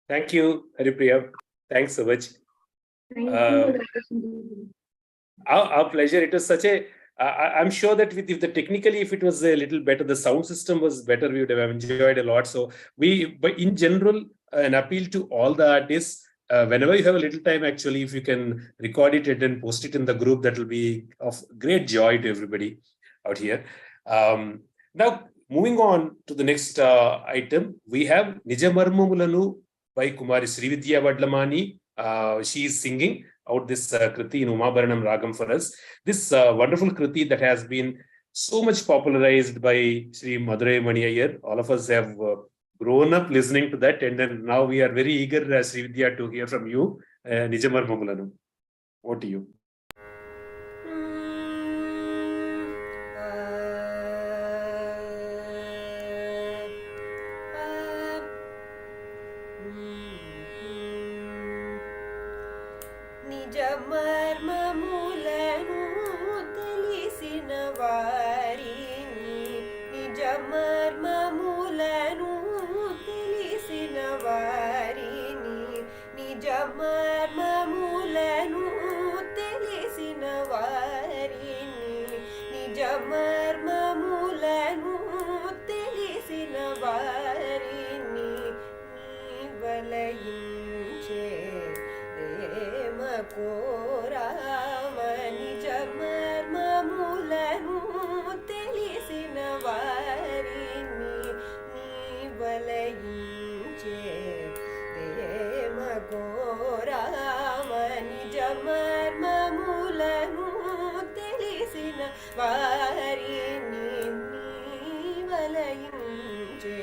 Thank you, Haripriya. Thanks so much. Thank Uh, you. our pleasure. It was such a. I'm sure that if the technically, if it was a little better, the sound system was better, we would have enjoyed a lot. So but in general, an appeal to all the artists. Whenever you have a little time, actually, if you can record it and then post it in the group, that will be of great joy to everybody out here. Now, moving on to the next item, we have Nijamarmumulanu by Kumari Srividya Vadlamani. She is singing out this Kriti in Umabharanam Ragam for us. This wonderful Kriti that has been so much popularized by Sri Madurai Mani Iyer. All of us have grown up listening to that, and then now we are very eager, Srividya, to hear from you. Nijamarmumulanu. Over to you. మర్మములను తెలిసిన వారిని నిజ మర్మములను తెలిసిన వారిని నిజ మర్మములను తెలిసిన వారిని నిజ మర్మములను తెలిసిన వారిని వలయించే ప్రేమ కోరామ నిజ మర్మములను తెలిసిన వారిని నీ వలయించే ప్రేమ కోరామ నిజ మర్మములను తెలిసిన వారిని నీ వలయించే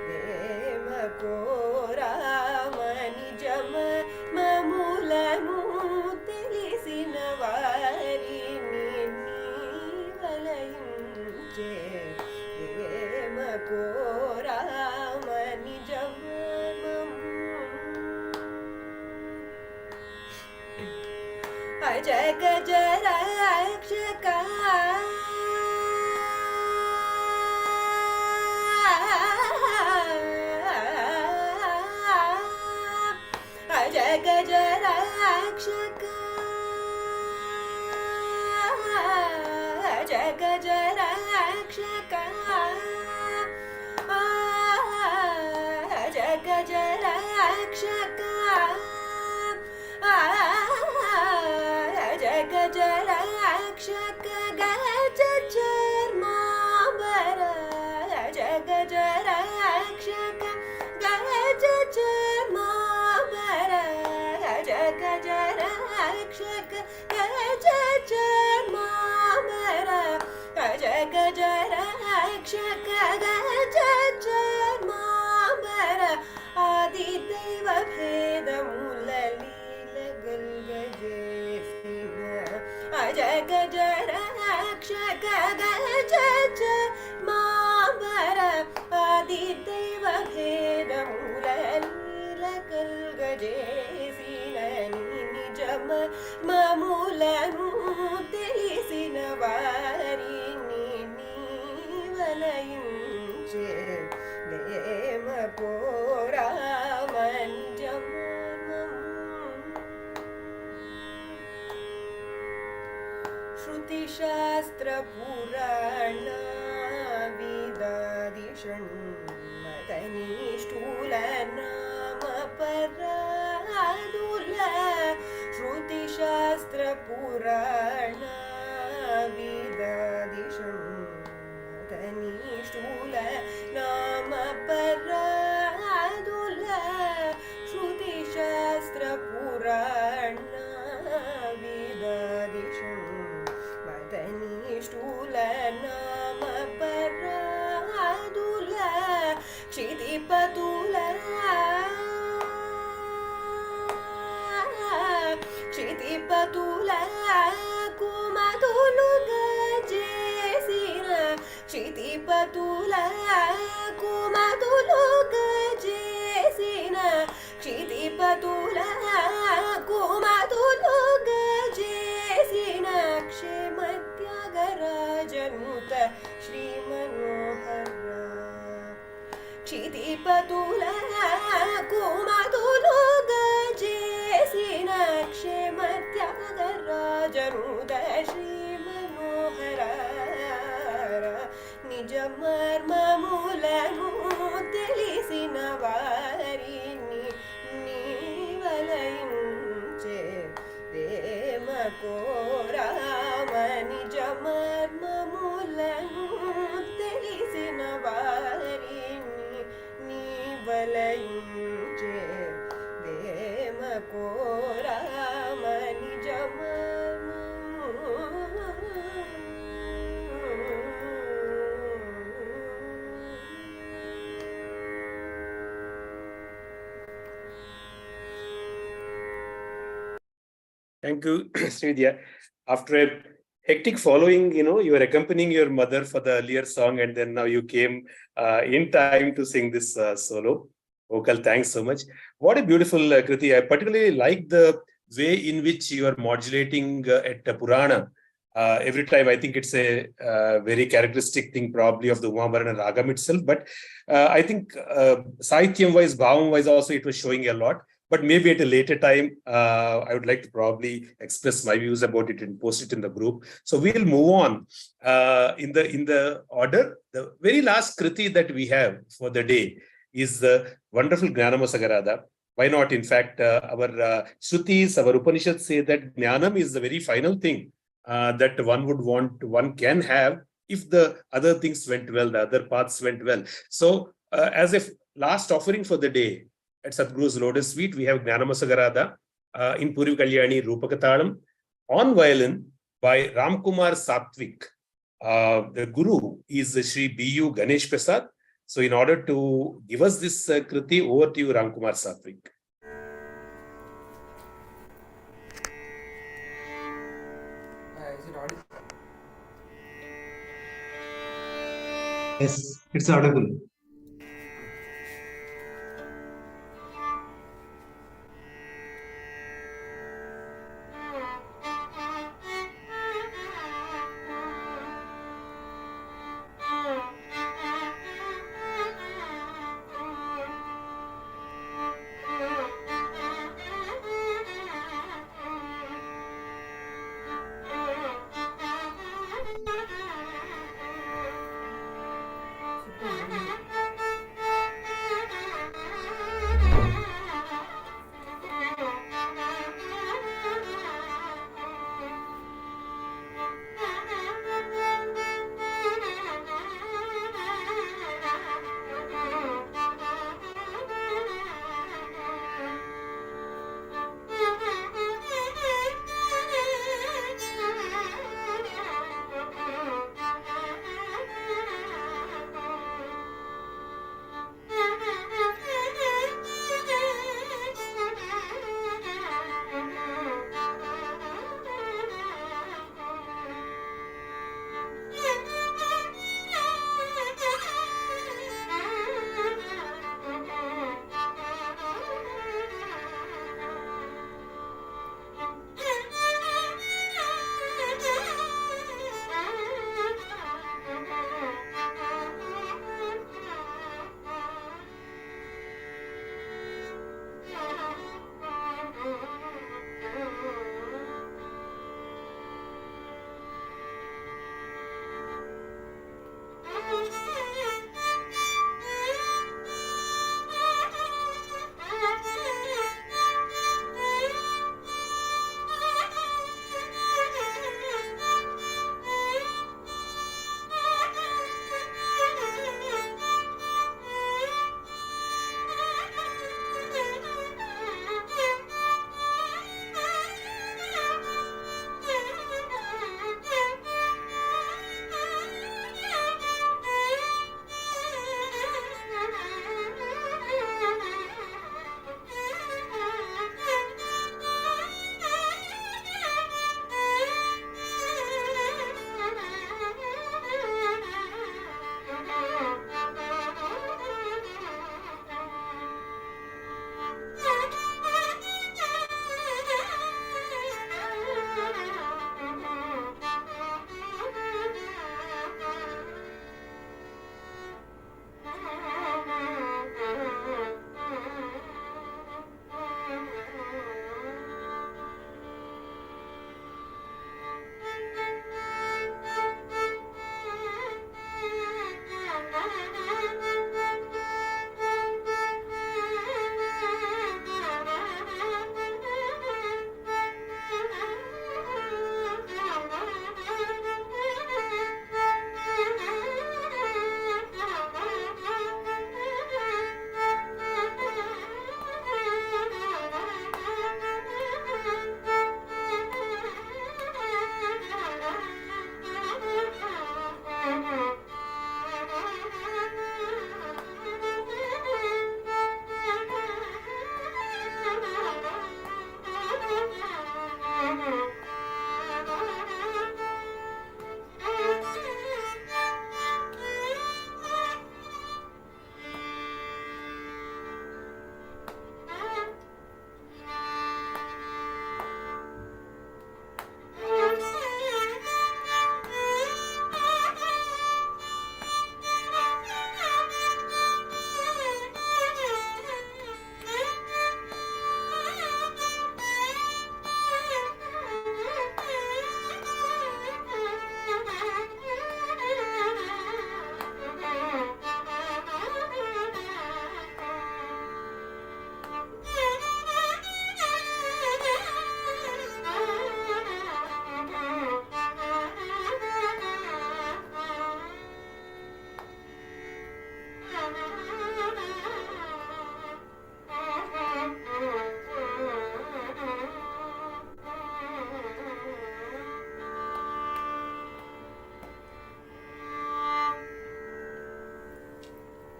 ప్రేమ కోరామ నిజ మర్మములను తెలిసిన వారిని నీ వలయించే ప్రేమ కోరామ నిజ అజగ జరక్షక అజగ జరక్షక అజగ జరక్షక అజగ జరక్షక జగ జరక్షక గజ చర్మాంబర జగ జరక్షక గజ చర్మాంబర జగ జరక్షక గజ చర్మాంబర జగ జరక్షక గజ చర్మాంబర ఆది దైవ భేదముల అజగ జరక్షక గజ చర్మాంబర ఆది దైవ భేదముల లీల కల్గజేసిన నిజ మర్మములను తెలిసిన వారిని నీ వలయించే ప్రేమ కోరామ నిజ श्रुति शास्त्र पुराण वेदादिषण्मतनिष्ठूल नाम परादुल श्रुति शास्त्र पुराण वेदादिषण्मतनिष्ठूल नाम परादुल श्रुति शास्त्र पुराण वेदादिषण्मतनिष्ठूल नाम परादुल क्षितिपतुल क्षितिपतुल कुमतुलु गजेసిన क्षितिपतुल कुमतुलु गजेసిన क्षितिपतुल कुमतुलु गजेసిన క్షేమ త్యాగరాజనుత శ్రీ మనోహర क्षितिपतुल कुमतुलु गजेసిన క్షేమ త్యాగరాజనుత శ్రీ మనోహర నిజ మర్మములను తెలిసిన వారిని నీ వలయించే ప్రేమ కోరామ నిజ మర్మములను తెలిసిన వారిని నీ వలయించే ప్రేమ కోరామ నిజ Thank you, Sridhya. After a hectic following, you were accompanying your mother for the earlier song, and then now you came in time to sing this solo vocal. Thanks so much. What a beautiful Kriti. I particularly like the way in which you are modulating at Purana, every time, I think it's a very characteristic thing probably of the Umabarana Ragam itself. But I think Sahityam-wise, Bhavam-wise also it was showing a lot. But maybe at a later time, I would like to probably express my views about it and post it in the group. So we'll move on in the order. The very last Kriti that we have for the day is the wonderful Jnanamasagarada. Why not? In fact, our Shrutis, our Upanishads say that Jnanam is the very final thing that one can have if the other things went well, the other paths went well. So as a last offering for the day, at Sadhguru's Lotus Feet, we have Jnanamasagarada in Puri Kalyani Rupakatalam on violin by Ramkumar Satvik. The Guru is Sri B.U. Ganesh Prasad. So in order to give us this Kriti, over to you, Ramkumar Satvik. Is it audible? Yes, it's audible.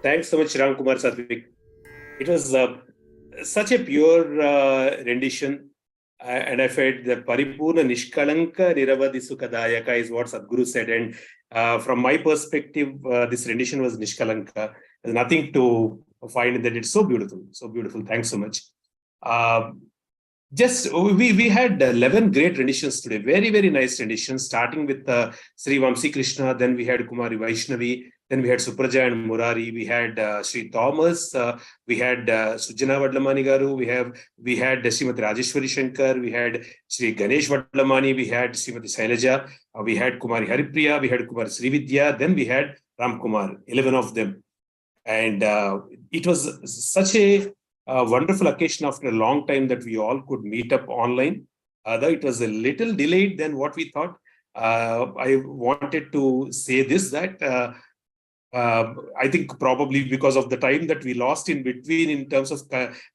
Thanks so much, Ram Kumar Satvik. It was such a pure rendition. And I felt the Paripurna Nishkalanka Niravadi Sukadayaka is what Sadhguru said. And from my perspective, this rendition was Nishkalanka. There's nothing to find in that. It's so beautiful. So beautiful. Thanks so much. We had 11 great renditions today. Very, very nice renditions, starting with Sri Vamsi Krishna. Then we had Kumari Vaishnavi. Then we had Supraja and Murari. We had Sri Thomas. We had Sujana Vadlamani Garu. We had Srimati Rajeshwari Shankar. We had Sri Ganesh Vadlamani. We had Srimati Sailaja. We had Kumari Haripriya. We had Kumari Srividya. Then we had Ram Kumar, 11 of them. And it was such a wonderful occasion after a long time that we all could meet up online. Though it was a little delayed than what we thought. I wanted to say this, that I think probably because of the time that we lost in between in terms of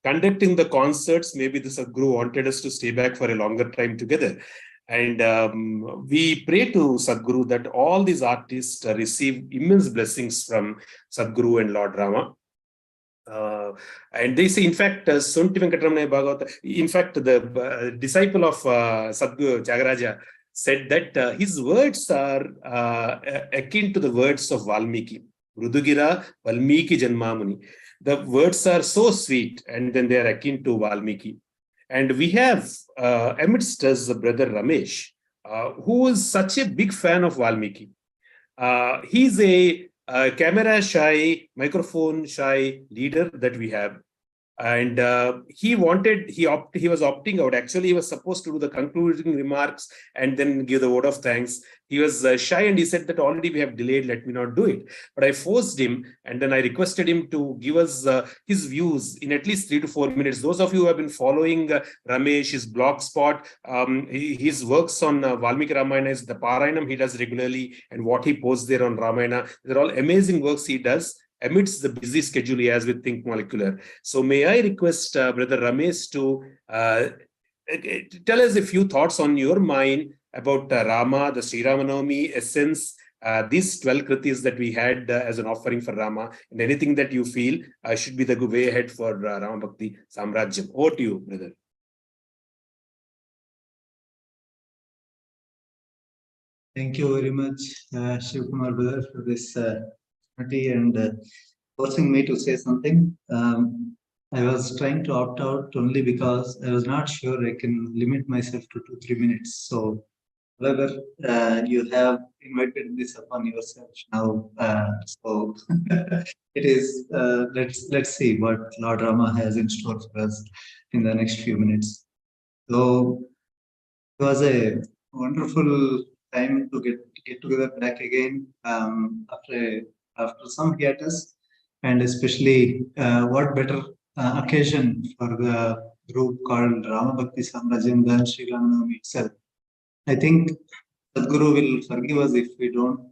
conducting the concerts, maybe the Sadhguru wanted us to stay back for a longer time together. And we pray to Sadhguru that all these artists receive immense blessings from Sadhguru and Lord Rama. And they say, in fact, Sunti Venkatramana Bhagavata, in fact, the disciple of Sadhguru Tyagaraja said that his words are akin to the words of Valmiki. Rudugira Valmiki Janmamuni. The words are so sweet, and then they are akin to Valmiki. And we have amidst us Brother Ramesh, who is such a big fan of Valmiki. He's a camera shy, microphone shy leader that we have. And he was opting out. Actually, he was supposed to do the concluding remarks and then give the word of thanks. He was shy and he said that already we have delayed, let me not do it. But I forced him, and then I requested him to give us his views in at least 3 to 4 minutes. Those of you who have been following Ramesh, his blog spot, his works on Valmiki Ramayana is the Parayanam he does regularly, and what he posts there on Ramayana. They're all amazing works he does amidst the busy schedule he has with Think Molecular. So may I request Brother Ramesh to tell us a few thoughts on your mind about Rama, the Srirama Navami essence, these 12 kritis that we had as an offering for Rama, and anything that you feel should be the way ahead for Ramabhakti Samrajyam. Over to you, brother. Thank you very much, Shiv Kumar brother, for this opportunity and forcing me to say something. I was trying to opt out only because I was not sure I can limit myself to 2-3 minutes. So, however, you have invited this upon yourself now. So it is. Let's see what Lord Rama has in store for us in the next few minutes. So it was a wonderful time to get together back again after some hiatus, and especially what better occasion for the group called Ramabhakti Samrajyam than Srirama Navami itself. I think Sadhguru will forgive us if we don't.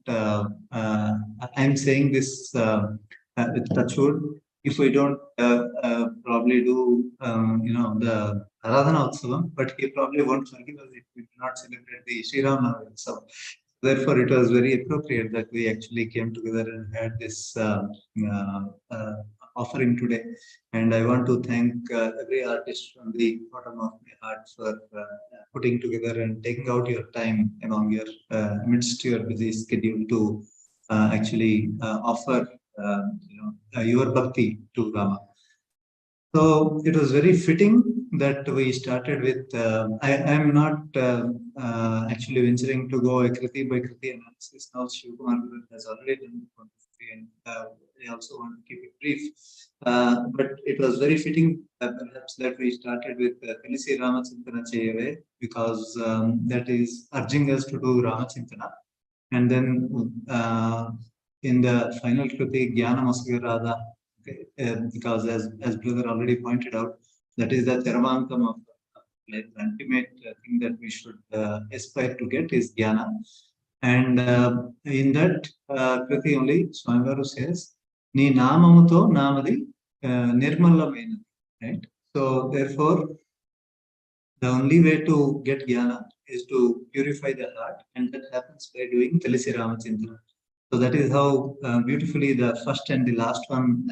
I'm saying this with touchwood. If we don't probably do, the Aradhana Utsavam, but he probably won't forgive us if we do not celebrate the Srirama Navami. So, therefore, it was very appropriate that we actually came together and had this offering today. And I want to thank every artist from the bottom of my heart for putting together and taking out your time among your amidst your busy schedule to actually offer your bhakti to Rama. So it was very fitting that we started with. I am not actually venturing to go a kriti by kriti analysis. Now Shiv Kumar has already done it, and I also want to keep it brief. But it was very fitting perhaps that we started with Kalisi Ramachintana Cheyave, because that is urging us to do Ramachintana. And then in the final kriti, Jnana Masgarada, because as brother already pointed out, that is the Charamankam of life. The ultimate thing that we should aspire to get is Jnana. And in that kriti only, Swamavaru says, Ni namamuto namadi nirmalamainadi. Right? So therefore, the only way to get Jnana is to purify the heart, and that happens by doing Kalisi Ramachintana. So that is how beautifully the first and the last one,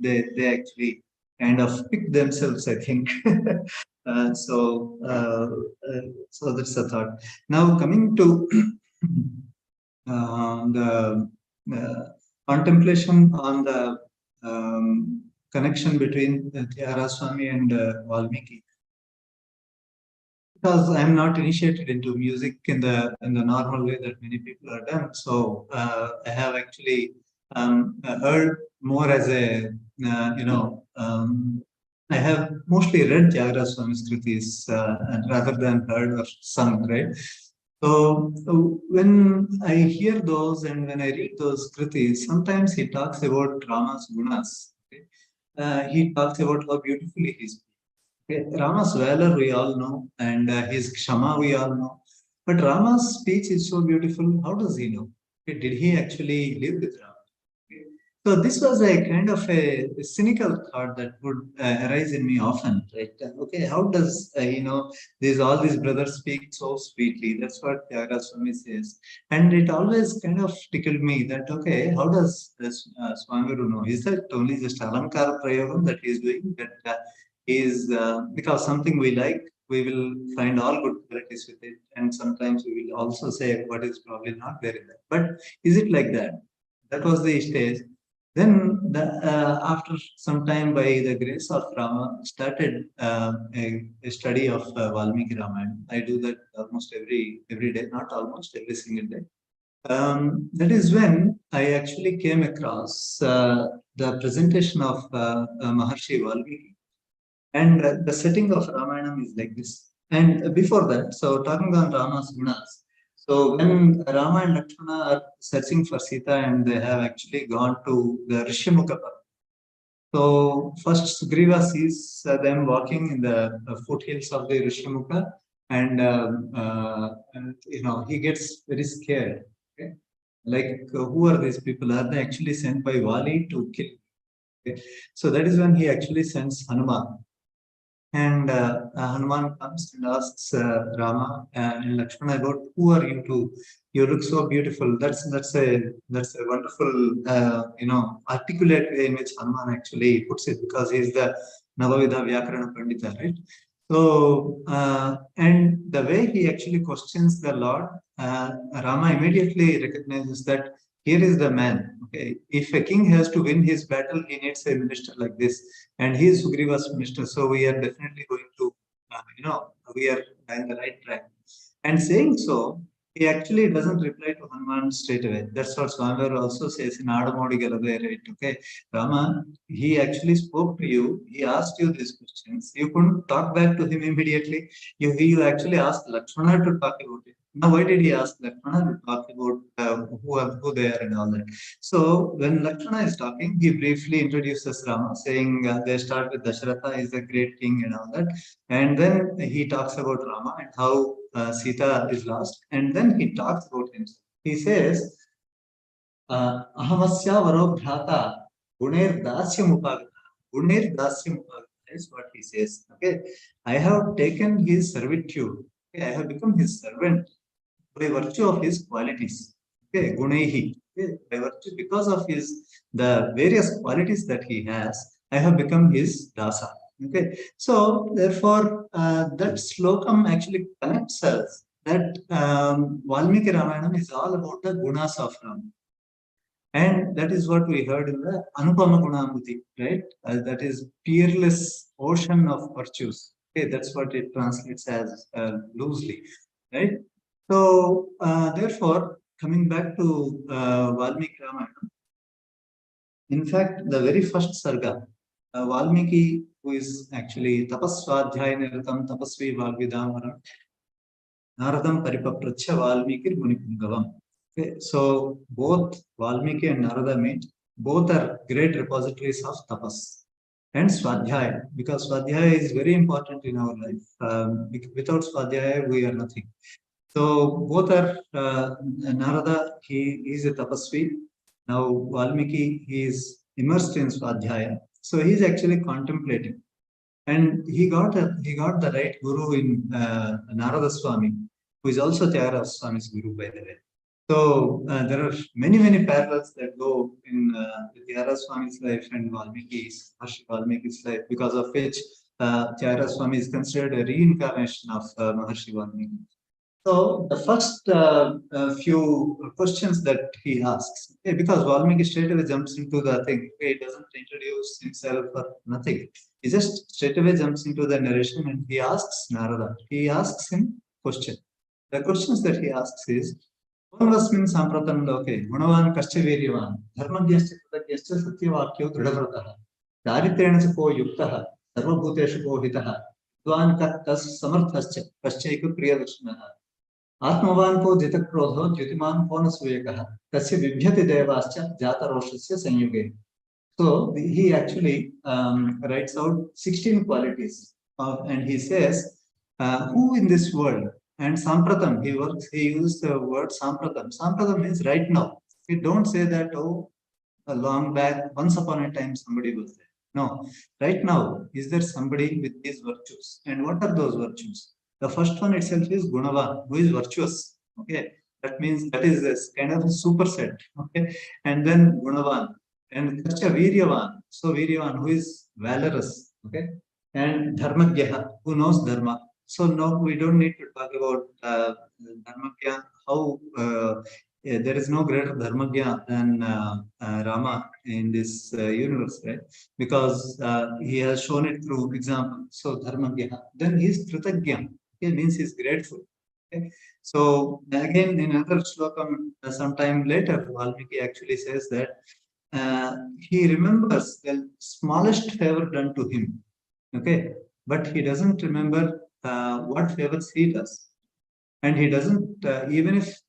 they actually kind of pick themselves, I think. So that's the thought. Now coming to the contemplation on the connection between Tyagaraja Swami and Valmiki. Because I'm not initiated into music in the normal way that many people are done, so I have actually heard more as a I have mostly read Tyagaraja Swami's kritis rather than heard or sung, right? So when I hear those and when I read those kritis, sometimes he talks about Rama's gunas. Okay? He talks about how beautifully he speaks. Okay, Rama's valor we all know, and his kshama we all know. But Rama's speech is so beautiful. How does he know? Okay, did he actually live with Rama? Okay. So this was a kind of a cynical thought that would arise in me often. Right? Okay, how does all these brothers speak so sweetly? That's what Tyagaraja Swami says, and it always kind of tickled me that okay, how does this Swami know? Is that only just Alankara Prayogam that he is doing? That is because something we like, we will find all good qualities with it, and sometimes we will also say what is probably not there in that. But is it like that? That was the stage. Then after some time, by the grace of Rama, started a study of Valmiki Ramayana. I do that almost every day, not almost every single day. That is when I actually came across the presentation of Maharshi Valmiki. And the setting of Ramayana is like this. And before that, so talking on Rama's gunas. So when Rama and Lakshmana are searching for Sita and they have actually gone to the Rishyamukha Parvat. So first Sugriva sees them walking in the foothills of the Rishyamukha, and he gets very scared. Okay? Like who are these people? Are they actually sent by Vali to kill? Okay? So that is when he actually sends Hanuman. And Hanuman comes and asks Rama and Lakshmana about who are you two? You look so beautiful. That's a wonderful articulate way in which Hanuman actually puts it, because he is the Navavidha Vyakarana Pandita, right? So and the way he actually questions the Lord, Rama immediately recognizes that here is the man. Okay, if a king has to win his battle, he needs a minister like this, and he is Sugriva's minister. So we are definitely going to, we are in the right track. And saying so, he actually doesn't reply to Hanuman straight away. That's what Swami also says in Adamodi Galade, right? Okay, Rama, he actually spoke to you. He asked you these questions. You couldn't talk back to him immediately. You actually asked Lakshmana to talk about it. Now, why did he ask Lakshmana to talk about who they are and all that? So when Lakshmana is talking, he briefly introduces Rama, saying they start with Dasharatha is a great king and all that. And then he talks about Rama and how Sita is lost. And then he talks about himself. He says, Ahamasya varo bhrata guner dasyam upagata. Guner dasyam upagata is what he says. Okay, I have taken his servitude. Okay, I have become his servant by virtue of his qualities. Okay, gunehi. Okay, by virtue, because of the various qualities that he has, I have become his dasa. Okay, so therefore that slokam actually connects us that Valmiki Ramayana is all about the gunas of Rama. And that is what we heard in the Anupama Gunambuti, right? That is peerless ocean of virtues. Okay, that's what it translates as loosely, right? So therefore, coming back to Valmiki Ramayana, in fact, the very first sarga, Valmiki, who is actually Tapaswadhyaya Niratam Tapasvi Valvidamaram, Naradam Paripapracha Valmiki Munipungavam. Okay, so both Valmiki and Narada meet. Both are great repositories of tapas and swadhyaya, because swadhyaya is very important in our life. Without swadhyaya, we are nothing. So both are Narada, he is a tapasvi. Now Valmiki, he is immersed in swadhyaya. So he is actually contemplating, and he got the right guru in Narada Swami, who is also Tyagaraja Swami's guru, by the way. So there are many parallels that go in Tyagaraja Swami's life and Maharishi Valmiki's life, because of which Tyagaraja Swami is considered a reincarnation of Maharishi Valmiki. So the first few questions that he asks, okay, because Valmiki straight away jumps into the thing, okay, he doesn't introduce himself or nothing. He just straight away jumps into the narration and he asks Narada. He asks him question. The questions that he asks is, Purnasmin Sampratam Loke, Gunavan Kascha Viryavan, Dharmagyascha Kృతజ్ఞశ్చ Satyavakyo Dridhavrataha, Daritrena Ko Yuktaha, Sarvabhuteshu Ko Hitaha, Dvan Tas Samarthascha, Kaschaika Priyadashanaha. आत्मवान को जित क्रोधो द्युतिमान को न सूयकः तस्य विभ्यति देवाश्च जातरोषस्य संयुगे. So he actually writes out 16 qualities and he says who in this world, and sampratam, he used the word sampratam. Sampratam means right now. We don't say that, oh, a long back, once upon a time somebody was there. No, right now, is there somebody with these virtues? And what are those virtues? The first one itself is Gunavan, who is virtuous. Okay, that means that is this kind of a superset. Okay, and then Gunavan and Kascha Viryavan. So Viryavan, who is valorous. Okay, and Dharmagyaha, who knows Dharma. So no, we don't need to talk about Dharmagya, how there is no greater Dharmagya than Rama in this universe, right? Because he has shown it through example. So Dharmagya. Then he is Kritagya. Okay, means he is grateful. Okay. So again, in another slokam, sometime later, Valmiki actually says that he remembers the smallest favor done to him. Okay, but he doesn't remember what favors he does. And he doesn't, even if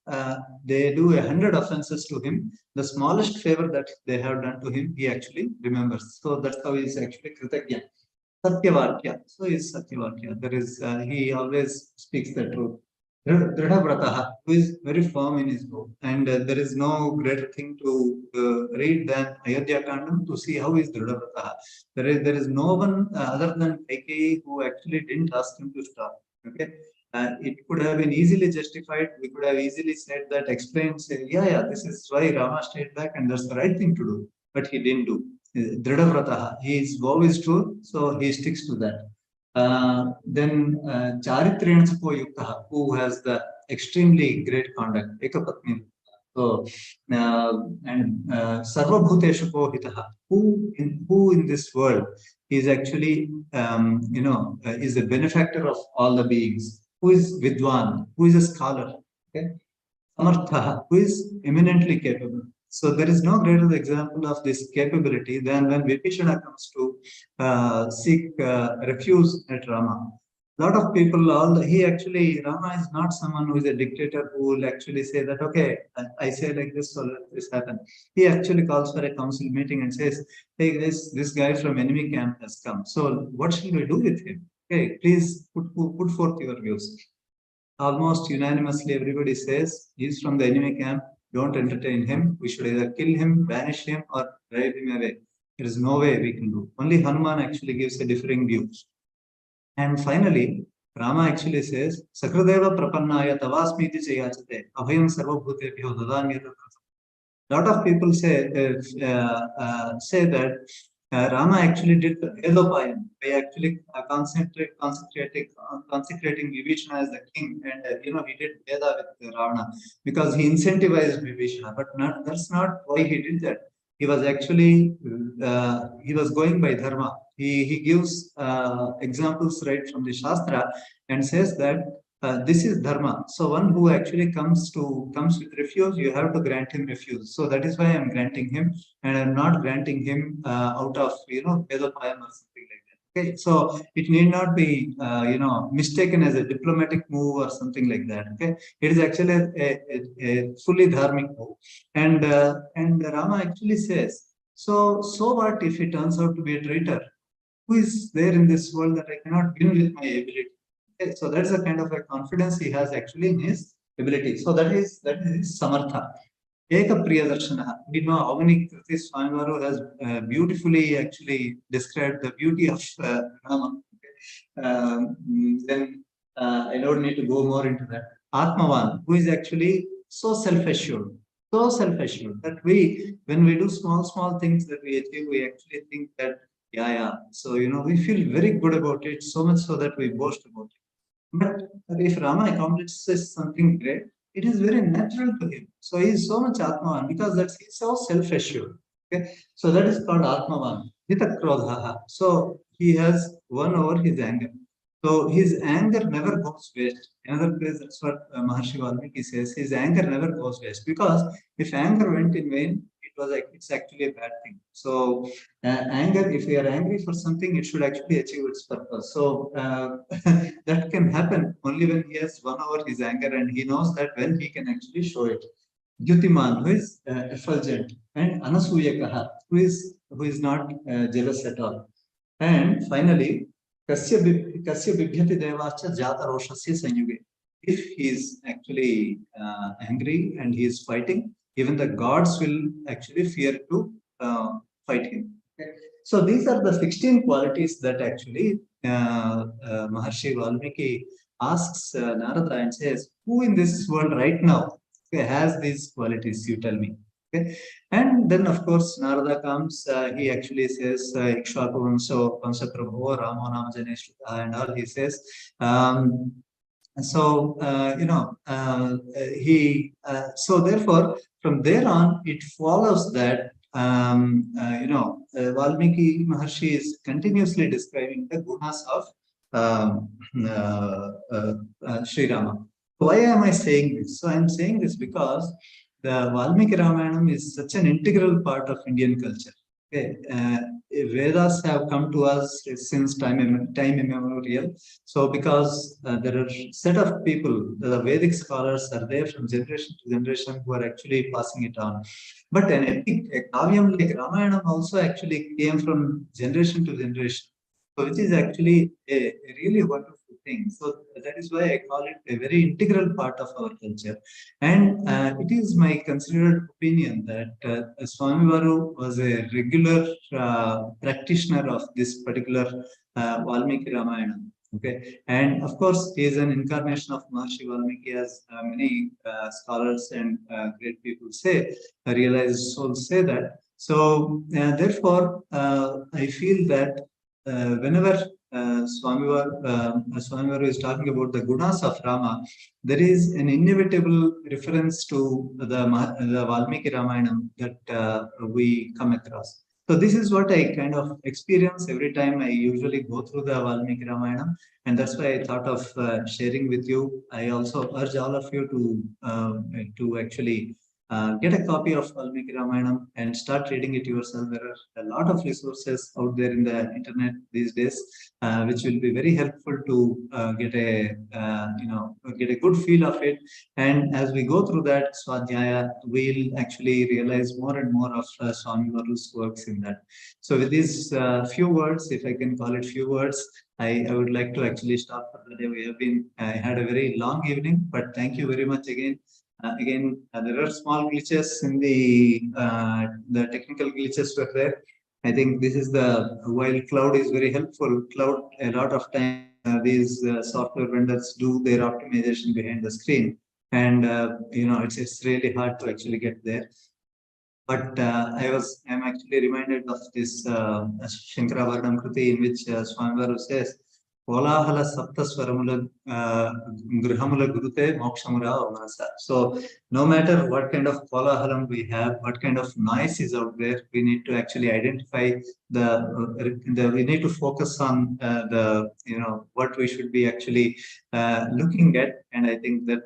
they do 100 offenses to him, the smallest favor that they have done to him, he actually remembers. So that's how he is actually Kritagya. Satyavakya. So he is Satyavakya. There is, he always speaks the truth. Dridhavrataha, who is very firm in his vow. And there is no greater thing to read than Ayodhya Kandam to see how he is Dridhavrataha. There is no one other than Kaikeyi who actually didn't ask him to stop. Okay. It could have been easily justified. We could have easily said that, explained, say, yeah, this is why Rama stayed back and that's the right thing to do. But he didn't do. Dridhavrataha. His vow is true, so he sticks to that. Then Charitrena Ko Yuktaha, who has the extremely great conduct, Ekapatni. So, and Sarvabhuteshu Ko Hitaha, who in this world is actually, is a benefactor of all the beings. Who is Vidwan, who is a scholar, okay? Samartha, who is eminently capable. So there is no greater example of this capability than when Vibhishana comes to seek refuge at Rama. A lot of people, Rama is not someone who is a dictator who will actually say that, okay, I say like this, so let this happen. He actually calls for a council meeting and says, hey, this guy from enemy camp has come. So what shall we do with him? Okay, please put forth your views. Almost unanimously, everybody says he's from the enemy camp. Don't entertain him. We should either kill him, banish him, or drive him away. There is no way we can do. Only Hanuman actually gives a differing view. And finally, Rama actually says, Sakradeva prapannaya tavasmiti chayachate abhayam sarvabhutebhyo dadanyata. Lot of people say that Rama actually did the Elopayam by actually consecrating Vibhishana as the king, and he did Veda with Ravana because he incentivized Vibhishana. But that's not why he did that. He was actually he was going by dharma. He gives examples right from the Shastra and says that this is dharma. So one who actually comes with refuge, you have to grant him refuge. So that is why I'm granting him, and I'm not granting him out of Vedapayam or something like that. Okay, so it need not be mistaken as a diplomatic move or something like that. Okay, it is actually a fully dharmic move, and Rama actually says, so what if he turns out to be a traitor? Who is there in this world that I cannot win with my ability? Okay, so that's a kind of a confidence he has actually in his ability. So that is his samartha. Eka Priyadarshana. We know how many Kritis Swamivaru has beautifully actually described the beauty of Rama. Okay. Then I don't need to go more into that. Atmavan, who is actually so self-assured, that when we do small things that we achieve, we actually think that, yeah. So, we feel very good about it, so much so that we boast about it. But if Rama accomplishes something great, it is very natural to him. So he is so much Atmavan because he's so self-assured. Okay, so that is called Atmavan. Hita Krodhaha. So he has won over his anger. So his anger never goes waste. Another place, that's what Maharshi Valmiki says. His anger never goes waste, because if anger went in vain, it's actually a bad thing. So anger, if we are angry for something, it should actually achieve its purpose. So that can happen only when he has won over his anger, and he knows that when he can actually show it. Dyutiman, who is effulgent, and Anasuyakaha, who is not jealous at all. And finally, Kasya Bibhyati Devacha Jata Roshasya Sanyuge. If he is actually angry and he is fighting, even the gods will actually fear to fight him. Okay? So these are the 16 qualities that actually Maharshi Valmiki asks Narada and says, who in this world right now has these qualities? You tell me. Okay. And then, of course, Narada comes. He actually says, Ikshvaku Vamsa Prabhu Ramo Nama Janeshwara, and all he says. So therefore, from there on, it follows that Valmiki Maharshi is continuously describing the gunas of Srirama. Why am I saying this? So I'm saying this because the Valmiki Ramayanam is such an integral part of Indian culture. Okay. Vedas have come to us since time immemorial. So because there are a set of people, the Vedic scholars are there from generation to generation who are actually passing it on. But an epic, a kavyam like Ramayana also actually came from generation to generation. So which is actually a really wonderful thing. So that is why I call it a very integral part of our culture. And it is my considered opinion that Swami Varu was a regular practitioner of this particular Valmiki Ramayana. Okay, and of course, he is an incarnation of Maharshi Valmiki, as many scholars and great people say, realized souls say that. So therefore, I feel that whenever Swami Varu is talking about the gunas of Rama, there is an inevitable reference to the Valmiki Ramayana that we come across. So this is what I kind of experience every time I usually go through the Valmiki Ramayana, and that's why I thought of sharing with you. I also urge all of you to actually get a copy of Valmiki Ramayana and start reading it yourself. There are a lot of resources out there in the internet these days, which will be very helpful to get a good feel of it. And as we go through that Swadhyaya, we'll actually realize more and more of Swami Varu's works in that. So with these few words, if I can call it few words, I would like to actually stop for the day. I had a very long evening, but thank you very much again. There are small glitches in the technical glitches were there. I think this is while cloud is very helpful, cloud a lot of time these software vendors do their optimization behind the screen, and it's really hard to actually get there. But I'm actually reminded of this Shankara Varnam Kruti, in which Swami Varu says, Kolahala Sapta Swaramula Grihamula Gurute Mokshamura Manasa. So no matter what kind of kolahalam we have, what kind of noise is out there, we need to actually identify we need to focus on what we should be actually looking at. And I think that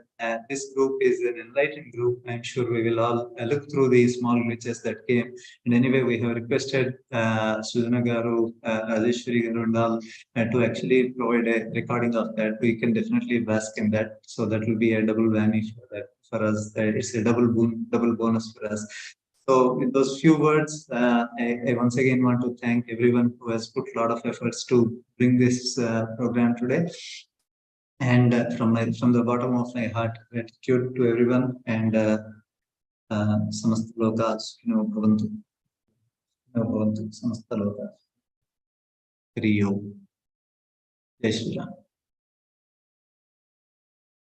this group is an enlightened group. I'm sure we will all look through these small glitches that came. And anyway, we have requested Sujana Garu, Rajeshwari Garu and all to actually provide a recording of that. We can definitely bask in that. So that will be a double whammy for us. It's a double bonus for us. So with those few words, I once again want to thank everyone who has put a lot of efforts to bring this program today. And from the bottom of my heart, gratitude to everyone. And samasta loka sukhino bhavantu. Samasta loka. Hri Om. Jai Shri Ram.